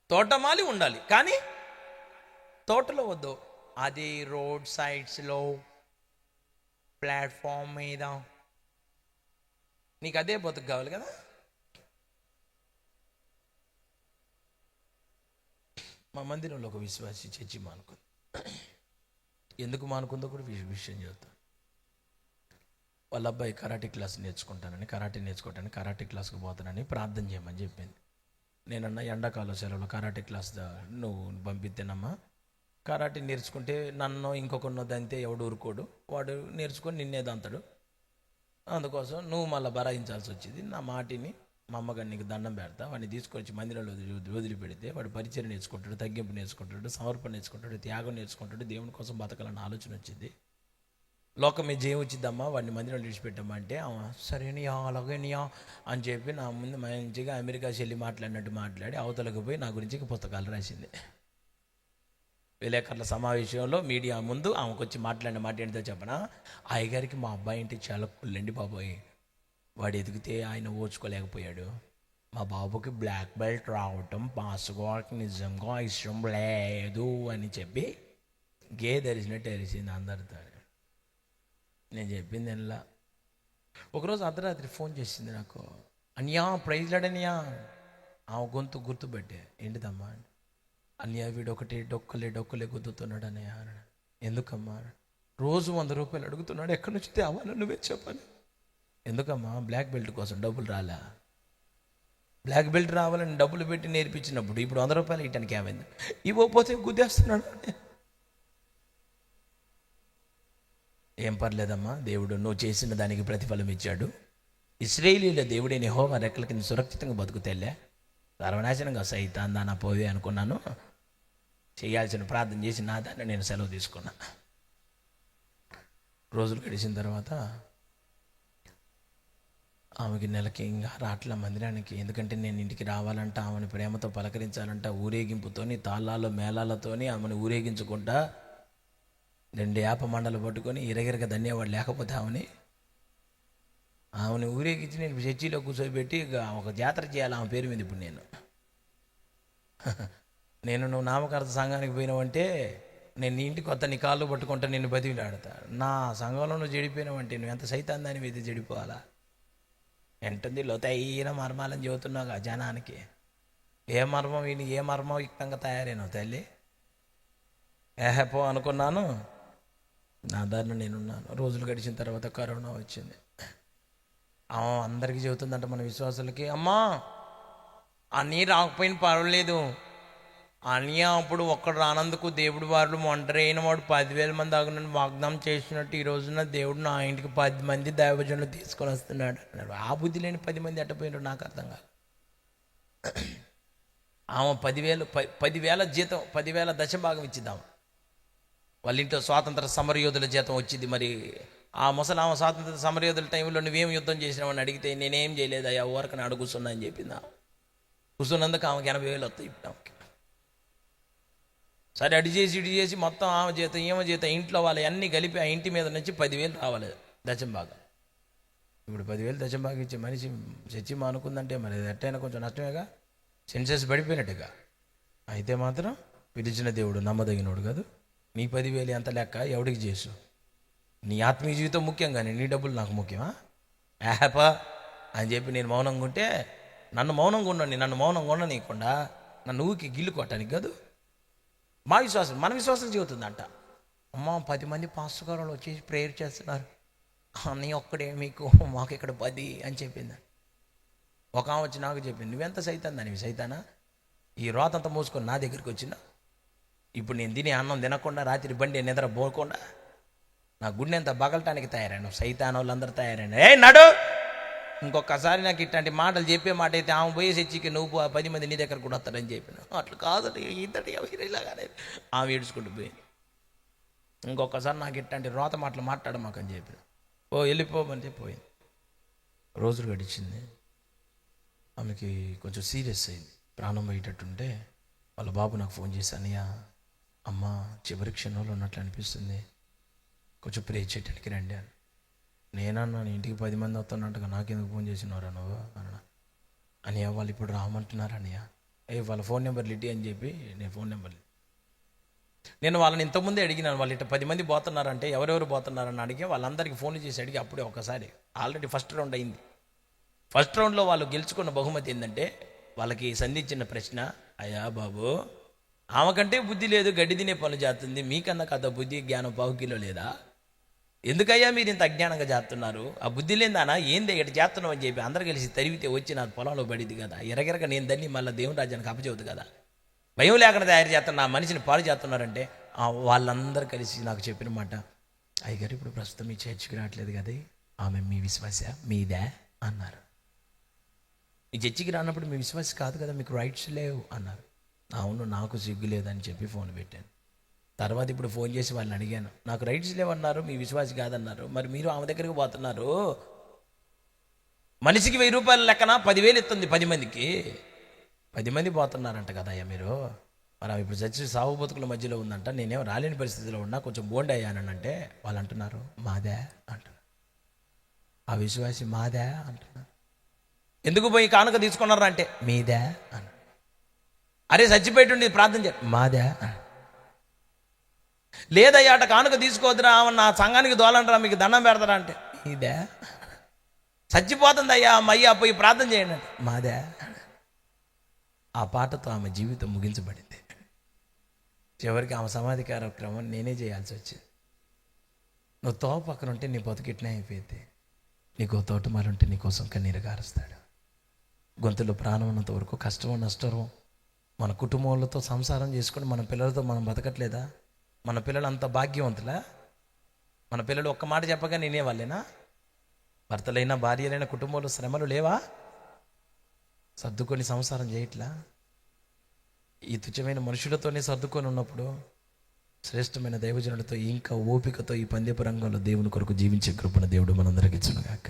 తోటమాలి ఉండాలి కానీ తోటలో వద్దు. అది రోడ్ సైడ్స్లో, ప్లాట్ఫామ్ మీద, నీకు అదే బతుకు కావాలి కదా. మా మందిరంలో ఒక విశ్వాసి చర్చి మానుకుంది. ఎందుకు మానుకుందో కూడా విషయం చెబుతాను. వాళ్ళ అబ్బాయి కరాటే క్లాస్ నేర్చుకుంటానని, కరాటే క్లాస్కి పోతానని ప్రార్థన చేయమని చెప్పింది. నేనన్నా ఎండాకాలం సెలవులో కరాటే క్లాస్ నువ్వు పంపిస్తేనమ్మా, కరాటే నేర్చుకుంటే నన్ను ఇంకొకరినో దంతే ఎవడు ఊరుకోడు, వాడు నేర్చుకొని నిన్నే దంతాడు. అందుకోసం నువ్వు మళ్ళీ బరాయించాల్సి వచ్చింది. నా మాటిని మా అమ్మగారు నీకు దండం పెడతా, వాడిని తీసుకొచ్చి మందిరంలో వదిలిపెడితే వాడు పరిచయం నేర్చుకుంటాడు, తగ్గింపు నేర్చుకుంటాడు, సమర్పణ నేర్చుకుంటాడు, త్యాగం నేర్చుకుంటాడు, దేవుని కోసం బతకాలన్న ఆలోచన వచ్చింది. లోకం మీద జయం వచ్చిద్దమ్మా, వాడిని మందిరంలో విడిచిపెట్టమ్మా అంటే సరేనియా అలాగేనియా అని చెప్పి నా ముందు మంచిగా అమెరికా చెల్లి మాట్లాడినట్టు మాట్లాడి అవతలకు పోయి నా గురించి పుస్తకాలు రాసింది. విలేకరుల సమావేశంలో మీడియా ముందు ఆమెకు వచ్చి మాట్లాడిన మాట ఏంటో చెప్పనా, అయ్యగారికి మా అబ్బాయి అంటే చాలా కుళ్ళండి బాబోయ్, వాడు ఎదిగితే ఆయన ఓర్చుకోలేకపోయాడు, మా బాబుకి బ్లాక్ బెల్ట్ రావటం పాసుకోవడానికి నిజంగా ఇష్టం లేదు అని చెప్పి తెరిచినట్టు తెరిచింది అందరితో. నేను చెప్పింది ఎలా. ఒకరోజు అర్ధరాత్రి ఫోన్ చేసింది నాకు, అన్యా ప్రైజ్ లాడనియా. ఆమె గొంతు గుర్తుపెట్టే, ఏంటిదమ్మా అన్యా వీడు ఒకటి డొక్కలే గుద్దుతున్నాడు అన్నయ్య. ఎందుకమ్మా? రోజు 100 రూపాయలు అడుగుతున్నాడు, ఎక్కడి నుంచి తేవాలో నువ్వే చెప్పాలి. ఎందుకమ్మా? బ్లాక్ బెల్ట్ కోసం డబ్బులు రాలా? బ్లాక్ బెల్ట్ రావాలని డబ్బులు పెట్టి నేర్పించినప్పుడు ఇప్పుడు 100 రూపాయలు ఇవ్వటానికి ఏమైంది? ఇవ్వకపోతే గుద్దేస్తున్నాడు. ఏం పర్లేదమ్మా, దేవుడు నువ్వు చేసిన దానికి ప్రతిఫలం ఇచ్చాడు. ఇశ్రాయేలీయుల దేవుడే యెహోవా రెక్కల కింద సురక్షితంగా బతుకుతేలే, సర్వనాశనంగా సైతాన్ దానా పోవే అనుకున్నాను. చేయాల్సిన ప్రార్థన చేసి నా దాన్ని నేను సెలవు తీసుకున్నా. రోజులు గడిచిన తర్వాత ఆమెకి నెలకి ఇంకా రాట్ల మందిరానికి, ఎందుకంటే నేను ఇంటికి రావాలంట, ఆమెను ప్రేమతో పలకరించాలంట, ఊరేగింపుతోని తాళాలు మేళాలతోని ఆమెను ఊరేగించుకుంటా 2 యాప మండలు పట్టుకొని ఇరగిరగ ధన్యవాడు. లేకపోతే ఆమెను ఊరేగించి నేను చర్చిలో కూర్చోబెట్టి ఒక జాతర చేయాలి ఆమె పేరు మీద. ఇప్పుడు నేను నువ్వు నామకార్థ సంఘానికి పోయినావంటే నేను నీ ఇంటికి కొత్త నీ కాళ్ళు పట్టుకుంటా నిన్ను బతికిలాడతా. నా సంఘంలో నువ్వు చెడిపోయినావంటే నువ్వు ఎంత సైతాన్ దాని మీద చెడిపోవాలా? ఎంటుంది లోతైన మర్మాలని చెబుతున్నావుగా జనానికి. ఏ మర్మం వీని ఏ మర్మయుక్తంగా తయారైనావు తల్లి? ఏహపో అనుకున్నాను, నా దారిలో నేనున్నాను. రోజులు గడిచిన తర్వాత కరోనా వచ్చింది. అందరికీ చెబుతుందంట మన విశ్వాసులకి, అమ్మా అన్నీ రాకపోయిన పర్వాలేదు, అని అప్పుడు ఒక్కడు రానందుకు దేవుడు వారు ఒంటరి అయిన వాడు 10,000 మంది ఆగునని వాగ్దానం చేసినట్టు ఈ రోజున దేవుడు నా ఇంటికి 10 మంది దైవజనులు తీసుకొని వస్తున్నాడు అన్నాడు. ఆ బుద్ధి లేని 10 మంది ఎట్టపోయినారు నాకు అర్థం కాదు. ఆమె 10,000 జీతం, 10,000 దశభాగం ఇచ్చిద్దాం. వాళ్ళ ఇంట్లో స్వాతంత్ర సమరయోధుల జీతం వచ్చింది. మరి ఆ ముసలామె స్వాతంత్ర సమరయోధుల టైంలో నువ్వేం యుద్ధం చేసినావని అడిగితే నేనేం చేయలేదు అయ్యా, ఊరకని ఆడ కూర్చున్నా అని చెప్పింది. కూర్చున్నందుకు ఆమెకి 80,000 వస్తాయి ఇప్పుడు ఆమెకి. సరే అడి చేసి ఇడి చేసి మొత్తం ఆమె జీతం ఈమె జీతం ఇంట్లో వాళ్ళ అన్నీ కలిపి ఆ ఇంటి మీద నుంచి 10,000 రావాలి దశంభాగం. ఇప్పుడు 10,000 దశంభాగం ఇచ్చి మనిషి చచ్చి మానుకుందంటే మరి ఎట్టయినా కొంచెం నష్టమేగా, సెన్సెస్ పడిపోయినట్టుగా. అయితే మాత్రం పిలిచిన దేవుడు నమ్మదగినోడు కాదు. నీ 10,000 ఎంత లెక్క ఎవడికి చేసు? నీ ఆత్మీయ జీవితం ముఖ్యం కానీ నీ డబ్బులు నాకు ముఖ్యమా? యాపా అని చెప్పి నేను మౌనంగా ఉంటే నన్ను మౌనంగా ఉండండి, నన్ను మౌనంగా ఉండనీయకుండా నన్ను ఊరికి గిల్లు కొట్టడానికి కాదు. మా విశ్వాసం మన విశ్వాసం చెబుతుందంట. అమ్మ 10 మంది పాస్టర్ గారు వచ్చేసి ప్రేయర్ చేస్తున్నారు, నీ ఒక్కడే మీకు, మాకు ఇక్కడ 10 అని చెప్పింది. ఒక ఆమె వచ్చి నాకు చెప్పింది, నువ్వెంత సైతాన్ దానివి సైతానా, ఈ రోతంతా మోసుకొని నా దగ్గరికి వచ్చినా, ఇప్పుడు నేను తినే అన్నం తినకుండా రాత్రి బండి నిద్ర పోకుండా నా గుండె ఎంత బగలటానికి తయారైన సైతాన్ వాళ్ళందరూ తయారైన. ఏ నడు, ఇంకొకసారి నాకు ఇట్లాంటి మాటలు చెప్పే మాట అయితే ఆమె పోయే చర్చికి నువ్వు 10 మంది నీ దగ్గర కూడా వస్తారని చెప్పిన. అట్లా కాదు ఇంతటి ఇలాగానే ఆమె ఏడుచుకుంటూ పోయింది. ఇంకొకసారి నాకు ఇట్లాంటి రోత మాటలు మాట్లాడమాకని చెప్పిన. వెళ్ళిపోమంటే పోయింది. రోజులు గడిచింది. ఆమెకి కొంచెం సీరియస్ అయింది, ప్రాణం పోయేటట్టుంటే వాళ్ళ బాబు నాకు ఫోన్ చేసి, అన్నయ్య అమ్మ చివరి క్షణంలో ఉన్నట్లు అనిపిస్తుంది, కొంచెం ప్రే చేయడానికి రండి అని. నేనన్నా ఇంటికి 10 మంది వస్తున్నట్టుగా నాకెందుకు ఫోన్ చేసినవరా నువ్వు అన్నా. అన్నయ్య వాళ్ళు ఇప్పుడు రామంటున్నారు అన్నయ్య, వాళ్ళ ఫోన్ నెంబర్లు ఇటీ అని చెప్పి నేను ఫోన్ నెంబర్లు నేను వాళ్ళని ఇంతకుముందే అడిగినాను. వాళ్ళు ఇట్లా 10 మంది పోతున్నారంటే ఎవరెవరు పోతున్నారని అడిగి వాళ్ళందరికీ ఫోన్లు చేసి అడిగి అప్పుడే ఒకసారి ఆల్రెడీ ఫస్ట్ రౌండ్ అయింది. ఫస్ట్ రౌండ్లో వాళ్ళు గెలుచుకున్న బహుమతి ఏంటంటే వాళ్ళకి సంధించిన ప్రశ్న, అయ్యా బాబు ఆమె కంటే బుద్ధి లేదు, గడ్డి తినే పనులు చేస్తుంది, మీకన్నా కథ బుద్ధి జ్ఞానం 1/2 కిలో లేదా? ఎందుకయ్యా మీరు ఇంత అజ్ఞానంగా చేస్తున్నారు? ఆ బుద్ధి లేదానా ఏంది ఇక్కడ చేస్తున్నావు అని చెప్పి అందరు కలిసి తరివితే వచ్చి నాకు పొలంలో పడింది కదా, ఎరగెరగ నేను దాన్ని మళ్ళీ దేవుని రాజ్యానికి అప్పచెబుతుంది కదా, భయం లేకుండా తయారు చేస్తున్న నా మనిషిని పాడు చేస్తున్నారంటే వాళ్ళందరూ కలిసి నాకు చెప్పిన మాట, అయ్యగారు ఇప్పుడు ప్రస్తుతం మీ చర్చికి రావట్లేదు కదా, ఆమె మీ విశ్వాస మీదే అన్నారు. ఈ చర్చికి రానప్పుడు మీ విశ్వాస కాదు కదా, మీకు రైట్స్ లేవు అన్నారు. అవును నాకు సిగ్గు లేదని చెప్పి ఫోన్ పెట్టాను. తర్వాత ఇప్పుడు ఫోన్ చేసి వాళ్ళని అడిగాను, నాకు రైట్స్ లేవన్నారు, మీ విశ్వాసి కాదన్నారు, మరి మీరు ఆమె దగ్గరికి పోతున్నారు, మనిషికి 1000 రూపాయల లెక్కన 10,000 ఇస్తుంది 10 మందికి, 10 మంది పోతున్నారంట కదా అయ్యా మీరు, మరి ఆమె ఇప్పుడు చచ్చి సాగు బతుకుల మధ్యలో ఉందంట, నేనేం రాలేని పరిస్థితిలో ఉన్నా కొంచెం బోండి అయ్యానంటే వాళ్ళు అంటున్నారు మాదే అంటున్నారు. ఆ విశ్వాసి మాదే అంటున్నారు. ఎందుకు పోయి కానుక తీసుకున్నారా అంటే మీదే అన్న. అరే చచ్చిపోయేటుండి ప్రార్థన చే మాదే లేదయ్యా అట కానుక తీసుకోవద్దురా, నా సంఘానికి దోలంటారా, మీకు దండం పెడతారా అంటే ఇదే. చచ్చిపోతుంది అయ్యా అయ్యా పోయి ప్రార్థన చేయండి అంటే మాదే. ఆ పాటతో ఆమె జీవితం ముగించబడింది. చివరికి ఆమె సమాధి కార్యక్రమం నేనే చేయాల్సి వచ్చింది. నువ్వు తో పక్కన ఉంటే నీ బతుకిట్నే అయిపోయింది, నీకు తోటమాలు ఉంటే నీకోసం కన్నీరు గారుస్తాడు. గొంతులో ప్రాణం ఉన్నంత వరకు కష్టమో నష్టమో మన కుటుంబాలతో సంసారం చేసుకుని మన పిల్లలతో మనం బతకట్లేదా? మన పిల్లలు అంత భాగ్యవంతులా? మన పిల్లలు ఒక్క మాట చెప్పగా నేనే వాళ్ళేనా? భర్తలైనా భార్యలైనా కుటుంబంలో శ్రమలు లేవా? సర్దుకొని సంసారం చేయట్లా? ఈ తుచ్చమైన మనుషులతోనే సర్దుకొని ఉన్నప్పుడు శ్రేష్టమైన దైవజనులతో ఇంకా ఓపికతో ఈ పందెపు రంగంలో దేవుని కొరకు జీవించే కృపను దేవుడు మనందరికి ఇచ్చునుగాక.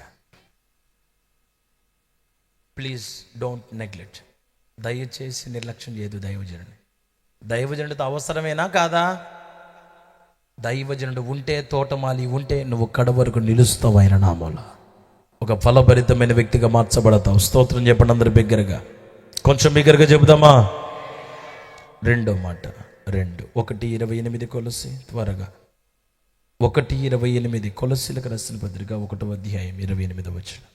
Please don't neglect. దయచేసి నిర్లక్ష్యం చేయదు దైవజనుడిని. దైవజనుడితో అవసరమేనా కాదా? దైవజనుడు ఉంటే, తోటమాలి ఉంటే నువ్వు కడవరకు నిలుస్తావు ఆయన నామములో. ఒక ఫలభరితమైన వ్యక్తిగా మార్చబడతావు. స్తోత్రం చెప్పండి అందరు బిగ్గరగా, కొంచెం బిగ్గరగా చెబుదామా? రెండో మాట 1:28 కొలస్సీ త్వరగా 1:28 కొలస్సీలకు రాసిన పత్రిక 1వ అధ్యాయం 28వ వచనం.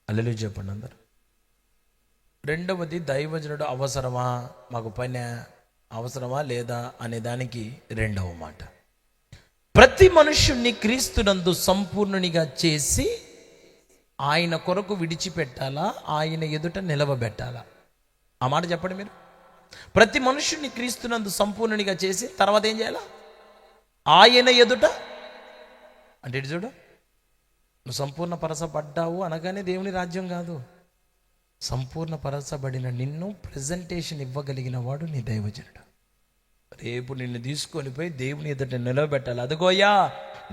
హల్లెలూయా చెప్పండి అందరు. రెండవది, దైవజనుడు అవసరమా, మాకు పని అవసరమా లేదా అనే దానికి రెండవ మాట. ప్రతి మనుష్యుణ్ణి క్రీస్తునందు సంపూర్ణునిగా చేసి ఆయన కొరకు విడిచిపెట్టాలా, ఆయన ఎదుట నిలవబెట్టాలా? ఆ మాట చెప్పండి మీరు. ప్రతి మనుష్యుణ్ణి క్రీస్తునందు సంపూర్ణునిగా చేసి తర్వాత ఏం చేయాలా? ఆయన ఎదుట. అంటే ఇటు చూడు, నువ్వు సంపూర్ణ పరచబడ్డావు అనగానే దేవుని రాజ్యం కాదు. సంపూర్ణ పరచబడిన నిన్ను ప్రెజెంటేషన్ ఇవ్వగలిగిన వాడు నీ దైవజనుడు. రేపు నిన్ను తీసుకొని పోయి దేవుని ఎదుట నిలవబెట్టాలి. అదిగోయ్యా,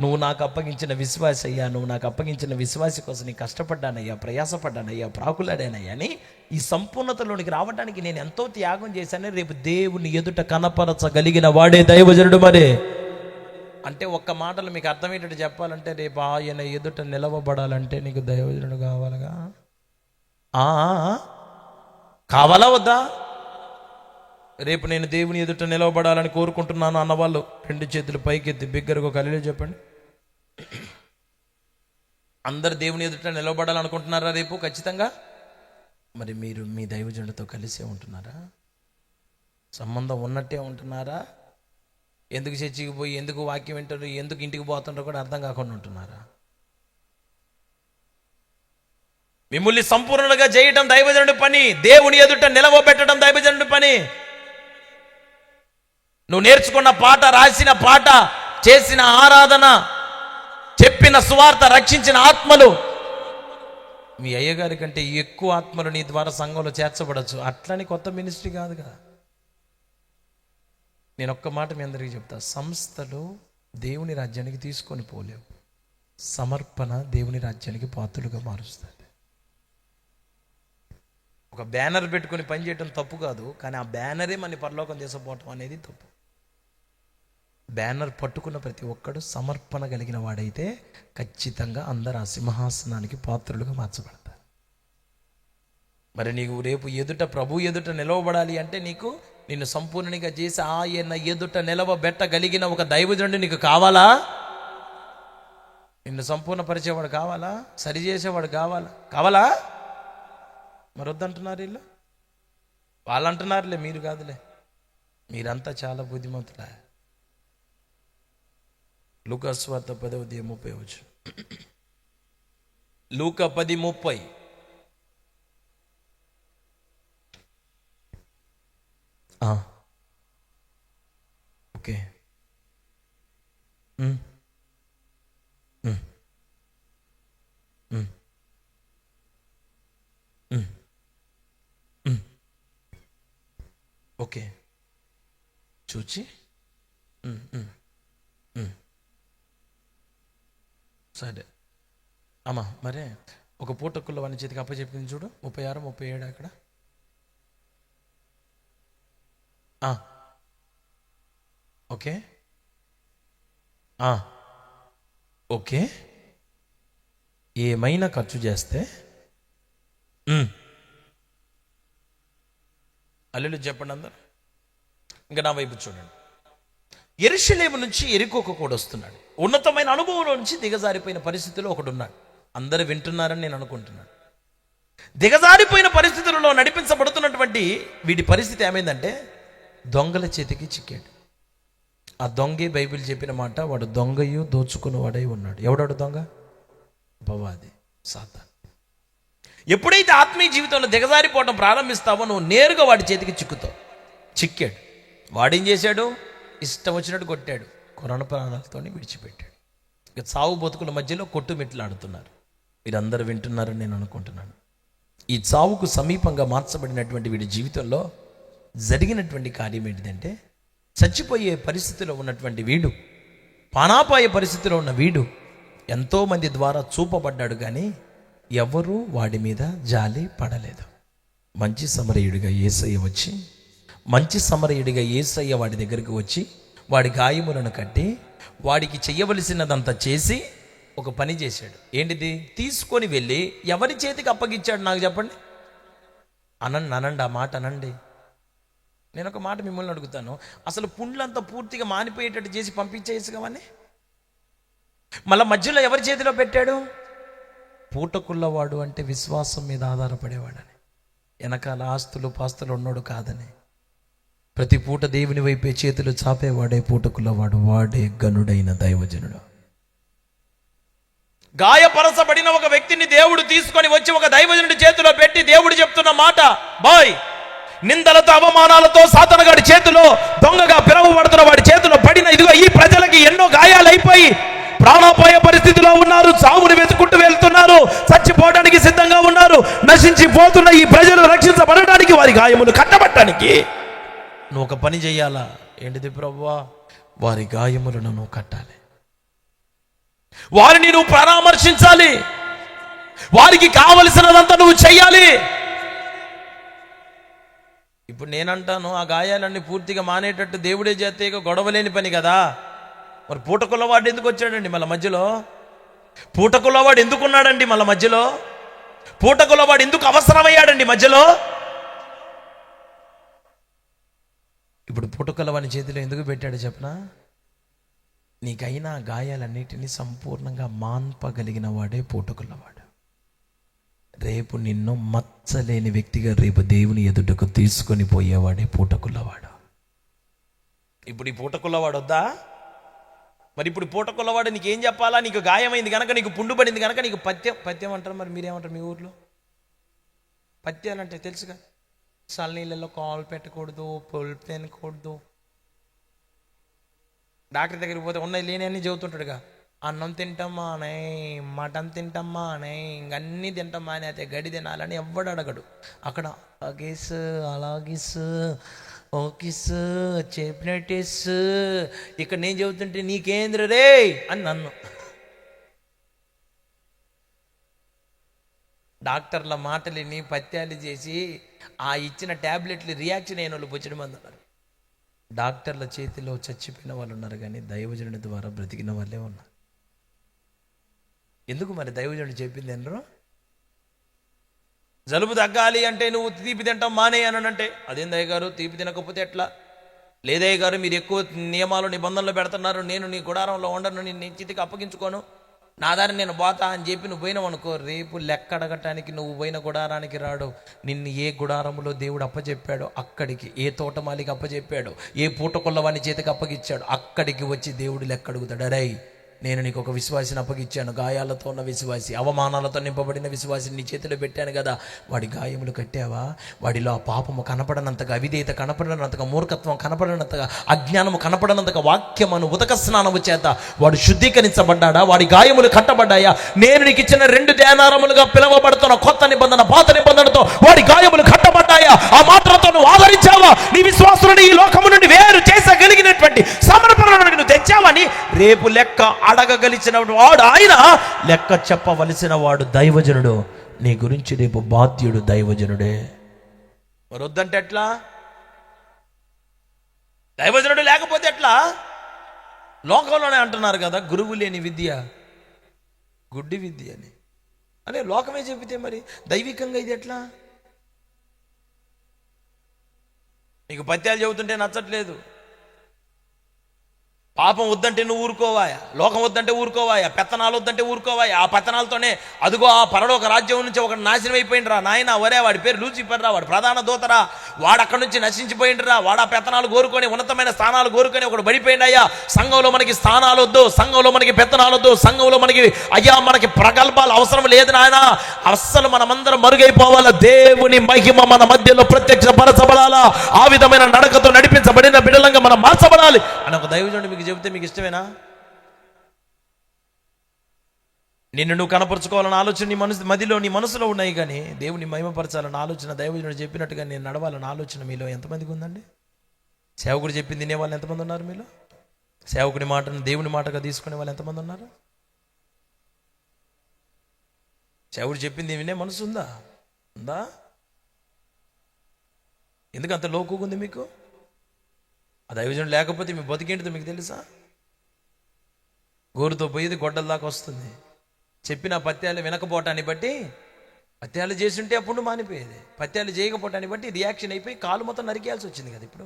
నువ్వు నాకు అప్పగించిన విశ్వాసి అయ్యా, నువ్వు నాకు అప్పగించిన విశ్వాసి కోసం నీ కష్టపడ్డానయ్యా, ప్రయాసపడ్డానయ్యా, ప్రాకులాడానయ్యా అని ఈ సంపూర్ణతలోనికి రావడానికి నేను ఎంతో త్యాగం చేశాను. రేపు దేవుని ఎదుట కనపరచగలిగిన వాడే దైవజనుడు. మరి అంటే ఒక్క మాటలు మీకు అర్థమయ్యేటట్టు చెప్పాలంటే, రేపు ఆయన ఎదుట నిలవబడాలంటే నీకు దైవజనుడు కావాలిగా. కావాలా వద్దా? రేపు నేను దేవుని ఎదుట నిలవబడాలని కోరుకుంటున్నాను అన్నవాళ్ళు 2 చేతులు పైకెత్తి బిగ్గరగా ఒక హల్లెలూయా చెప్పండి. అందరు దేవుని ఎదుట నిలవబడాలనుకుంటున్నారా రేపు? ఖచ్చితంగా. మరి మీరు మీ దైవజనుడితో కలిసే ఉంటున్నారా? సంబంధం ఉన్నట్టే ఉంటున్నారా? ఎందుకు చర్చికి పోయి, ఎందుకు వాక్యం వింటారు, ఎందుకు ఇంటికి పోతుంటారో కూడా అర్థం కాకుండా ఉంటున్నారా? మిమ్మల్ని సంపూర్ణంగా చేయటం దైవజనుడి పని, దేవుని ఎదుట నిలవబెట్టడం దైవజనుడి పని. నువ్వు నేర్చుకున్న పాట, రాసిన పాట, చేసిన ఆరాధన, చెప్పిన సువార్త, రక్షించిన ఆత్మలు, మీ అయ్యగారి కంటే ఎక్కువ ఆత్మలు నీ ద్వారా సంఘంలో చేర్చబడచ్చు. అట్లని కొత్త మినిస్ట్రీ కాదుగా. నేను ఒక్క మాట మీ అందరికీ చెప్తా, సంస్థలు దేవుని రాజ్యానికి తీసుకొని పోలేవు. సమర్పణ దేవుని రాజ్యానికి పాత్రలుగా మారుస్తుంది. ఒక బ్యానర్ పెట్టుకుని పనిచేయటం తప్పు కాదు, కానీ ఆ బ్యానరే మన పరలోకం తీసుకుపోవటం అనేది తప్పు. బ్యానర్ పట్టుకున్న ప్రతి ఒక్కడు సమర్పణ కలిగిన వాడైతే ఖచ్చితంగా అందరు ఆ సింహాసనానికి పాత్రలుగా మార్చబడతారు. మరి నీకు రేపు ఎదుట, ప్రభు ఎదుట నిలవబడాలి అంటే నిన్ను సంపూర్ణంగా చేసి ఆయన ఎదుట నిలవబెట్టగలిగిన ఒక దైవజనుడు నీకు కావాలా? నిన్ను సంపూర్ణపరిచేవాడు కావాలా? సరిచేసేవాడు కావాలా? మరి వద్దంటున్నారు వీళ్ళు. వాళ్ళు అంటున్నారులే, మీరు కాదులే. మీరంతా చాలా బుద్ధిమంతులా. లూకా సువార్త 10:30 లూకా 10:30. ఓకే. ఓకే, చూచి సరే అమ్మా. మరే ఒక పూటకుల్లో వాని చేతికి అప్పచెప్పింది చూడు, 36, 37 అక్కడ. Okay okay. ఏమైనా ఖర్చు చేస్తే హల్లెలూయా చెప్పండి అందరు. ఇంకా నా వైపు చూడండి. యెరూషలేము నుంచి యెరికోకు కూడా వస్తున్నాడు. ఉన్నతమైన అనుభవంలో నుంచి దిగజారిపోయిన పరిస్థితిలో ఒకడున్నాడు. అందరూ వింటున్నారని నేను అనుకుంటున్నాను. దిగజారిపోయిన పరిస్థితులలో నడిపించబడుతున్నటువంటి వీడి పరిస్థితి ఏమైందంటే, దొంగల చేతికి చిక్కాడు. ఆ దొంగే బైబిల్ చెప్పిన మాట, వాడు దొంగయు దోచుకుని వాడై ఉన్నాడు. ఎవడాడు దొంగ? అపవాది, సాతాను. ఎప్పుడైతే ఆత్మీయ జీవితంలో దిగజారిపోవడం ప్రారంభిస్తావో నువ్వు నేరుగా వాడి చేతికి చిక్కాడు. వాడేం చేశాడు? ఇష్టం వచ్చినట్టు కొట్టాడు, కొరణ ప్రాణాలతో విడిచిపెట్టాడు. ఇక చావు బతుకుల మధ్యలో కొట్టుమిట్లాడుతున్నారు. మీరందరూ వింటున్నారని నేను అనుకుంటున్నాను. ఈ చావుకు సమీపంగా మార్చబడినటువంటి వీడి జీవితంలో జరిగినటువంటి కార్యం ఏంటిదంటే, చచ్చిపోయే పరిస్థితిలో ఉన్నటువంటి వీడు, ప్రాణాపాయ పరిస్థితిలో ఉన్న వీడు ఎంతోమంది ద్వారా చూపబడ్డాడు, కానీ ఎవరూ వాడి మీద జాలి పడలేదు. మంచి సమరయుడిగా యేసయ్య వచ్చి మంచి సమరయుడిగా యేసయ్య వాడి దగ్గరికి వచ్చి వాడి గాయములను కట్టి వాడికి చెయ్యవలసినదంతా చేసి ఒక పని చేశాడు. ఏంటిది? తీసుకొని వెళ్ళి ఎవరి చేతికి అప్పగించాడు నాకు చెప్పండి. అనండి ఆ మాట అనండి. నేను ఒక మాట మిమ్మల్ని అడుగుతాను, అసలు పుండ్లంతా పూర్తిగా మానిపోయేటట్టు చేసి పంపించేసి కావని మళ్ళీ మధ్యలో ఎవరి చేతిలో పెట్టాడు? పూటకుల్లవాడు అంటే విశ్వాసం మీద ఆధారపడేవాడని, వెనకాల ఆస్తులు పాస్తులు ఉన్నాడు కాదని, ప్రతి పూట దేవుని వైపే చేతులు చాపేవాడే పూటకుల్లవాడు, వాడే గనుడైన దైవజనుడు. గాయపరచబడిన ఒక వ్యక్తిని దేవుడు తీసుకొని వచ్చి ఒక దైవజనుడి చేతిలో పెట్టి దేవుడు చెప్తున్న మాట, బాయ్, నిందలతో అవమానాలతో సాతానుగాడి చేతిలో దొంగగా పిలువబడుతున్న వాడి చేతిలో పడిన ఇదిగో ఈ ప్రజలకి ఎన్నో గాయాలైపోయి ప్రాణాపాయ పరిస్థితిలో ఉన్నారు, చావుని వెతుకుంటూ వెళ్తున్నారు, చచ్చిపోవడానికి సిద్ధంగా ఉన్నారు, నశించిపోతున్న ఈ ప్రజలు రక్షించబడడానికి, వారి గాయములు కట్టబట్టడానికి నువ్వు ఒక పని చెయ్యాలా. ఏంటిది ప్రభువా? వారి గాయములను నువ్వు కట్టాలి, వారిని నువ్వు పరామర్శించాలి, వారికి కావలసినదంతా నువ్వు చెయ్యాలి. ఇప్పుడు నేనంటాను, ఆ గాయాలన్నీ పూర్తిగా మానేటట్టు దేవుడే చేస్తే గొడవలేని పని కదా. మరి పూటకుల్లవాడు ఎందుకు వచ్చాడండి మళ్ళీ మధ్యలో? పూటకుల్లవాడు ఎందుకున్నాడండి మళ్ళీ మధ్యలో? పూటకుల్లవాడు ఎందుకు అవసరమయ్యాడండి మధ్యలో? ఇప్పుడు పూటకుల్లవాడి చేతిలో ఎందుకు పెట్టాడు చెప్పనా? నీకైనా గాయాలన్నిటినీ సంపూర్ణంగా మాన్పగలిగిన వాడే పూటకుల్లవాడు. రేపు నిన్ను మచ్చలేని వ్యక్తిగా రేపు దేవుని ఎదుటకు తీసుకొని పోయేవాడే పూటకుల్లవాడు. ఇప్పుడు ఈ పూటకుల్లవాడు వద్దా? మరి ఇప్పుడు పూటకుల్లవాడు నీకేం చెప్పాలా? నీకు గాయమైంది కనుక, నీకు పుండు పడింది కనుక నీకు పత్యం అంటారు. మరి మీరేమంటారు మీ ఊర్లో? పత్యాలంటే తెలుసుగా, చల్లనీళ్ళలో కాలు పెట్టకూడదు, పొలు తినకూడదు. డాక్టర్ దగ్గరికి పోతే ఉన్నాయి లేని అన్నీ చెబుతుంటాడుగా, అన్నం తింటామా అనే, మటన్ తింటామా అనే, ఇంకన్నీ తింటామా అని, అయితే గడి తినాలని ఎవ్వడు అడగడు. అక్కడ అగేస్ అలాగేస్ ఓకేస్ చెప్పినట్టేస్, ఇక్కడ నేను చెబుతుంటే నీకేంద్ర రే అని నన్ను. డాక్టర్ల మాటలు విని పత్యాలు చేసి ఆ ఇచ్చిన ట్యాబ్లెట్లు రియాక్షన్ అయిన వాళ్ళు బొచ్చడి మంది ఉన్నారు. డాక్టర్ల చేతిలో చచ్చిపోయిన వాళ్ళు ఉన్నారు, కానీ దైవజనుడి ద్వారా బ్రతికిన వాళ్ళే ఉన్నారు. ఎందుకు మరి దైవజనుడు చెప్పింది ఏంటో? జలుబు తగ్గాలి అంటే నువ్వు తీపి తింటాం మానే అని అంటే, అదేం దయ్య గారు తీపి తినకపోతే ఎట్లా? లేదయ్య గారు మీరు ఎక్కువ నియమాలు నిబంధనలు పెడుతున్నారు, నేను నీ గుడారంలో ఉండను, నేను నీ చేతికి అప్పగించుకోను, నా దారి నేను పోతా అని చెప్పి నువ్వు పోయినావు అనుకో, రేపు లెక్క అడగటానికి నువ్వు పోయిన గుడారానికి రాడు. నిన్ను ఏ గుడారంలో దేవుడు అప్పచెప్పాడో అక్కడికి, ఏ తోటమాలికి అప్పచెప్పాడో, ఏ పూటకొల్లవాని చేతికి అప్పగిచ్చాడు అక్కడికి వచ్చి దేవుడు లెక్క అడుగుతాడు. అరే, నేను నీకు ఒక విశ్వాసిని అప్పగిచ్చాను, గాయాలతో ఉన్న విశ్వాసి, అవమానాలతో నింపబడిన విశ్వాసిని నీ చేతిలో పెట్టాను కదా, వాడి గాయములు కట్టావా? వాడిలో ఆ పాపము కనపడనంతగా, అవిధేయత కనపడనంతగా, మూర్ఖత్వం కనపడనంతగా, అజ్ఞానము కనపడనంతగా వాక్యమును ఉదక స్నానము చేత వాడు శుద్ధీకరించబడ్డాడా? వాడి గాయములు కట్టబడ్డాయా? నేను నీకు ఇచ్చిన 2 ధ్యానారములుగా పిలువబడుతున్న కొత్త నిబంధన పాత నిబంధనతో వాడి గాయములు కట్టబడ్డాయా? ఆ మాత్రతో నువ్వు ఆదరించావా? నీ విశ్వాసులను ఈ లోకము నుండి వేరు చేసగలిగినటువంటి సమర్పణను నువ్వు తెచ్చావని రేపు లెక్క అడగగలిచిన వాడు ఆయన, లెక్క చెప్పవలసిన వాడు దైవజనుడు. నీ గురించి రేపు బాధ్యుడు దైవజనుడే. మరి వద్దంటే ఎట్లా? దైవజనుడు లేకపోతే ఎట్లా? లోకంలోనే అంటున్నారు కదా, గురువు లేని విద్య గుడ్డి విద్య అని. అనే లోకమే చెబితే మరి దైవికంగా ఇది ఎట్లా? నీకు పత్యాలు చెబుతుంటే నచ్చట్లేదు, పాపం వద్దంటే నువ్వు ఊరుకోవాయా, లోకం వద్దంటే ఊరుకోవాయా, పెత్తనాలు వద్దంటే ఊరుకోవాయా. ఆ పెత్తనాలతోనే అదిగో ఆ పరలోక రాజ్యం నుంచి ఒకటి నాశనం అయిపోయిండ్రా నాయన, ఒరే వాడి పేరు లూసిఫర్ రా, వాడు ప్రధాన దూతరా, వాడు అక్కడి నుంచి నశించిపోయిండ్రా, వాడు ఆ పెత్తనాలు కోరుకొని ఉన్నతమైన స్థానాలు కోరుకొని ఒకడు పడిపోయిండయ్యా. సంఘంలో మనకి స్థానాలు వద్దు, సంఘంలో మనకి పెత్తనాలు వద్దు, సంఘంలో మనకి అయ్యా మనకి ప్రగల్భాలు అవసరం లేదు నాయన. అస్సలు మనమందరం మరుగైపోవాలా, దేవుని మహిమ మన మధ్యలో ప్రత్యక్షపరచబడాలా, ఆ విధమైన నడకతో నడిపించబడిన బిడ్డలంగా మనం మార్చబడాలి అని ఒక దైవజనుడు మీకు చెబితే మీకు ఇష్టమేనా? నిన్ను నువ్వు కనపరుచుకోవాలన్న ఆలోచన నీ మదిలో నీ మనసులో ఉన్నాయి, కానీ దేవుని మహిమపరచాలన్న ఆలోచన, దైవజనుడు చెప్పినట్టుగా నేను నడవాలన్న ఆలోచన మీలో ఎంతమందికి ఉందండి? సేవకుడు చెప్పింది వినే వాళ్ళు ఎంతమంది ఉన్నారు మీలో? సేవకుడి మాటను దేవుని మాటగా తీసుకునే వాళ్ళు ఎంతమంది ఉన్నారు? సేవకుడు చెప్పింది వినే మనసు ఉందా? ఎందుకు అంత లోకుగా ఉంది మీకు? ఆ దైవజనుడు లేకపోతే మీ బతికేంటిదో మీకు తెలుసా? గోరుతో పోయేది గొడ్డల దాకా వస్తుంది. చెప్పిన పత్యాలు వినకపోవటాన్ని బట్టి, పత్యాలు చేస్తుంటే అప్పుడు మానిపోయేది, పత్యాలు చేయకపోవటాన్ని బట్టి రియాక్షన్ అయిపోయి కాలు మొత్తం నరికేయాల్సి వచ్చింది కదా. ఇప్పుడు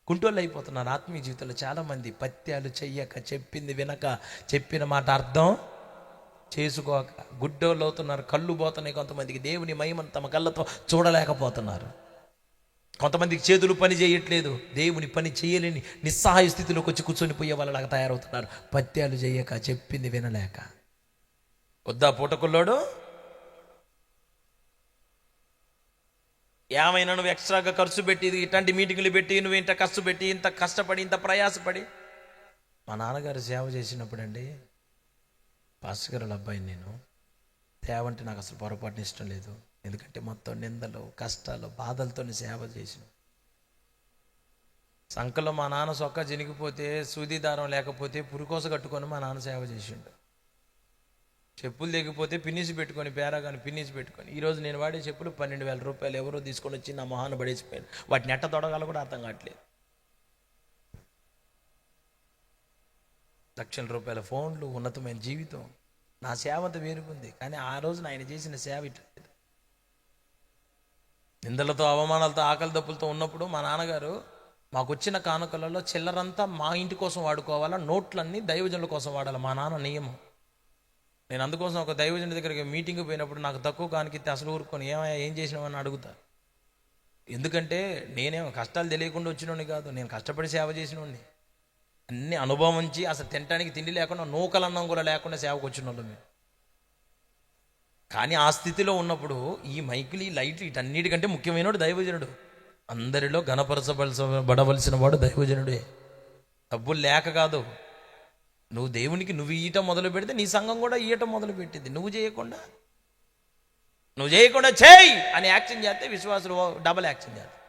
కుంటోళ్ళు అయిపోతున్నారు ఆత్మీయ జీవితంలో చాలామంది. పత్యాలు చెయ్యక, చెప్పింది వినక, చెప్పిన మాట అర్థం చేసుకోక గుడ్డోళ్ళు అవుతున్నారు. కళ్ళు పోతున్నాయి కొంతమందికి. దేవుని మహిమను తమ కళ్ళతో చూడలేకపోతున్నారు. కొంతమందికి చేతులు పని చేయట్లేదు. దేవుని పని చేయలేని నిస్సహాయ స్థితిలోకి వచ్చి కూర్చొని పోయే వాళ్ళలాగా తయారవుతున్నారు. పత్యాలు చేయక, చెప్పింది వినలేక. వద్దా పూటకుల్లోడు? ఏమైనా నువ్వు ఎక్స్ట్రాగా ఖర్చు పెట్టి, ఇట్లాంటి మీటింగ్లు పెట్టి, నువ్వు ఇంత ఖర్చు పెట్టి, ఇంత కష్టపడి, ఇంత ప్రయాసపడి. మా నాన్నగారు సేవ చేసినప్పుడు అండి, పాస్టర్ గారు అబ్బాయిని నేను, సేవ అంటే నాకు అసలు పొరపాటున ఇష్టం లేదు. ఎందుకంటే మొత్తం నిందలు, కష్టాలు, బాధలతో సేవ చేసిన. సంకలో మా నాన్న సొక్క చినిగిపోతే, సూది దారం లేకపోతే పురుకోస కట్టుకొని మా నాన్న సేవ చేసిండు. చెప్పులు తెగిపోతే పిన్నిసి పెట్టుకొని, పేరాగాని పిన్నిసి పెట్టుకొని. ఈరోజు నేను వాడే చెప్పులు 12,000 రూపాయలు ఎవరో తీసుకొని వచ్చి నా మొహాన్ని పడేసిపోయారు. వాటిని ఎట్ట తొడగాలో కూడా అర్థం కావట్లేదు. లక్షల రూపాయల ఫోన్లు, ఉన్నతమైన జీవితం. నా సేవ అంత వేరుగుంది. కానీ ఆ రోజున ఆయన చేసిన సేవ ఇట్లా నిందలతో, అవమానాలతో, ఆకలి దప్పులతో ఉన్నప్పుడు మా నాన్నగారు మాకు వచ్చిన కానుకలలో చిల్లరంతా మా ఇంటి కోసం వాడుకోవాలా, నోట్లన్నీ దైవజనుల కోసం వాడాలి. మా నాన్న నియమం. నేను అందుకోసం ఒక దైవజనుడి దగ్గరికి మీటింగ్ పోయినప్పుడు నాకు తక్కువ కానుకిస్తే అసలు ఊరుకొని ఏమయ్యా ఏం చేసినావని అడుగుతా. ఎందుకంటే నేనేమో కష్టాలు తెలియకుండా వచ్చినోడిని కాదు, నేను కష్టపడి సేవ చేసినోడిని. అన్ని అనుభవం నుంచి అసలు తినడానికి తిండి లేకుండా, నూకలన్నం కూడా లేకుండా సేవకు వచ్చిన వాళ్ళు మేము. కానీ ఆ స్థితిలో ఉన్నప్పుడు ఈ మైకులు, ఈ లైట్లు, వీటన్నిటికంటే ముఖ్యమైనవాడు దైవజనుడు. అందరిలో గణపరచబడవలసిన వాడు దైవజనుడే. డబ్బులు లేక కాదు, నువ్వు దేవునికి నువ్వు ఈయటం మొదలు పెడితే నీ సంఘం కూడా ఈయటం మొదలు పెట్టింది. నువ్వు చేయకుండా చేయి అని యాక్షన్ చేస్తే విశ్వాసులు డబల్ యాక్షన్ చేస్తారు.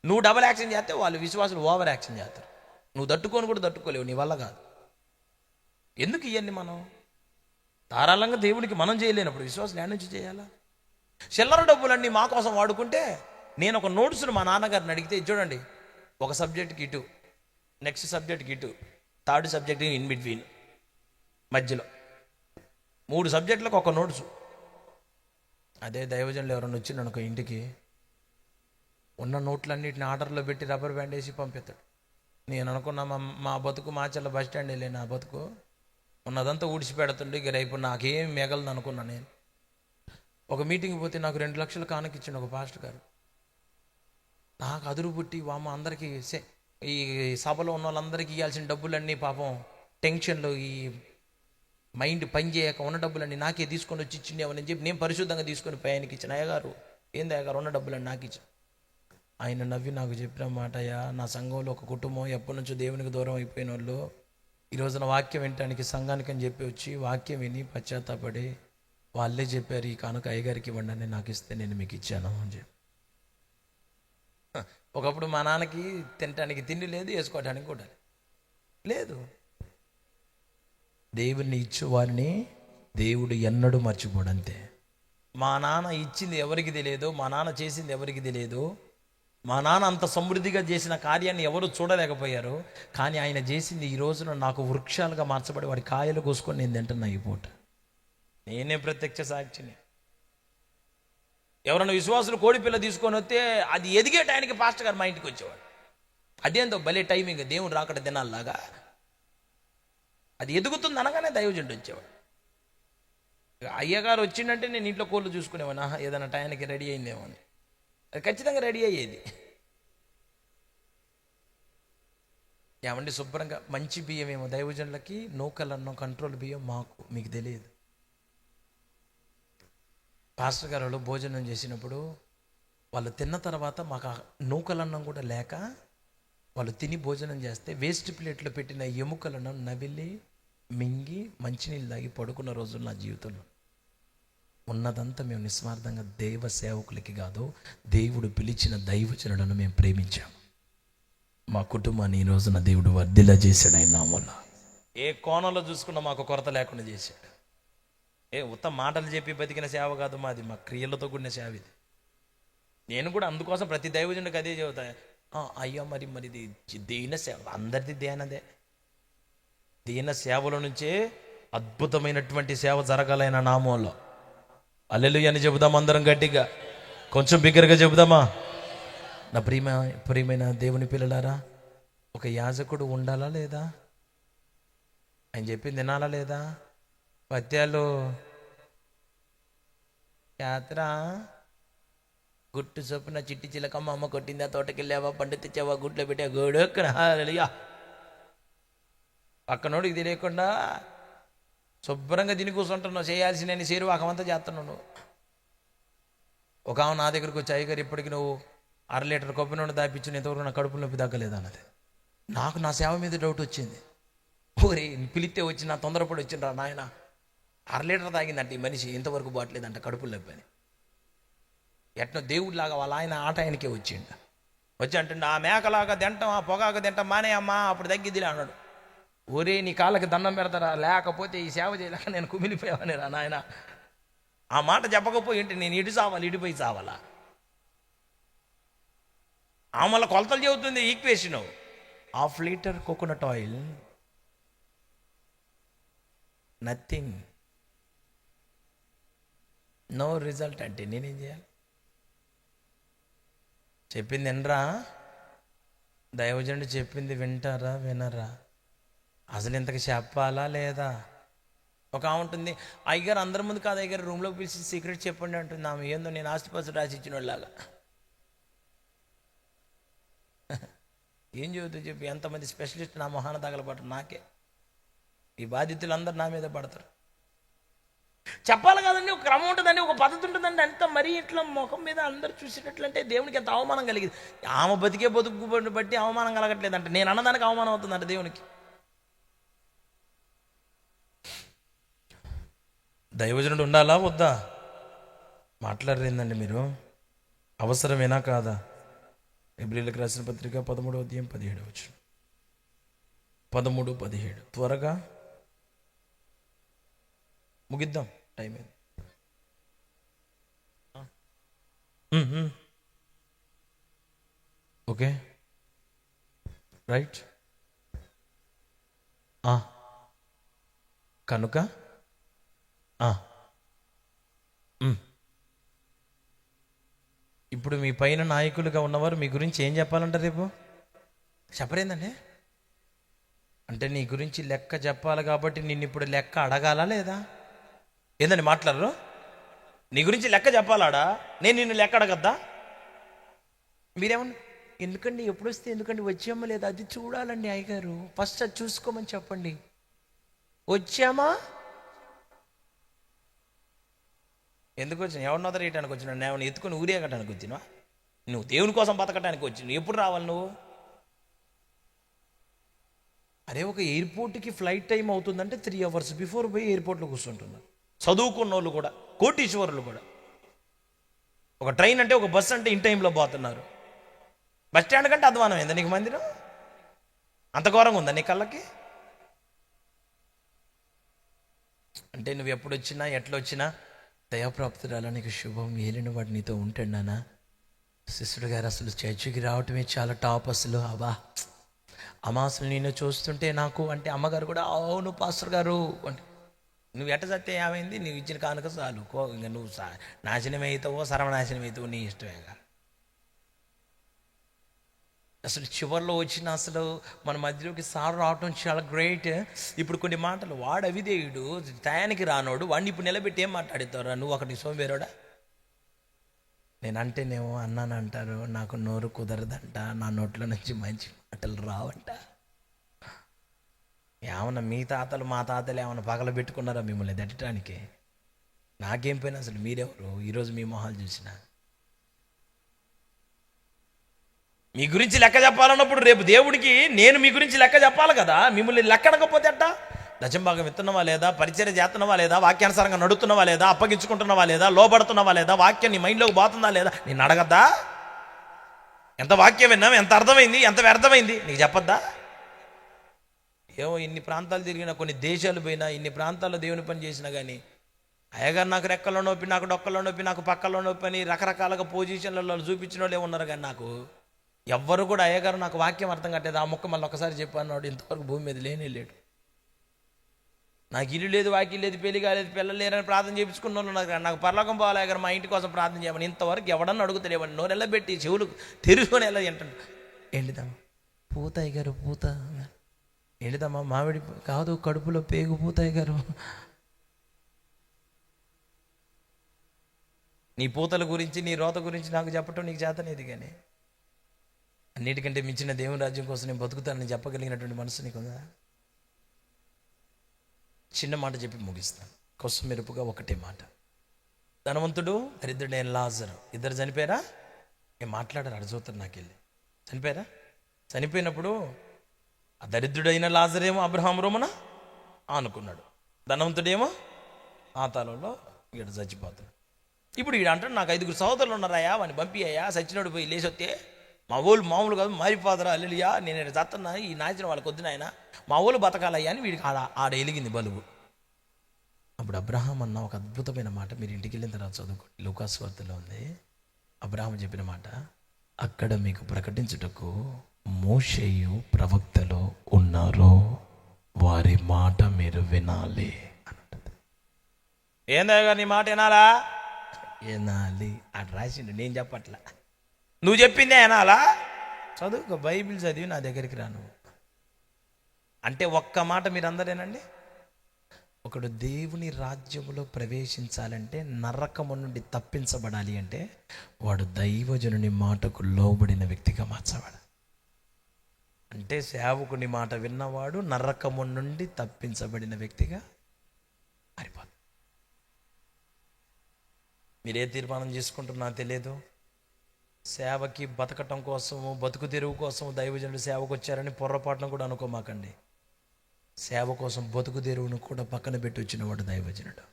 నువ్వు డబల్ యాక్షన్ చేస్తే వాళ్ళు విశ్వాసులు ఓవర్ యాక్షన్ చేస్తారు. నువ్వు తట్టుకొని కూడా తట్టుకోలేవు, నీ వల్ల కాదు. ఎందుకు ఇవన్నీ మనం ధారాళంగా దేవునికి మనం చేయలేనప్పుడు విశ్వాసం ఏడ నుంచి చేయాలా? చిల్లర డబ్బులన్నీ మా కోసం వాడుకుంటే, నేను ఒక నోట్స్ను మా నాన్నగారిని అడిగితే, చూడండి, ఒక సబ్జెక్ట్కి ఇటు, నెక్స్ట్ సబ్జెక్ట్కి ఇటు, థర్డ్ సబ్జెక్ట్ ఇన్ బిట్వీన్, మధ్యలో 3 సబ్జెక్టులకు ఒక నోట్సు. అదే దైవజనులు ఎవరైనా వచ్చిండు అనుకో ఇంటికి, ఉన్న నోట్లన్నిటిని ఆర్డర్లో పెట్టి రబ్బర్ బ్యాండ్ వేసి పంపిస్తాడు. నేను అనుకున్నా మా బతుకు మాచర్ల బస్ స్టాండ్ వెళ్ళే నా బతుకు ఉన్నదంతా ఊడిచిపెడుతుండే. ఇక రేపు నాకేం మిగలదు అనుకున్నా. నేను ఒక మీటింగ్ పోతే నాకు 2 లక్షలు కానుకిచ్చిండు ఒక పాస్టర్ గారు. నాకు అదురు పుట్టి, వామ అందరికీ ఈ సభలో ఉన్న వాళ్ళందరికీ ఇవ్వాల్సిన డబ్బులన్నీ పాపం టెన్షన్లో, ఈ మైండ్ పని చేయక ఉన్న డబ్బులన్నీ నాకే తీసుకొని వచ్చి ఇచ్చిండేమని చెప్పి నేను పరిశుద్ధంగా తీసుకొని ఆయనకి ఇచ్చిన. అయ్యగారు ఏంది అయ్యగారు ఉన్న డబ్బులన్నీ నాకు ఇచ్చాను. ఆయన నవ్వి నాకు చెప్పిన మాట, అయ్యా, నా సంఘంలో ఒక కుటుంబం ఎప్పటి నుంచో దేవునికి దూరం అయిపోయిన వాళ్ళు ఈ రోజున వాక్యం వినటానికి సంఘానికి అని చెప్పి వచ్చి వాక్యం విని పశ్చాత్తాపడి వాళ్ళే చెప్పారు, ఈ కానుక అయ్యగారికి ఇవ్వండి అని నాకు ఇస్తే నేను మీకు ఇచ్చాను అని చెప్పి. ఒకప్పుడు మా నాన్నకి తినటానికి తిండి లేదు, వేసుకోవటానికి కూడా లేదు. దేవుణ్ణి ఇచ్చు వారిని దేవుడు ఎన్నడూ మర్చిపోడంతే. మా నాన్న ఇచ్చింది ఎవరికి తెలియదు, మా నాన్న చేసింది ఎవరికి తెలియదు. మా నాన్న అంత సమృద్ధిగా చేసిన కార్యాన్ని ఎవరు చూడలేకపోయారు. కానీ ఆయన చేసింది ఈ రోజున నాకు వృక్షాలుగా మార్చబడి వాడి కాయలు కోసుకొని నేను తింటున్నా ఈ పూట. నేనే ప్రత్యక్ష సాక్షిని. ఎవరైనా విశ్వాసులు కోడిపిల్ల తీసుకొని వస్తే అది ఎదిగే టైంకి పాస్టర్ గారు మా ఇంటికి వచ్చేవాడు. అదేంతో భలే టైమింగ్, దేవుడు రాకడ దినాల్లాగా. అది ఎదుగుతుంది అనగానే దైవజనుడు వచ్చేవాడు. అయ్యగారు వచ్చిందంటే నేను ఇంట్లో కోళ్ళు చూసుకునేవాడిని. ఏదైనా టైంకి రెడీ అయిందేమో అని. అది ఖచ్చితంగా రెడీ అయ్యేది. ఏమండి, శుభ్రంగా మంచి బియ్యం ఏమో దైవజనులకి, నూకలన్నం కంట్రోల్ బియ్యం మాకు, మీకు తెలియదు. పాస్టర్ గారు వాళ్ళు భోజనం చేసినప్పుడు వాళ్ళు తిన్న తర్వాత మాకు నూకలన్నం కూడా లేక వాళ్ళు తిని భోజనం చేస్తే వేస్ట్ ప్లేట్లో పెట్టిన ఎముకలను నవిలి మింగి మంచినీళ్ళు తాగి పడుకున్న రోజులు నా జీవితంలో. ఉన్నదంతా మేము నిస్వార్థంగా దైవ సేవకులకి కాదు, దేవుడు పిలిచిన దైవజనులను మేము ప్రేమించాము. మా కుటుంబాన్ని ఈ రోజున దేవుడు వర్ధిల్ల చేశాడు. ఆయన నామములో ఏ కోణంలో చూసుకున్నా మాకు కొరత లేకుండా చేశాడు. ఉత్తమ మాటలు చెప్పి బతికిన సేవ కాదు మాది, మా క్రియలతో కూడిన సేవ ఇది. నేను కూడా అందుకోసం ప్రతి దైవజనుడికి అదే చెబుతా. అయ్యో మరి ఇది దీన సేవ, అందరిది ధ్యానదే. దీన సేవల నుంచే అద్భుతమైనటువంటి సేవ జరగాలైన నామంలో. హల్లెలూయా అని చెబుదాం అందరం గట్టిగా, కొంచెం బిగ్గరగా చెబుదామా? నా ప్రియమైన దేవుని పిల్లలారా, ఒక యాజకుడు ఉండాలా లేదా? ఆయన చెప్పింది వినాలా లేదా? పద్యాలు యాత్ర గుట్టు చొప్పున చిట్టి చిలకమ్మ అమ్మ కొట్టిందా, తోటకెళ్ళావా, పండు తెచ్చావా, గుట్లో పెట్టా గోడొక్కన హల్లెలూయా. పక్కనోడికి తెలియకుండా శుభ్రంగా తిని కూర్చుంటున్నావు, చేయాల్సిన శరీవాకమంతా చేస్తున్నావు నువ్వు. ఒక ఆమె నా దగ్గరికి వచ్చి, అయ్యగారు ఇప్పటికి నువ్వు 1/2 లీటర్ కొబ్బరి నూనె దాపించి ఇంతవరకు నా కడుపు నొప్పి తగ్గలేదు అన్నది. నాకు నా సేవ మీద డౌట్ వచ్చింది. ఓరే పిలిస్తే వచ్చి నా తొందరపడి వచ్చిండ్రా నాయన, 1/2 లీటర్ తాగిందంటే ఈ మనిషి, ఇంతవరకు బాట్లేదంట కడుపులు నొప్పి అని. ఎట్నో దేవుడిలాగా వాళ్ళ ఆయన ఆట ఆయనకే వచ్చిండు. వచ్చి అంటుండే, ఆ మేకలాగా తింటాం, ఆ పొగాకు తింటాం మానే అమ్మా, అప్పుడు తగ్గిద్దిలే అన్నాడు. ఒరే నీ కాళ్ళకి దండం పెడతారా, లేకపోతే ఈ సేవ చేయలేక నేను కుమిలిపోయావని రా నాయన. ఆ మాట చెప్పకపోయి ఏంటి, నేను ఇటు చావాలి, ఇటుపోయి చావాలా? ఆమెల కొలతలు చెబుతుంది equation. 1/2 litre coconut oil nothing, no result అంటే నేనేం చేయాలి? చెప్పింది వినరా? దైవజనుడు చెప్పింది వింటారా వినరా? అసలు ఇంతకు చెప్పాలా లేదా? ఒక ఆమె ఉంటుంది, అయ్యగారు అందరి ముందు కాదు అయ్యగారు, రూమ్లో పిలిచి సీక్రెట్ చెప్పండి అంటుంది. ఆమె ఏందో నేను ఆస్తిపాస్తులు రాసి ఇచ్చిన వాళ్ళలాగా. ఏం చెబుతూ చెప్పి, ఎంతమంది స్పెషలిస్ట్ నా మొహాన తగలబడరు నాకే. ఈ బాధితులందరూ నా మీద పడతారు. చెప్పాలి కదండి, ఒక క్రమం ఉంటుందండి, ఒక పద్ధతి ఉంటుందండి. అంత మరీ ఇట్లా ముఖం మీద అందరు చూసేటట్లంటే దేవునికి ఎంత అవమానం కలిగింది. ఆమె బతికే బతుకు బట్టి అవమానం కలగట్లేదంట, నేను అన్నదానికి అవమానం అవుతుందంట దేవునికి. దైవజనుడు ఉండాలా వద్దా? మాట్లాడరేందండి మీరు? అవసరమేనా కాదా? హెబ్రీయులకు రాసిన పత్రిక 13వ అధ్యాయం 17వ వచనం. 13:17 త్వరగా ముగిద్దాం, టైం అయింది. Okay right. కనుక ఇప్పుడు మీ పైన నాయకులుగా ఉన్నవారు మీ గురించి ఏం చెప్పాలంటారు? రేపు చెప్పరేందండి? అంటే నీ గురించి లెక్క చెప్పాలి కాబట్టి నిన్ను ఇప్పుడు లెక్క అడగాలా లేదా? ఏందండి మాట్లాడరు? నీ గురించి లెక్క చెప్పాలాడా? నేను నిన్ను లెక్క అడగద్దా? మీరేమన్నా ఎందుకండి ఎప్పుడు వస్తే ఎందుకండి, వచ్చామా లేదా అది చూడాలండి అయ్యగారు. ఫస్ట్ అది చూసుకోమని చెప్పండి. వచ్చామా? ఎందుకు వచ్చిన? ఎవరినో రేయటానికి వచ్చినా? నేను ఎత్తుకొని ఊరేగటానికి వచ్చినా? నువ్వు దేవుని కోసం బతకటానికి వచ్చిన ఎప్పుడు రావాలి నువ్వు? అరే ఒక ఎయిర్పోర్ట్కి ఫ్లైట్ టైం అవుతుందంటే 3 hours బిఫోర్ పోయి ఎయిర్పోర్ట్లో కూర్చుంటున్నారు. చదువుకున్న వాళ్ళు కూడా, కోటీశ్వరులు కూడా. ఒక ట్రైన్ అంటే, ఒక బస్సు అంటే ఇన్ టైంలో పోతున్నారు. బస్ స్టాండ్ కంటే అధ్వానం ఏందా నీకు మందిరం? అంత ఘోరంగా ఉందా నీ కళ్ళకి? అంటే నువ్వు ఎప్పుడు వచ్చినా ఎట్లా వచ్చినా దయాప్రాప్తురాలా, నీకు శుభం ఏలిన వాడు నీతో ఉంటాడానా? శిష్యుడు గారు అసలు చర్చికి రావటమే చాలా టాప్. అసలు అబ్బా అమ్మ అసలు నేను చూస్తుంటే నాకు అంటే, అమ్మగారు కూడా అవును పాస్టర్ గారు అంటే, నువ్వు ఎట్ట చస్తే ఏమైంది? నువ్వు ఇచ్చిన కానుక చాలు, ఇంకా నువ్వు నాశనం అవుతావో సర్వనాశనం అవుతావో నీ ఇష్టమేగా. అసలు చివరిలో వచ్చిన అసలు మన మధ్యలోకి సార్ రావటం చాలా గ్రేట్. ఇప్పుడు కొన్ని మాటలు వాడు అవిధేయుడు, టయానికి రానోడు, వాడిని ఇప్పుడు నిలబెట్టి ఏం మాట్లాడుతారా? నువ్వు ఒకటి సోంబేరోడా? నేను అంటేనేమో అన్నాను అంటారు, నాకు నోరు కుదరదంట, నా నోట్లో నుంచి మంచి మాటలు రావంట. ఏమన్నా మీ తాతలు మా తాతలు ఏమన్నా పగల పెట్టుకున్నారా మిమ్మల్ని దట్టడానికి? నాకేం పోయినా అసలు మీరెవరు? ఈరోజు మీ మొహాలు చూసిన మీ గురించి లెక్క చెప్పాలన్నప్పుడు రేపు దేవుడికి నేను మీ గురించి లెక్క చెప్పాలి కదా. మిమ్మల్ని లెక్కడకపోతే అట్ట దశంభాగం ఇస్తున్నావా లేదా? పరిచర్య చేస్తున్నావా లేదా? వాక్యానుసారంగా నడుస్తున్నావా లేదా? అప్పగించుకుంటున్నావా లేదా? లోబడుతున్నావా లేదా? వాక్యం నీ మైండ్లోకి పోతుందా లేదా? నేను అడగద్దా? ఎంత వాక్యం విన్నాం, ఎంత అర్థమైంది, ఎంత వ్యర్థమైంది నీకు చెప్పద్దా? ఏమో ఇన్ని ప్రాంతాలు తిరిగినా, కొన్ని దేశాలు పోయినా, ఇన్ని ప్రాంతాల్లో దేవుని పని చేసినా కానీ అయ్యగారు నాకు రెక్కల్లో నొప్పి, నాకు డొక్కల్లో నొప్పి, నాకు పక్కల్లో నొప్పి అని రకరకాలుగా పొజిషన్లలో చూపించిన వాళ్ళే ఉన్నారు. కానీ నాకు ఎవ్వరు కూడా అయ్యగారు నాకు వాక్యం అర్థం కట్టలేదు. ఆ మొక్క మళ్ళీ ఒకసారి చెప్పాను, ఇంతవరకు భూమి మీద లేనే లేడు. నాకు ఇల్లు లేదు, వాకిలు లేదు, పెళ్లి కాలేదు, పిల్లలు లేరని ప్రార్థన చేయించుకున్న వాళ్ళు నాకు నాకు పరలోకం పోవాలి అయ్యగారు, మా ఇంటి కోసం ప్రార్థన చేయమని. ఇంతవరకు ఎవడన్నా అడుగుతలేవని నోరెల్లా పెట్టి చెవులు తెరుచుకొని ఎలా ఏంటంటే ఏంటిదమ్మా పూత అయ్యగారు, పూత ఏంటిదమ్మా మామిడి కాదు, కడుపులో పేగు పూత అయ్యగారు. నీ పూతల గురించి, నీ రోత గురించి నాకు చెప్పటం నీకు చేతనేది. కానీ అన్నిటికంటే మించిన దేవుని రాజ్యం కోసం నేను బతుకుతానని చెప్పగలిగినటువంటి మనసు నీకుందా? చిన్న మాట చెప్పి ముగిస్తాను, కోసం మెరుపుగా ఒకటే మాట. ధనవంతుడు, దరిద్రుడైన లాజరు ఇద్దరు చనిపోయారా? ఏం మాట్లాడారు? అడుగుతారు నాకు వెళ్ళి. చనిపోయారా? చనిపోయినప్పుడు ఆ దరిద్రుడైన లాజరేమో అబ్రహాం రోమన అనుకున్నాడు, ధనవంతుడేమో ఆ తలంలో ఇక్కడ చచ్చిపోతాడు. ఇప్పుడు ఈడు అంటాడు, నాకు 5 సహోదరులు ఉన్నారాయా, వాడిని పంపియ్యా, సచ్చినోడు పోయి లేచొస్తే మా ఊళ్ళు మామూలు కాదు, మారిపోదరా అల్లులియా, నేను చస్తున్నా, ఈ నాయన వాళ్ళకి వద్దు నాయన, మా ఊళ్ళు బతకాలయ్యా అని వీడికి ఆడ ఎలిగింది బలుగు. అప్పుడు అబ్రహాం అన్న ఒక అద్భుతమైన మాట, మీరు ఇంటికి వెళ్ళిన తర్వాత చదువుకోండి, లూకాసు వార్తలో ఉంది. అబ్రహాం చెప్పిన మాట, అక్కడ మీకు ప్రకటించుటకు మోషేయు ప్రవక్తలు ఉన్నారు, వారి మాట మీరు వినాలి అన్నట్టు. ఏందయ్యా నీ మాట వినాలా? వినాలి అటు రాసిండు, నేను చెప్పట్లా, నువ్వు చెప్పిందే వినాలా. చదువుకో, బైబిల్ చదివి నా దగ్గరికి రాను. అంటే ఒక్క మాట మీరు అందరేనండి, ఒకడు దేవుని రాజ్యములో ప్రవేశించాలంటే, నరకము నుండి తప్పించబడాలి అంటే వాడు దైవజనుని మాటకు లోబడిన వ్యక్తిగా మార్చబడాలి. అంటే సేవకుని మాట విన్నవాడు నరకము నుండి తప్పించబడిన వ్యక్తిగా మారిపోతాడు. మీరే తీర్మానం చేసుకుంటున్నా తెలియదు, సేవకి బతకటం కోసము, బతుకు తెరువు కోసం దైవజనుడు సేవకు వచ్చారని పొర్రపాటును కూడా అనుకోమాకండి. సేవ కోసం బతుకు తెరువును కూడా పక్కన పెట్టి వచ్చినవాడు దైవజనుడు.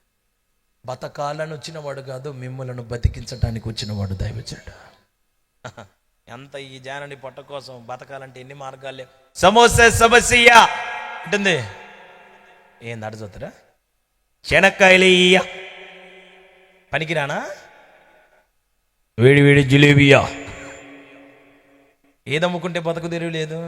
బతకాలని వచ్చినవాడు కాదు, మిమ్మలను బతికించడానికి వచ్చినవాడు దైవజనుడు. ఎంత ఈ జానని పొట్ట కోసం బతకాలంటే ఎన్ని మార్గాలే. సమోసా సమస్య ఉంటుంది, ఏం నడుచుతారా? శనక్కాయలు పనికిరానా? వేడి వేడి జిలేబియా, ఏదమ్ముకుంటే బతుకు తెరువు లేదు.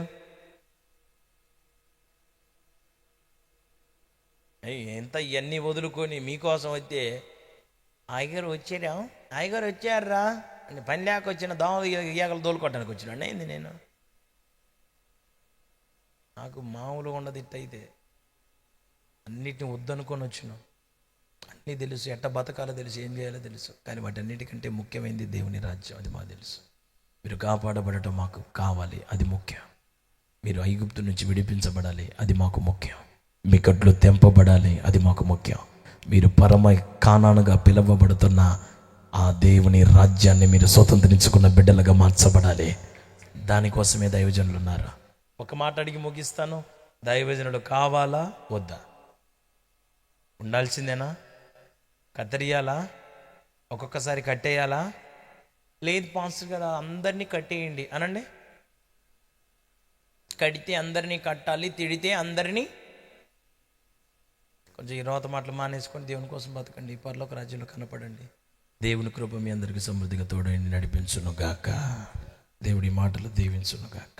ఎంత ఇవన్నీ వదులుకొని మీకోసం అయితే, అయ్యగారు వచ్చారా, అయ్యగారు వచ్చారా అని పని లేక వచ్చిన దోమ ఈగలు తోలుకోవటానికి వచ్చిన అయింది. నేను నాకు మామూలుగా ఉండదు, ఇట్టయితే అన్నిటిని వద్దనుకొని వచ్చినాం. అన్నీ తెలుసు, ఎట్ట బతకాలో తెలుసు, ఏం చేయాలో తెలుసు. కానీ వాటన్నిటికంటే ముఖ్యమైనది దేవుని రాజ్యం, అది మాకు తెలుసు. మీరు కాపాడబడటం మాకు కావాలి, అది ముఖ్యం. మీరు ఐగుప్తు నుంచి విడిపించబడాలి, అది మాకు ముఖ్యం. మీ కట్లు తెంపబడాలి, అది మాకు ముఖ్యం. మీరు పరమ కానానుగా పిలవబడుతున్న ఆ దేవుని రాజ్యాన్ని మీరు స్వతంత్రించుకున్న బిడ్డలుగా మార్చబడాలి. దానికోసమే దైవజనులు ఉన్నారు. ఒక మాట అడిగి ముగిస్తాను, దైవజనుడు కావాలా వద్దా? ఉండాల్సిందేనా? కత్తిరియాలా? ఒక్కొక్కసారి కట్టేయాలా? లేదు పాస్టర్ కదా, అందరినీ కట్టేయండి అనండి. కడితే అందరినీ కట్టాలి, తిడితే అందరినీ. కొంచెం ఈ రోత మాటలు మానేసుకొని దేవుని కోసం బతకండి, పరలోక రాజ్యంలో కనపడండి. దేవుని కృప మీ అందరికీ సమృద్ధిగా తోడైంది నడిపించును గాక. దేవుడి మాటలు దీవించును గాక.